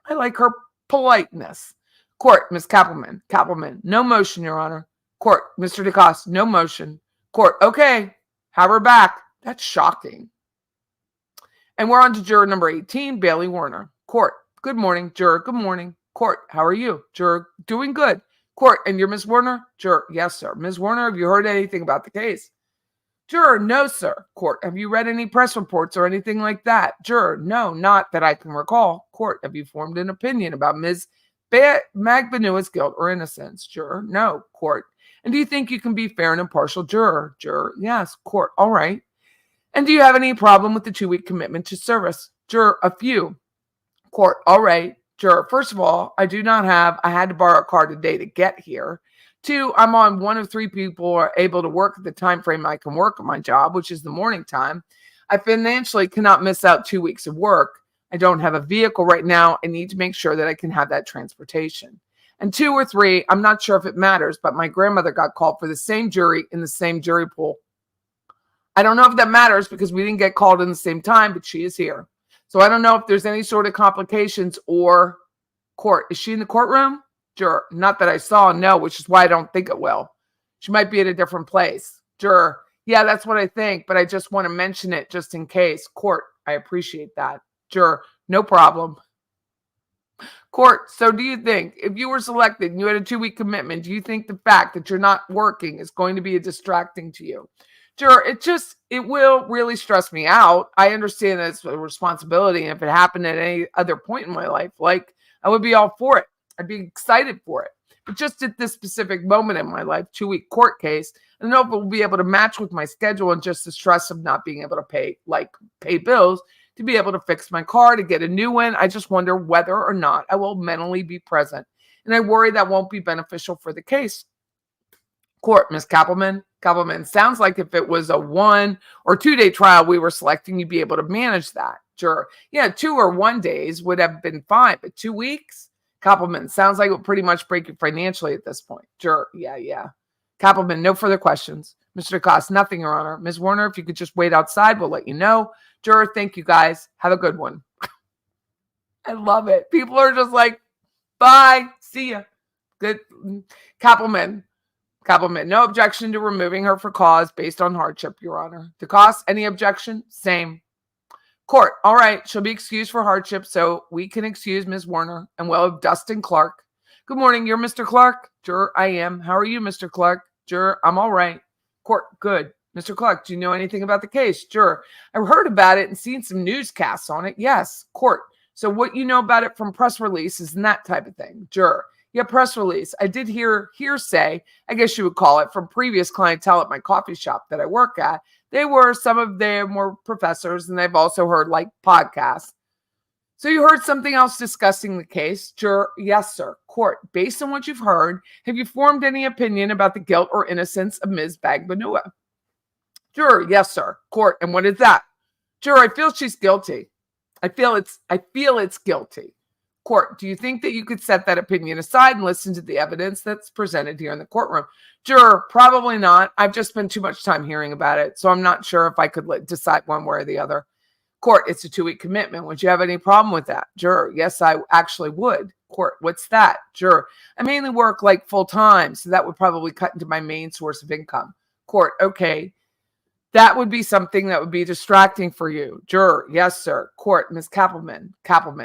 I like her politeness. Court, Ms. Kappelman, no motion, Your Honor. Court, Mr. DeCoste, no motion. Court, okay, have her back. That's shocking. And we're on to juror number 18, Bailey Warner. Court, good morning. Juror, good morning. Court, how are you? Juror, doing good. Court, and you're Ms. Warner? Juror, yes, sir. Ms. Warner, have you heard anything about the case? Juror, no, sir. Court, have you read any press reports or anything like that? Juror, no, not that I can recall. Court, have you formed an opinion about Ms. Magbanua's guilt or innocence? Juror, no. Court, and do you think you can be fair and impartial? Juror, yes. Court, all right. And do you have any problem with the 2-week commitment to service? Juror, a few. Court, all right. Juror, first of all, I had to borrow a car today to get here. 2, I'm on one of 3 people who are able to work at the time frame I can work at my job, which is the morning time. I financially cannot miss out 2 weeks of work. I don't have a vehicle right now. I need to make sure that I can have that transportation. And 2 or 3, I'm not sure if it matters, but my grandmother got called for the same jury in the same jury pool. I don't know if that matters because we didn't get called in the same time, but she is here. So I don't know if there's any sort of complications or court. Is she in the courtroom? Juror, not that I saw, no, which is why I don't think it will. She might be at a different place. Juror, yeah, that's what I think, but I just want to mention it just in case. Court, I appreciate that. Juror, no problem. Court, so do you think if you were selected and you had a 2-week commitment, do you think the fact that you're not working is going to be distracting to you? Juror, it will really stress me out. I understand that it's a responsibility. And if it happened at any other point in my life, I would be all for it. I'd be excited for it. But just at this specific moment in my life, 2-week court case, I don't know if it will be able to match with my schedule and just the stress of not being able to pay bills, to be able to fix my car, to get a new one. I just wonder whether or not I will mentally be present. And I worry that won't be beneficial for the case. Court, Ms. Kappelman, sounds like if it was a 1 or 2 day trial we were selecting, you'd be able to manage that. Juror, yeah, 2 or 1 days would have been fine, but 2 weeks? Kappelman, sounds like it would pretty much break you financially at this point. Juror, yeah. Kappelman, no further questions. Mr. DeCoste, nothing, Your Honor. Ms. Warner, if you could just wait outside, we'll let you know. Juror, thank you guys. Have a good one. I love it. People are just like, Bye. See ya. Good. Compliment. No objection to removing her for cause based on hardship, Your Honor. The cost, any objection? Same. Court. All right. She'll be excused for hardship, so we can excuse Ms. Warner and we'll have Dustin Clark. Good morning. You're Mr. Clark? Juror, I am. How are you, Mr. Clark? Juror, I'm all right. Court. Good. Mr. Clark, do you know anything about the case? Juror, I've heard about it and seen some newscasts on it. Yes. Court. So what you know about it from press releases and that type of thing? Juror. Yeah, press release. I did hear hearsay, I guess you would call it, from previous clientele at my coffee shop that I work at. Some of them were professors, and they've also heard like podcasts. So you heard something else discussing the case? Juror, yes, sir. Court, based on what you've heard, have you formed any opinion about the guilt or innocence of Ms. Bagbanua? Juror, yes, sir. Court, and what is that? Juror, I feel she's guilty. I feel it's guilty. Court, do you think that you could set that opinion aside and listen to the evidence that's presented here in the courtroom? Juror, probably not. I've just spent too much time hearing about it, so I'm not sure if I could decide one way or the other. Court, it's a 2-week commitment. Would you have any problem with that? Juror, yes, I actually would. Court, what's that? Juror, I mainly work like full time, so that would probably cut into my main source of income. Court, okay. That would be something that would be distracting for you. Juror, yes, sir. Court, Ms. Kappelman,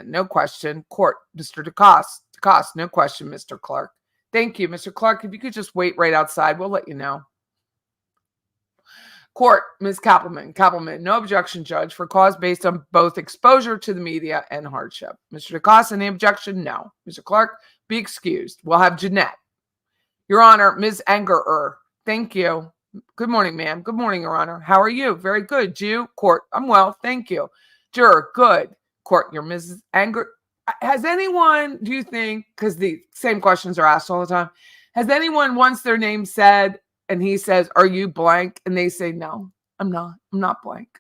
no question. Court, Mr. DeCoste, no question, Mr. Clark. Thank you, Mr. Clark. If you could just wait right outside, we'll let you know. Court, Ms. Kappelman, no objection, Judge, for cause based on both exposure to the media and hardship. Mr. DeCoste, any objection? No. Mr. Clark, be excused. We'll have Jeanette. Your Honor, Ms. Angerer, thank you. Good morning, ma'am. Good morning, Your Honor. How are you? Very good. You? Court, I'm well. Thank you. Juror, good. Court, you're Mrs. Anger. Has anyone, do you think, because the same questions are asked all the time, has anyone once their name said, and he says, are you blank? And they say, no, I'm not blank.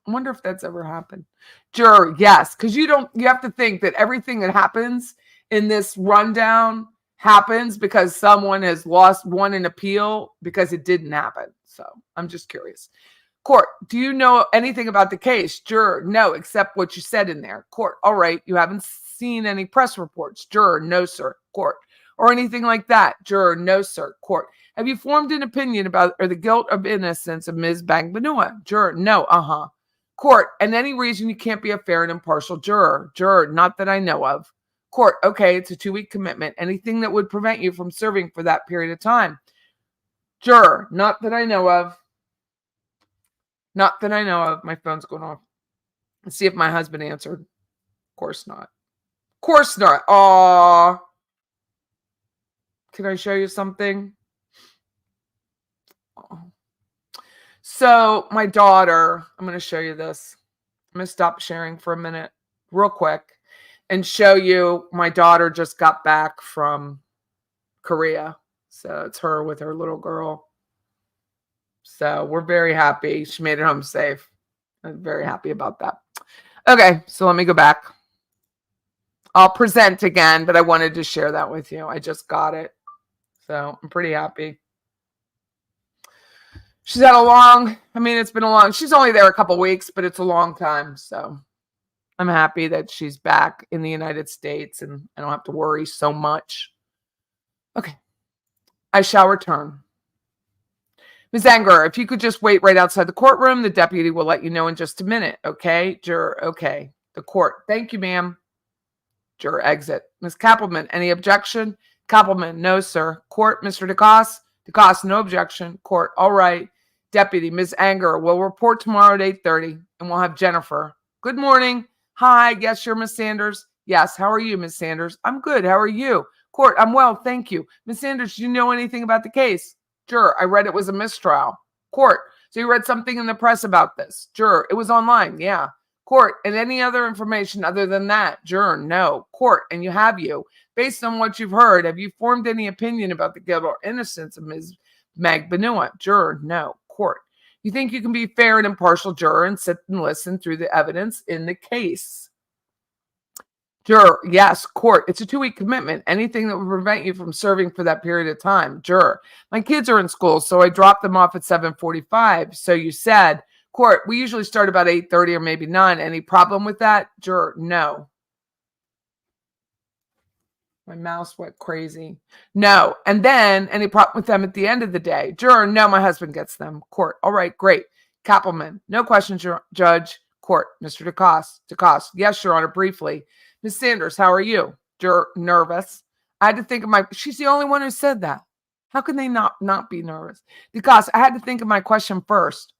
I wonder if that's ever happened. Juror, yes, because you have to think that everything that happens in this rundown happens because someone has won an appeal because it didn't happen. So I'm just curious. Court, do you know anything about the case? Juror, no, except what you said in there. Court, all right. You haven't seen any press reports? Juror, no, sir. Court, or anything like that? Juror, no, sir. Court, have you formed an opinion about or the guilt of innocence of Ms. Bagbanua? Juror, no, Court, and any reason you can't be a fair and impartial juror? Juror, not that I know of. Court, okay, it's a 2-week commitment. Anything that would prevent you from serving for that period of time? Juror, not that I know of. Not that I know of. My phone's going off. Let's see if my husband answered. Of course not. Of course not. Aw. Can I show you something? Aww. So my daughter, I'm going to show you this. I'm going to stop sharing for a minute real quick and show you my daughter just got back from Korea. So it's her with her little girl. So we're very happy. She made it home safe. I'm very happy about that. Okay, so let me go back. I'll present again, but I wanted to share that with you. I just got it. So I'm pretty happy. She's had it's been a long, she's only there a couple weeks, but it's a long time. So I'm happy that she's back in the United States and I don't have to worry so much. Okay. I shall return. Ms. Anger, if you could just wait right outside the courtroom, the deputy will let you know in just a minute. Okay? Juror, okay. The court. Thank you, ma'am. Juror, exit. Ms. Kappelman, any objection? Kappelman, no, sir. Court, Mr. DeCoste? DeCoste, no objection. Court, all right. Deputy, Ms. Anger, will report tomorrow at 8:30, and we'll have Jennifer. Good morning. Hi, yes, you're Ms. Sanders. Yes, how are you, Ms. Sanders? I'm good. How are you? Court, I'm well, thank you. Ms. Sanders, do you know anything about the case? Juror, I read it was a mistrial. Court, so you read something in the press about this? Juror, it was online, yeah. Court, and any other information other than that? Juror, no. Court, and based on what you've heard, have you formed any opinion about the guilt or innocence of Ms. Bagbanua? Juror, no. Court, you think you can be fair and impartial juror and sit and listen through the evidence in the case? Juror, yes. Court, it's a 2-week commitment. Anything that would prevent you from serving for that period of time? Juror, my kids are in school, so I dropped them off at 7:45. So you said, court, we usually start about 8:30 or maybe 9. Any problem with that? Juror, no. My mouse went crazy. No. And then any problem with them at the end of the day? Juror, no, my husband gets them. Court, all right, great. Kappelman, no questions, Judge. Court, Mr. DeCoste, yes, Your Honor, briefly. Ms. Sanders, how are you? Juror, nervous. I had to think of she's the only one who said that. How can they not be nervous? DeCoste, I had to think of my question first.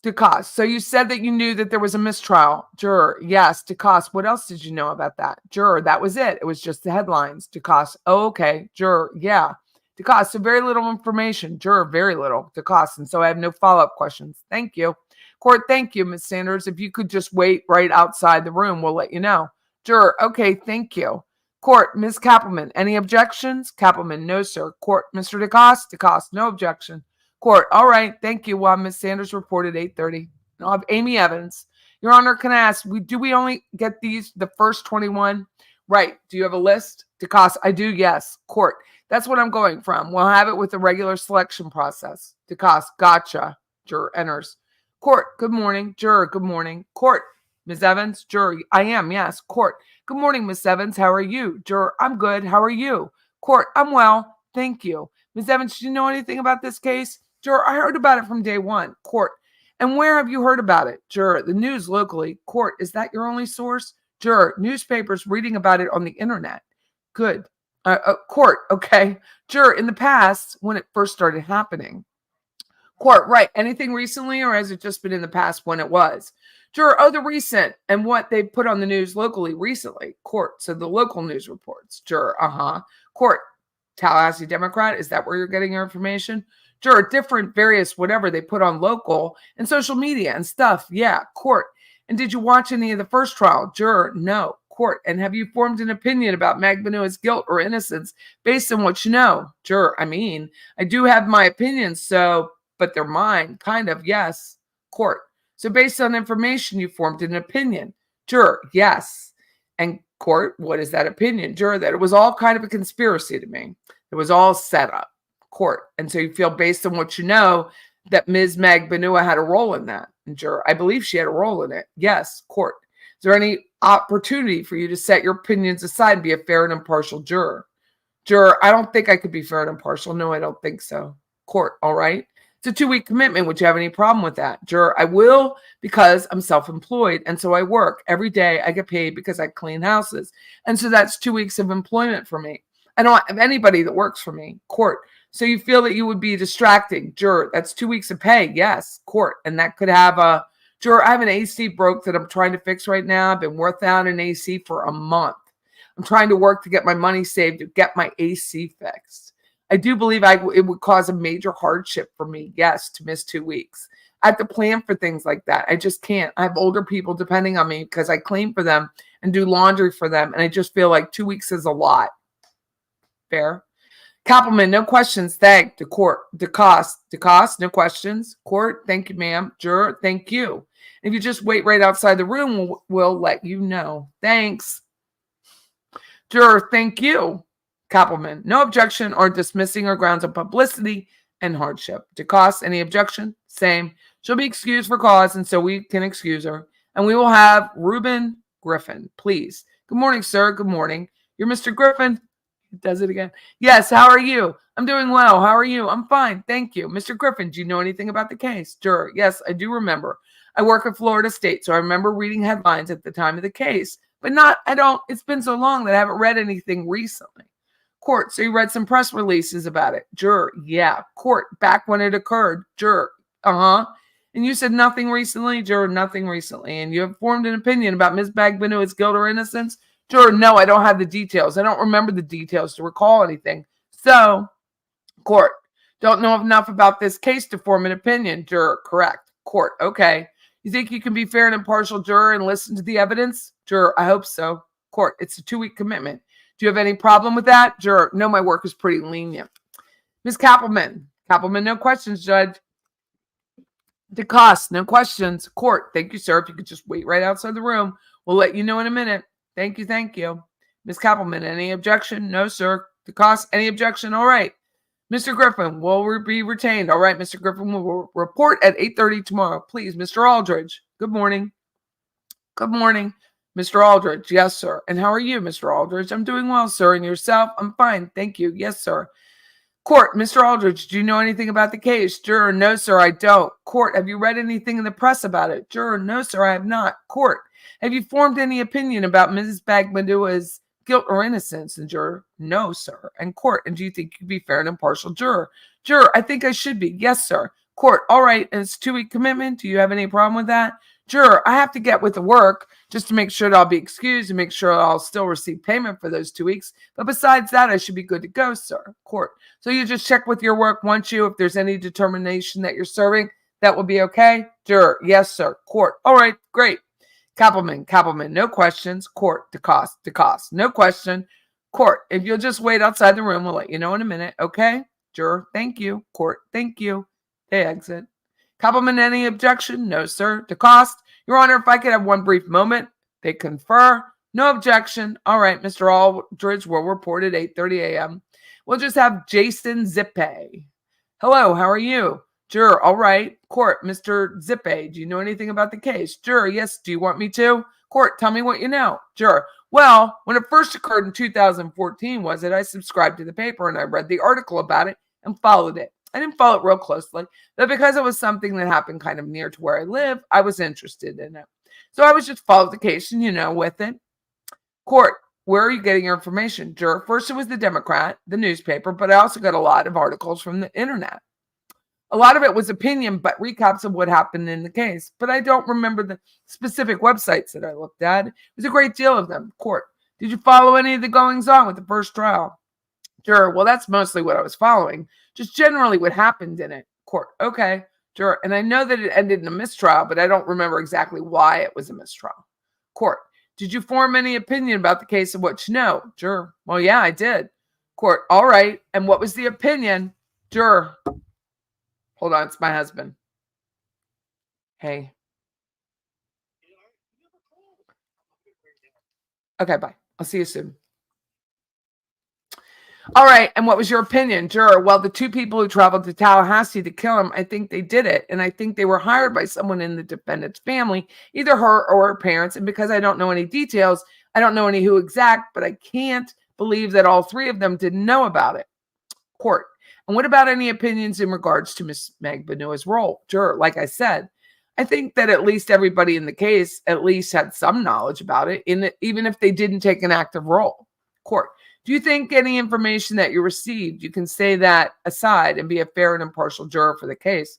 DeCoste, so you said that you knew that there was a mistrial. Juror, yes. DeCoste, what else did you know about that? Juror, that was it. It was just the headlines. DeCoste, oh, okay. Juror, yeah. DeCoste, so very little information. Juror, very little. DeCoste, and so I have no follow-up questions. Thank you. Court, thank you, Ms. Sanders. If you could just wait right outside the room, we'll let you know. Juror, okay, thank you. Court, Ms. Kappelman, any objections? Kappelman, no, sir. Court, Mr. DeCoste, no objection. Court, all right, thank you. Well, Ms. Sanders reported 8:30. I'll have Amy Evans. Your Honor, can I ask, do we only get the first 21? Right. Do you have a list? DeCoste, I do, yes. Court, that's what I'm going from. We'll have it with the regular selection process. DeCoste, gotcha. Juror enters. Court, good morning. Juror, good morning. Court, Ms. Evans. Juror, I am, yes. Court, good morning, Ms. Evans. How are you? Juror, I'm good. How are you? Court, I'm well. Thank you. Ms. Evans, do you know anything about this case? Juror, I heard about it from day one. Court, and where have you heard about it? Juror, the news locally. Court, is that your only source? Juror, newspapers reading about it on the internet. Good. Court, okay. Juror, in the past, when it first started happening. Court, right. Anything recently, or has it just been in the past when it was? Juror, oh, the recent and what they put on the news locally recently. Court, so the local news reports. Juror, Court, Tallahassee Democrat, is that where you're getting your information? Juror, different, various, whatever they put on local and social media and stuff. Yeah. Court, and did you watch any of the first trial? Juror, no. Court, and have you formed an opinion about Magbanua's guilt or innocence based on what you know? Juror, I do have my opinions, but they're mine, kind of, yes. Court, so based on information, you formed an opinion. Juror, yes. And court, what is that opinion? Juror, that it was all kind of a conspiracy to me. It was all set up. Court, and so you feel based on what you know that Ms. Magbanua had a role in that. And juror, I believe she had a role in it. Yes. Court, is there any opportunity for you to set your opinions aside and be a fair and impartial juror? Juror, I don't think I could be fair and impartial. No, I don't think so. Court, all right. It's a 2-week commitment. Would you have any problem with that? Juror, I will, because I'm self-employed. And so I work every day. I get paid because I clean houses. And so that's 2 weeks of employment for me. I don't have anybody that works for me. Court, so you feel that you would be distracting. Juror, that's 2 weeks of pay. Yes. Court, and that could have a juror. I have an AC broke that I'm trying to fix right now. I've been without an AC for a month. I'm trying to work to get my money saved to get my AC fixed. I do believe it would cause a major hardship for me, yes, to miss 2 weeks. I have to plan for things like that. I just can't. I have older people depending on me because I clean for them and do laundry for them. And I just feel like 2 weeks is a lot. Fair. Kappelman, no questions. Thank the court. DeCoste, no questions. Court, thank you, ma'am. Juror, thank you. If you just wait right outside the room, we'll let you know. Thanks. Juror, thank you. Kappelman, no objection or dismissing or grounds of publicity and hardship. DeCoste, any objection? Same. She'll be excused for cause, and so we can excuse her. And we will have Reuben Griffin, please. Good morning, sir. Good morning. You're Mr. Griffin? Does it again. Yes, how are you? I'm doing well. How are you? I'm fine. Thank you. Mr. Griffin, do you know anything about the case? Juror, yes, I do remember. I work at Florida State, so I remember reading headlines at the time of the case. But it's been so long that I haven't read anything recently. Court, so you read some press releases about it. Juror, yeah. Court, back when it occurred. Juror, and you said nothing recently? Juror, nothing recently. And you have formed an opinion about Ms. Magbanua's guilt or innocence? Juror, no, I don't have the details. I don't remember the details to recall anything. So, court, don't know enough about this case to form an opinion. Juror, correct. Court, okay. You think you can be fair and impartial juror and listen to the evidence? Juror, I hope so. Court, it's a 2-week commitment. Do you have any problem with that? Juror, no, my work is pretty lenient. Ms. Kappelman, no questions, Judge. DeCoste, no questions. Court, thank you, sir. If you could just wait right outside the room, we'll let you know in a minute. Thank you, thank you. Ms. Kappelman, any objection? No, sir. DeCoste, any objection? All right. Mr. Griffin will be retained. All right, Mr. Griffin will report at 8:30 tomorrow. Please, Mr. Aldridge. Good morning. Good morning. Mr. Aldridge, yes, sir. And how are you, Mr. Aldridge? I'm doing well, sir. And yourself? I'm fine. Thank you. Yes, sir. Court, Mr. Aldridge, do you know anything about the case? Juror, no, sir, I don't. Court, have you read anything in the press about it? Juror, no, sir, I have not. Court, have you formed any opinion about Mrs. Bagmanua's guilt or innocence? And juror, no, sir. And court, and do you think you'd be fair and impartial? Juror, juror, I think I should be. Yes, sir. Court, all right, and it's a 2-week commitment. Do you have any problem with that? Juror, I have to get with the work just to make sure that I'll be excused and make sure I'll still receive payment for those 2 weeks. But besides that, I should be good to go, sir. Court, so you just check with your work once if there's any determination that you're serving, that will be okay? Juror, yes, sir. Court, all right, great. Kappelman, no questions. Court, DeCoste, no question. Court, if you'll just wait outside the room, we'll let you know in a minute, okay? Juror, thank you. Court, thank you. They exit. Kappelman, any objection? No, sir. DeCoste, Your Honor, if I could have one brief moment. They confer. No objection. All right, Mr. Aldridge will report at 8:30 a.m. We'll just have Jason Zippe. Hello, how are you? Juror, all right. Court, Mr. Zippe, do you know anything about the case? Juror, yes, do you want me to? Court, tell me what you know. Juror, well, when it first occurred in 2014, I subscribed to the paper and I read the article about it and followed it. I didn't follow it real closely, but because it was something that happened kind of near to where I live, I was interested in it. So I was just followed the case and, with it. Court, where are you getting your information? Juror, first it was the Democrat, the newspaper, but I also got a lot of articles from the internet. A lot of it was opinion, but recaps of what happened in the case. But I don't remember the specific websites that I looked at. It was a great deal of them. Court, did you follow any of the goings on with the first trial? Juror, well, that's mostly what I was following. Just generally what happened in it. Court, okay. Juror, and I know that it ended in a mistrial, but I don't remember exactly why it was a mistrial. Court, did you form any opinion about the case of what you know? Juror, well, yeah, I did. Court, all right. And what was the opinion? Juror, hold on, it's my husband. Hey. Okay, bye. I'll see you soon. All right, and what was your opinion? Juror, well, the 2 people who traveled to Tallahassee to kill him, I think they did it, and I think they were hired by someone in the defendant's family, either her or her parents, and because I don't know any details, I don't know any who exact, but I can't believe that all 3 of them didn't know about it. Court, and what about any opinions in regards to Miss Bagmanua's role? Juror, like I said, I think that at least everybody in the case at least had some knowledge about it, even if they didn't take an active role. Court, do you think any information that you received, you can say that aside and be a fair and impartial juror for the case?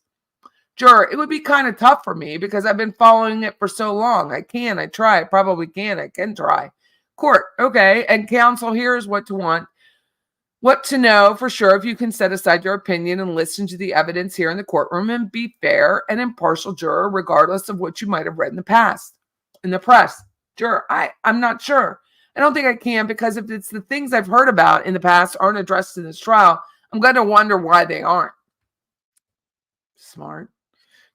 Juror, it would be kind of tough for me because I've been following it for so long. I try. I probably can. I can try. Court, okay. And counsel, here's what to know for sure if you can set aside your opinion and listen to the evidence here in the courtroom and be fair and impartial juror, regardless of what you might have read in the press. Juror, I'm not sure. I don't think I can because if it's the things I've heard about in the past aren't addressed in this trial, I'm going to wonder why they aren't. Smart.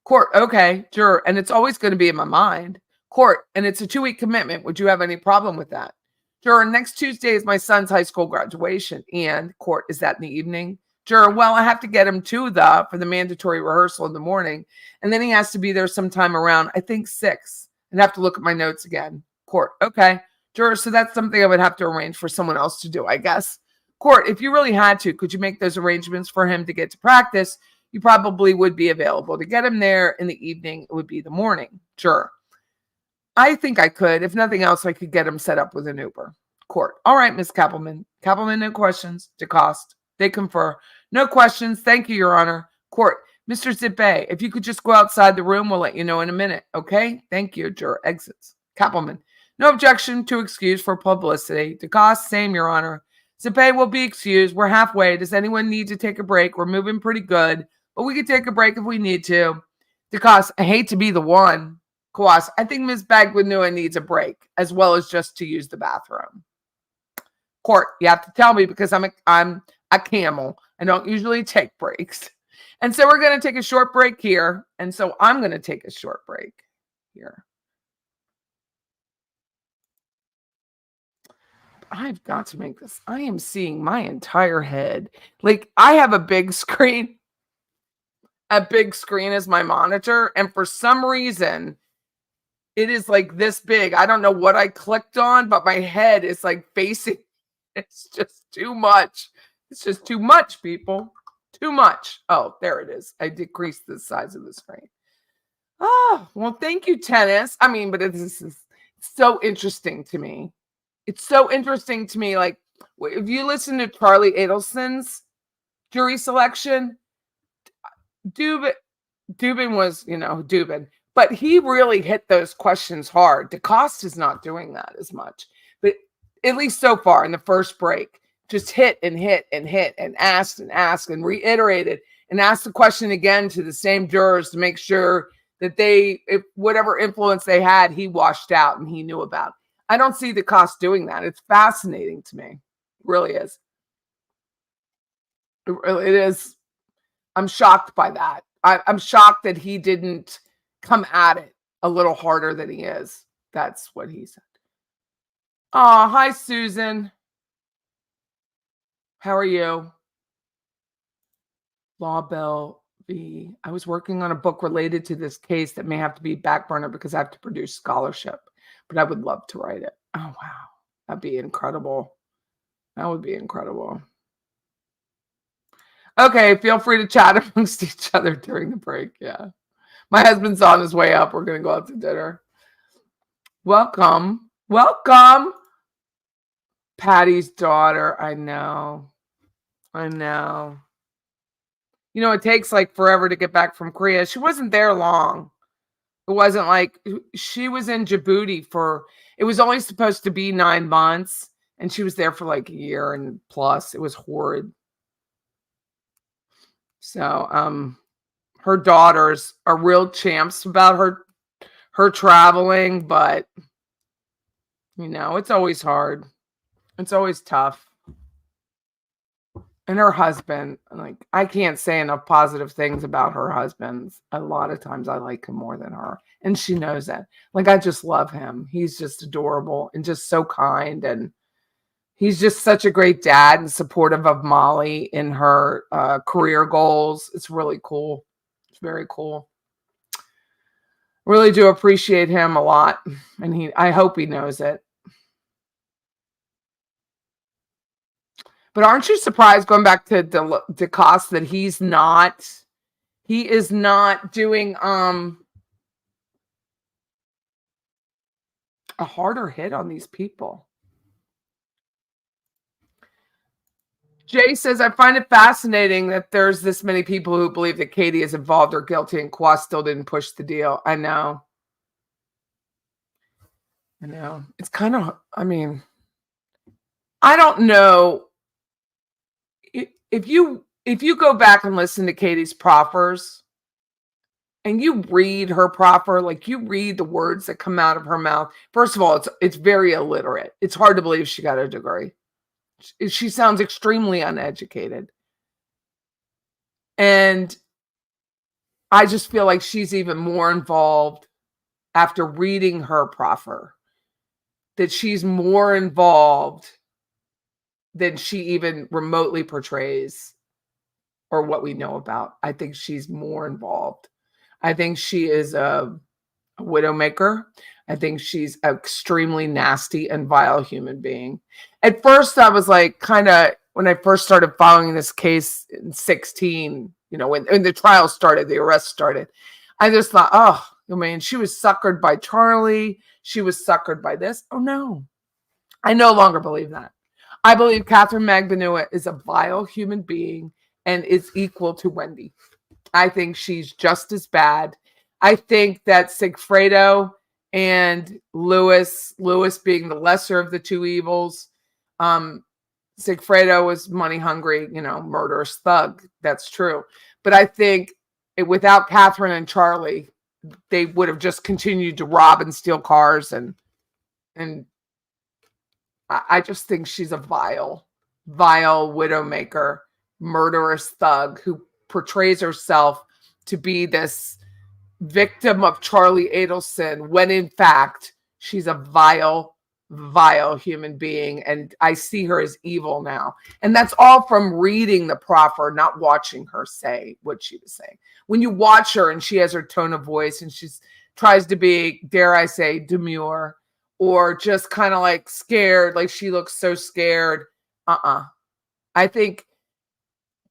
Court, okay, juror, and it's always going to be in my mind. Court, and it's a 2-week commitment. Would you have any problem with that? Juror, next Tuesday is my son's high school graduation. And court, is that in the evening? Juror, well, I have to get him for the mandatory rehearsal in the morning. And then he has to be there sometime around, I think 6. I'd have to look at my notes again. Court, okay. Juror, so that's something I would have to arrange for someone else to do, I guess. Court, if you really had to, could you make those arrangements for him to get to practice? You probably would be available to get him there in the evening. It would be the morning. Juror, I think I could. If nothing else, I could get him set up with an Uber. Court, all right, Miss Kappelman. Kappelman, no questions. DeCoste, they confer. No questions. Thank you, Your Honor. Court, Mr. Zippe, if you could just go outside the room, we'll let you know in a minute. Okay? Thank you. Juror exits. Kappelman, no objection to excuse for publicity. DeCoste, same, Your Honor. Zippe will be excused. We're halfway. Does anyone need to take a break? We're moving pretty good, but we could take a break if we need to. DeCoste, I hate to be the one. Kwas, I think Ms. Bagmanua needs a break, as well as just to use the bathroom. Court, you have to tell me because I'm a camel. I don't usually take breaks. And so we're going to take a short break here. And so I'm going to take a short break here. I've got to make this. I am seeing my entire head. Like, I have a big screen. A big screen as my monitor. And for some reason, It is like this big. I don't know what I clicked on, but my head is like facing. It's just too much. It's just too much, people. Too much. Oh, there it is. I decreased the size of the screen. Oh, well, thank you, Tennis. I mean, but this is so interesting to me. It's so interesting to me. Like, if you listen to Charlie Adelson's jury selection, Dubin was, Dubin, but he really hit those questions hard. DeCoste is not doing that as much, but at least so far in the first break, just hit and hit and hit and asked and reiterated and asked the question again to the same jurors to make sure that if whatever influence they had, he washed out and he knew about. I don't see DeCoste doing that. It's fascinating to me. It really is. It is. I'm shocked by that. I'm shocked that he didn't come at it a little harder than he is. That's what he said. Oh, hi, Susan. How are you? Law Bell V. I was working on a book related to this case that may have to be back burner because I have to produce scholarship, but I would love to write it. Oh, wow. That'd be incredible. That would be incredible. Okay, feel free to chat amongst each other during the break. Yeah. My husband's on his way up. We're going to go out to dinner. Welcome. Welcome. Patty's daughter. I know. It takes like forever to get back from Korea. She wasn't there long. It wasn't like she was in Djibouti it was only supposed to be 9 months. And she was there for like a year and plus. It was horrid. So, her daughters are real champs about her traveling, but it's always hard. It's always tough. And her husband, like, I can't say enough positive things about her husband. A lot of times I like him more than her. And she knows that. Like, I just love him. He's just adorable and just so kind. And he's just such a great dad and supportive of Molly in her career goals. It's really cool. It's very cool. Really do appreciate him a lot. And I hope he knows it. But aren't you surprised, going back to DeCoste, that he is not doing a harder hit on these people? Jay says, I find it fascinating that there's this many people who believe that Katie is involved or guilty and Qua still didn't push the deal. I know. It's kind of, I don't know. If you go back and listen to Katie's proffers and you read her proffer, like you read the words that come out of her mouth, first of all, it's very illiterate. It's hard to believe she got a degree. She sounds extremely uneducated. And I just feel like she's even more involved after reading her proffer, that she's more involved than she even remotely portrays or what we know about. I think she's more involved. I think she is a widowmaker. I think she's an extremely nasty and vile human being. At first, I was like, when I first started following this case in 2016, when the trial started, the arrest started, I just thought, she was suckered by Charlie. She was suckered by this. Oh, no. I no longer believe that. I believe Catherine Magbanua is a vile human being and is equal to Wendy. I think she's just as bad. I think that Sigfredo and Lewis being the lesser of the two evils, Sigfredo was money hungry, murderous thug. That's true. But I think without Catherine and Charlie, they would have just continued to rob and steal cars. And I just think she's a vile widowmaker, murderous thug who portrays herself to be this victim of Charlie Adelson, when in fact she's a vile human being, and I see her as evil now. And that's all from reading the proffer, not watching her say what she was saying. When you watch her and she has her tone of voice and she's tries to be, dare I say, demure, or just kind of like scared, like she looks so scared. I think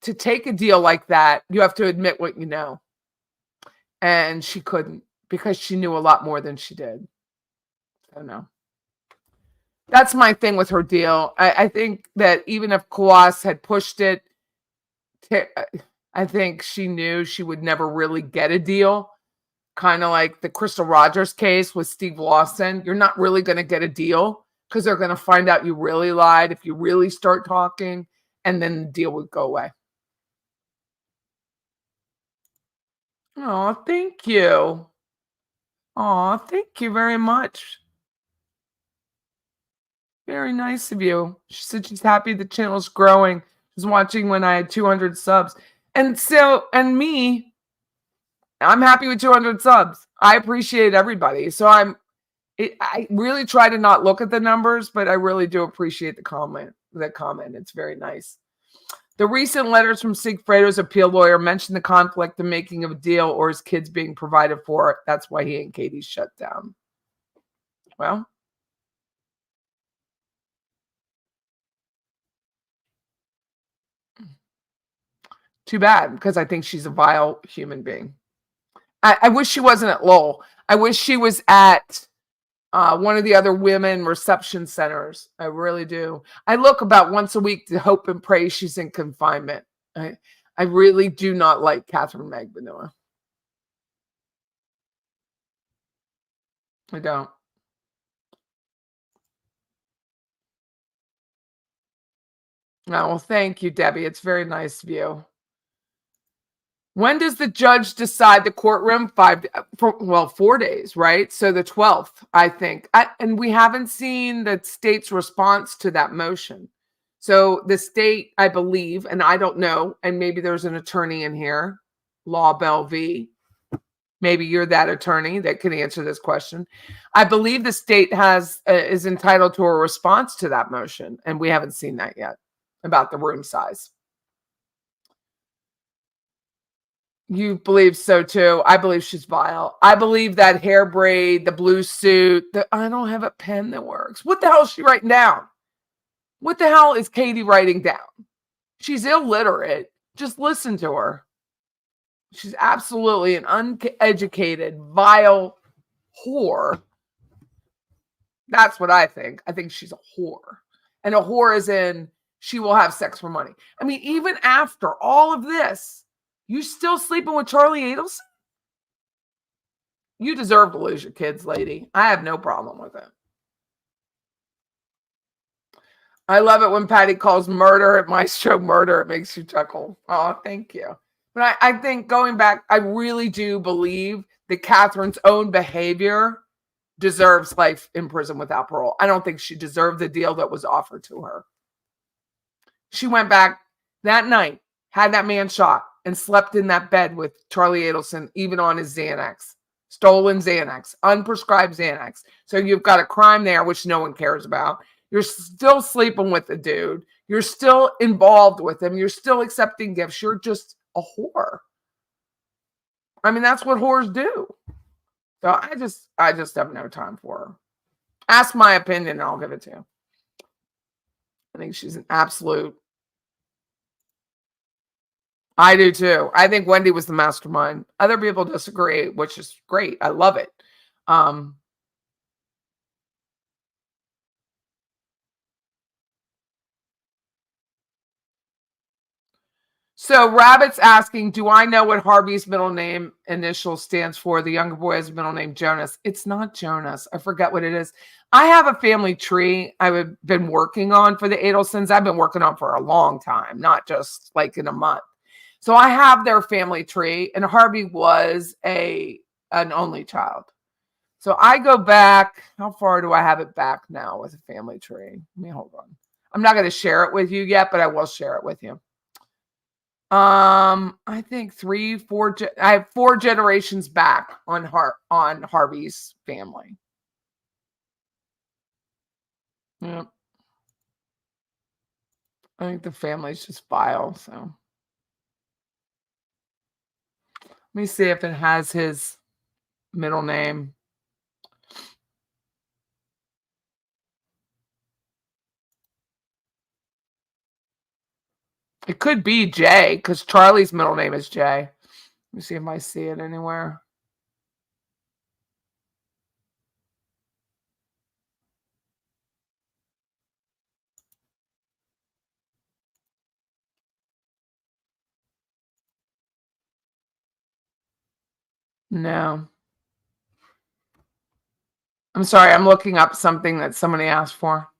to take a deal like that, you have to admit what you know. And she couldn't, because she knew a lot more than she did. I don't know. That's my thing with her deal. I think that even if Kwas had pushed it, I think she knew she would never really get a deal. Kind of like the Crystal Rogers case with Steve Lawson. You're not really going to get a deal because they're going to find out you really lied if you really start talking, and then the deal would go away. Oh, thank you. Oh, thank you very much. Very nice of you. She said she's happy the channel's growing. She's watching when I had 200 subs. And so, and me, I'm happy with 200 subs. I appreciate everybody. So I really try to not look at the numbers, but I really do appreciate the comment. It's very nice. The recent letters from Sigfredo's appeal lawyer mentioned the conflict, the making of a deal, or his kids being provided for. That's why he and Katie shut down. Well, too bad, because I think she's a vile human being. I wish she wasn't at Lowell. I wish she was at one of the other women reception centers. I really do. I look about once a week to hope and pray she's in confinement. I really do not like Catherine Magbanua. I don't. No, well, thank you, Debbie. It's very nice of you. When does the judge decide the courtroom? 4 days, right? So the 12th, I think. And we haven't seen the state's response to that motion. So the state, I believe, and I don't know, and maybe there's an attorney in here, Law Bell V. Maybe you're that attorney that can answer this question. I believe the state is entitled to a response to that motion, and we haven't seen that yet about the room size. You believe so too. I believe she's vile. I believe that hair braid, the blue suit. I don't have a pen that works. What the hell is she writing down? What the hell is Katie writing down? She's illiterate. Just listen to her. She's absolutely an uneducated, vile whore. That's what I think. I think she's a whore. And a whore is in, she will have sex for money. I mean, even after all of this, you still sleeping with Charlie Adelson? You deserve to lose your kids, lady. I have no problem with it. I love it when Patty calls murder at my show murder. It makes you chuckle. Oh, thank you. But I think going back, I really do believe that Catherine's own behavior deserves life in prison without parole. I don't think she deserved the deal that was offered to her. She went back that night, had that man shot, and slept in that bed with Charlie Adelson, even on his Xanax. Stolen Xanax, unprescribed Xanax. So you've got a crime there, which no one cares about. You're still sleeping with the dude. You're still involved with him. You're still accepting gifts. You're just a whore. I mean, that's what whores do. So I just have no time for her. Ask my opinion and I'll give it to you. I think she's an absolute. I do too. I think Wendy was the mastermind. Other people disagree, which is great. I love it. So Rabbit's asking, do I know what Harvey's middle name initial stands for? The younger boy has a middle name Jonas. It's not Jonas. I forget what it is. I have a family tree I've been working on for the Adelsons. I've been working on for a long time, not just like in a month. So I have their family tree, and Harvey was an only child. So I go back. How far do I have it back now with a family tree? Let me hold on. I'm not going to share it with you yet, but I will share it with you. I think 3, 4. I have 4 generations back on Harvey's family. Yeah. I think the family's just vile. So let me see if it has his middle name. It could be Jay, because Charlie's middle name is Jay. Let me see if I see it anywhere. No. I'm sorry, I'm looking up something that somebody asked for.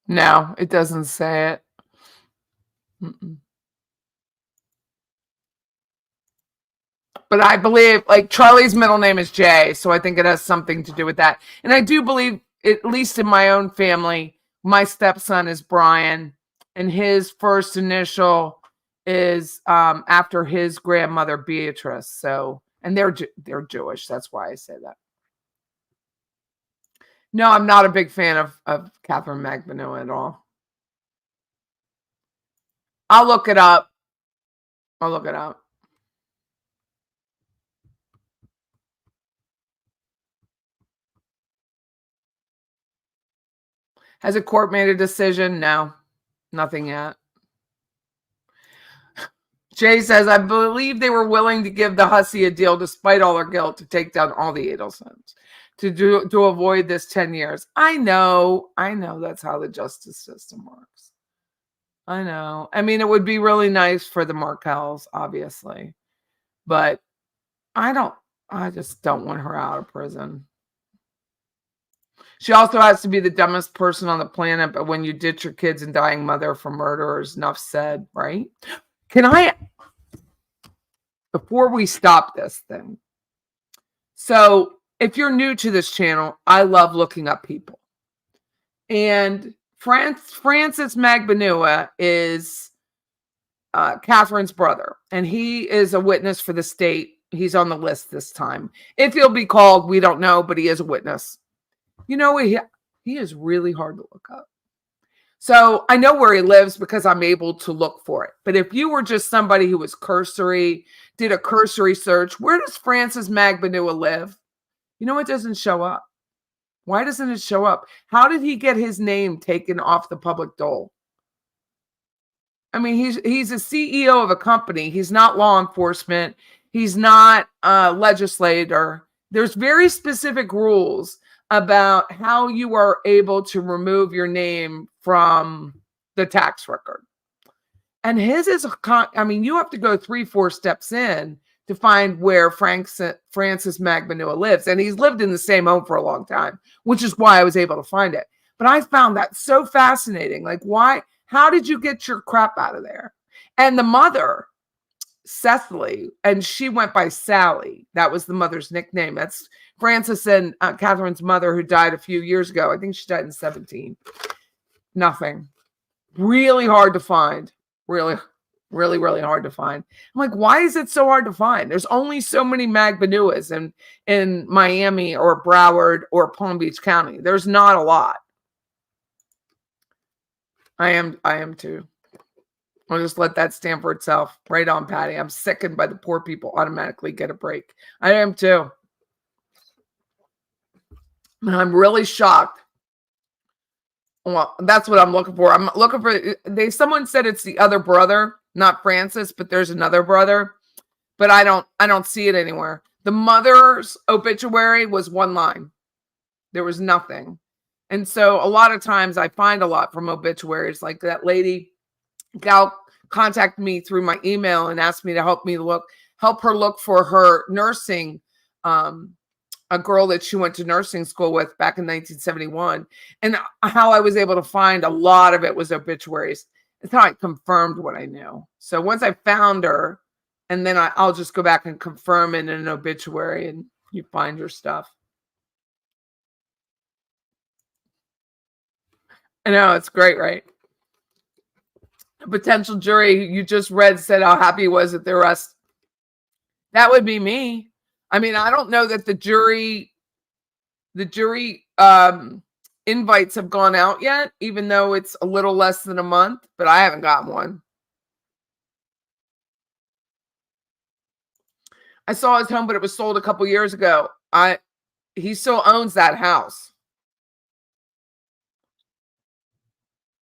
No, it doesn't say it. Mm-mm. But I believe, like, Charlie's middle name is Jay, so I think it has something to do with that. And I do believe, at least in my own family, my stepson is Brian, and his first initial is after his grandmother Beatrice. So, and they're Jewish. That's why I say that. No, I'm not a big fan of Catherine Magbanua at all. I'll look it up. I'll look it up. Has a court made a decision? No, nothing yet. Jay says, I believe they were willing to give the hussy a deal despite all her guilt to take down all the Adelsons to avoid this 10 years. I know that's how the justice system works. I know. I mean, it would be really nice for the Markells, obviously, but I just don't want her out of prison. She also has to be the dumbest person on the planet, but when you ditch your kids and dying mother for murderers, enough said, right? Before we stop this thing, so if you're new to this channel, I love looking up people. And Francis Magbanua is Catherine's brother, and he is a witness for the state. He's on the list this time. If he'll be called, we don't know, but he is a witness. You know, he is really hard to look up. So I know where he lives because I'm able to look for it. But if you were just somebody who was cursory, did a cursory search, where does Francis Magbanua live? You know, it doesn't show up. Why doesn't it show up? How did he get his name taken off the public dole? I mean, he's a CEO of a company. He's not law enforcement. He's not a legislator. There's very specific rules about how you are able to remove your name from the tax record. And his is you have to go 3-4 steps in to find where Francis Magbanua lives. And he's lived in the same home for a long time, which is why I was able to find it. But I found that so fascinating. Like, how did you get your crap out of there? And the mother, Cecily, and she went by Sally. That was the mother's nickname. That's Francis and Catherine's mother, who died a few years ago. I think she died in 2017. Nothing. Really hard to find. Really, really, really hard to find. I'm like, why is it so hard to find? There's only so many Magbanuas in Miami or Broward or Palm Beach County. There's not a lot. I am too. I'll just let that stand for itself. Right on, Patty. I'm sickened by the poor people automatically get a break. I am too. And I'm really shocked. Well, that's what I'm looking for. I'm looking for, someone said it's the other brother, not Francis, but there's another brother. But I don't see it anywhere. The mother's obituary was one line. There was nothing. And so a lot of times I find a lot from obituaries. Like that lady, gal, contacted me through my email and asked me to help her look for her nursing, a girl that she went to nursing school with back in 1971. And how I was able to find a lot of it was obituaries. It's how I confirmed what I knew. So once I found her, and then I'll just go back and confirm it in an obituary, and you find your stuff. I know, it's great, right? A potential jury you just read said how happy he was at the arrest. That would be me. I mean, I don't know that the jury invites have gone out yet, even though it's a little less than a month, but I haven't gotten one. I saw his home, but it was sold a couple years ago. He still owns that house.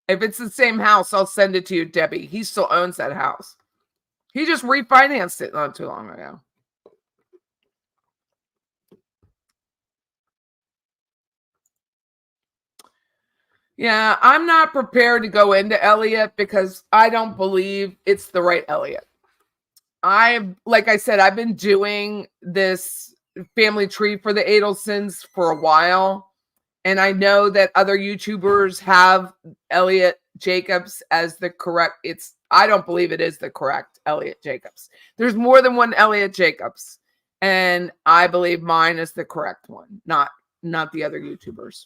If it's the same house, I'll send it to you, Debbie. He still owns that house. He just refinanced it not too long ago. Yeah, I'm not prepared to go into Elliot because I don't believe it's the right Elliot. Like I said, I've been doing this family tree for the Adelsons for a while. And I know that other YouTubers have Elliot Jacobs as the correct. I don't believe it is the correct Elliot Jacobs. There's more than one Elliot Jacobs. And I believe mine is the correct one, not the other YouTubers.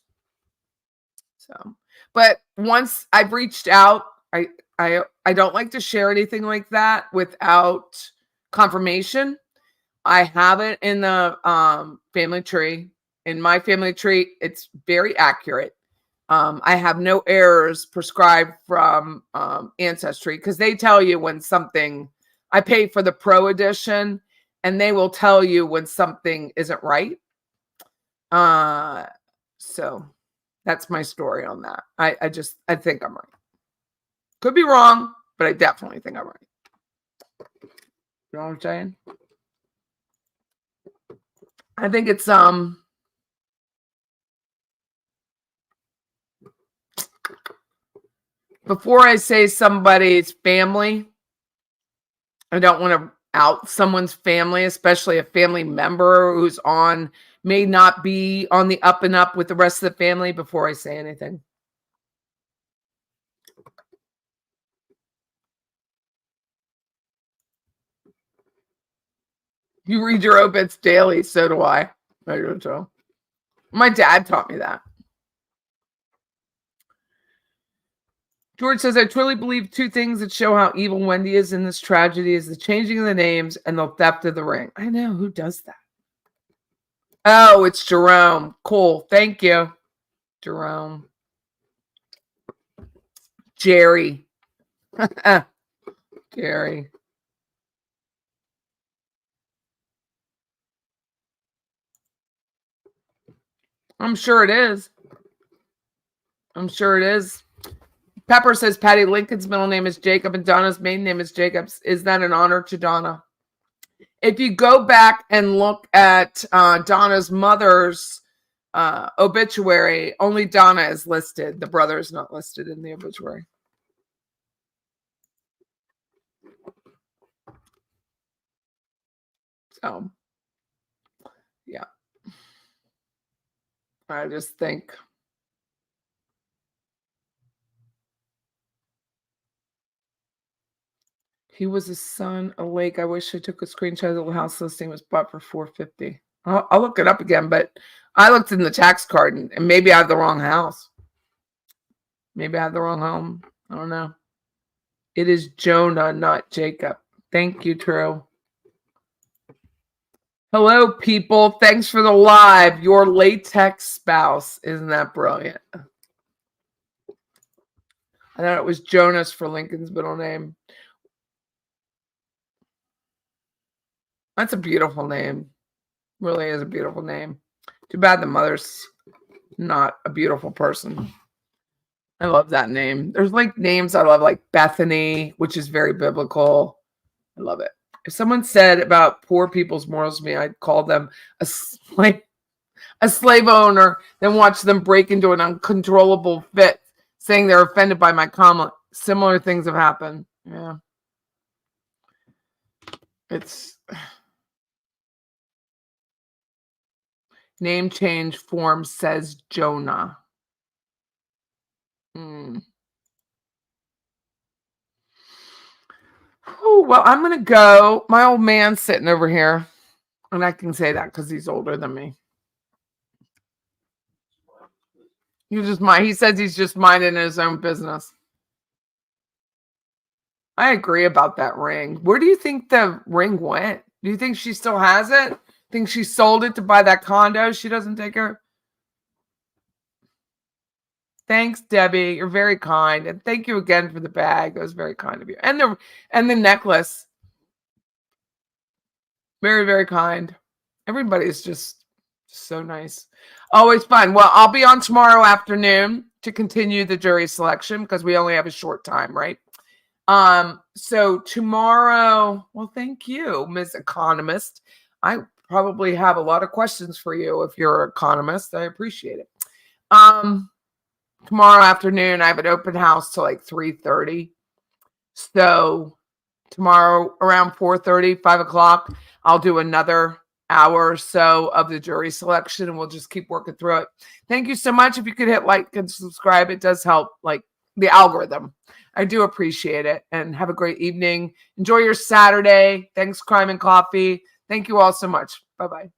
So, but once I've reached out, I don't like to share anything like that without confirmation. I have it in the family tree. In my family tree, it's very accurate. I have no errors prescribed from Ancestry because they tell you when something. I pay for the Pro Edition, and they will tell you when something isn't right. So that's my story on that. I think I'm right. Could be wrong, but I definitely think I'm right. You know what I'm saying? I think it's before I say somebody's family, I don't want to out someone's family, especially a family member who's may not be on the up and up with the rest of the family before I say anything. You read your obits daily, so do I. I do too. My dad taught me that. George says, I truly believe two things that show how evil Wendy is in this tragedy is the changing of the names and the theft of the ring. I know. Who does that? Oh, it's Jerome. Cool. Thank you, Jerome. Jerry. Jerry. I'm sure it is. I'm sure it is. Pepper says Patty Lincoln's middle name is Jacob and Donna's maiden name is Jacobs. Is that an honor to Donna? If you go back and look at Donna's mother's obituary, only Donna is listed. The brother is not listed in the obituary. So, yeah. I just think. He was a son, a lake. I wish I took a screenshot of the house listing was bought for $450. I'll look it up again, but I looked in the tax card and maybe I have the wrong house. Maybe I have the wrong home. I don't know. It is Jonah, not Jacob. Thank you, True. Hello, people. Thanks for the live. Your latex spouse. Isn't that brilliant? I thought it was Jonas for Lincoln's middle name. That's a beautiful name. Really is a beautiful name. Too bad the mother's not a beautiful person. I love that name. There's like names I love, like Bethany, which is very biblical. I love it. If someone said about poor people's morals to me, I'd call them a slave owner, then watch them break into an uncontrollable fit, saying they're offended by my comment. Similar things have happened. Yeah. It's name change form says Jonah. Oh, well, I'm going to go. My old man's sitting over here. And I can say that because he's older than me. He says he's just minding his own business. I agree about that ring. Where do you think the ring went? Do you think she still has it? Think she sold it to buy that condo she doesn't take her? Thanks, Debbie. You're very kind. And thank you again for the bag. It was very kind of you. And the necklace. Very, very kind. Everybody's just so nice. Always fun. Well, I'll be on tomorrow afternoon to continue the jury selection because we only have a short time, right? So tomorrow, well, thank you, Ms. Economist. I probably have a lot of questions for you if you're an economist. I appreciate it. Tomorrow afternoon, I have an open house till like 3:30. So tomorrow around 4:30, 5 o'clock, I'll do another hour or so of the jury selection and we'll just keep working through it. Thank you so much. If you could hit like and subscribe, it does help like the algorithm. I do appreciate it and have a great evening. Enjoy your Saturday. Thanks, Crime and Coffee. Thank you all so much. Bye-bye.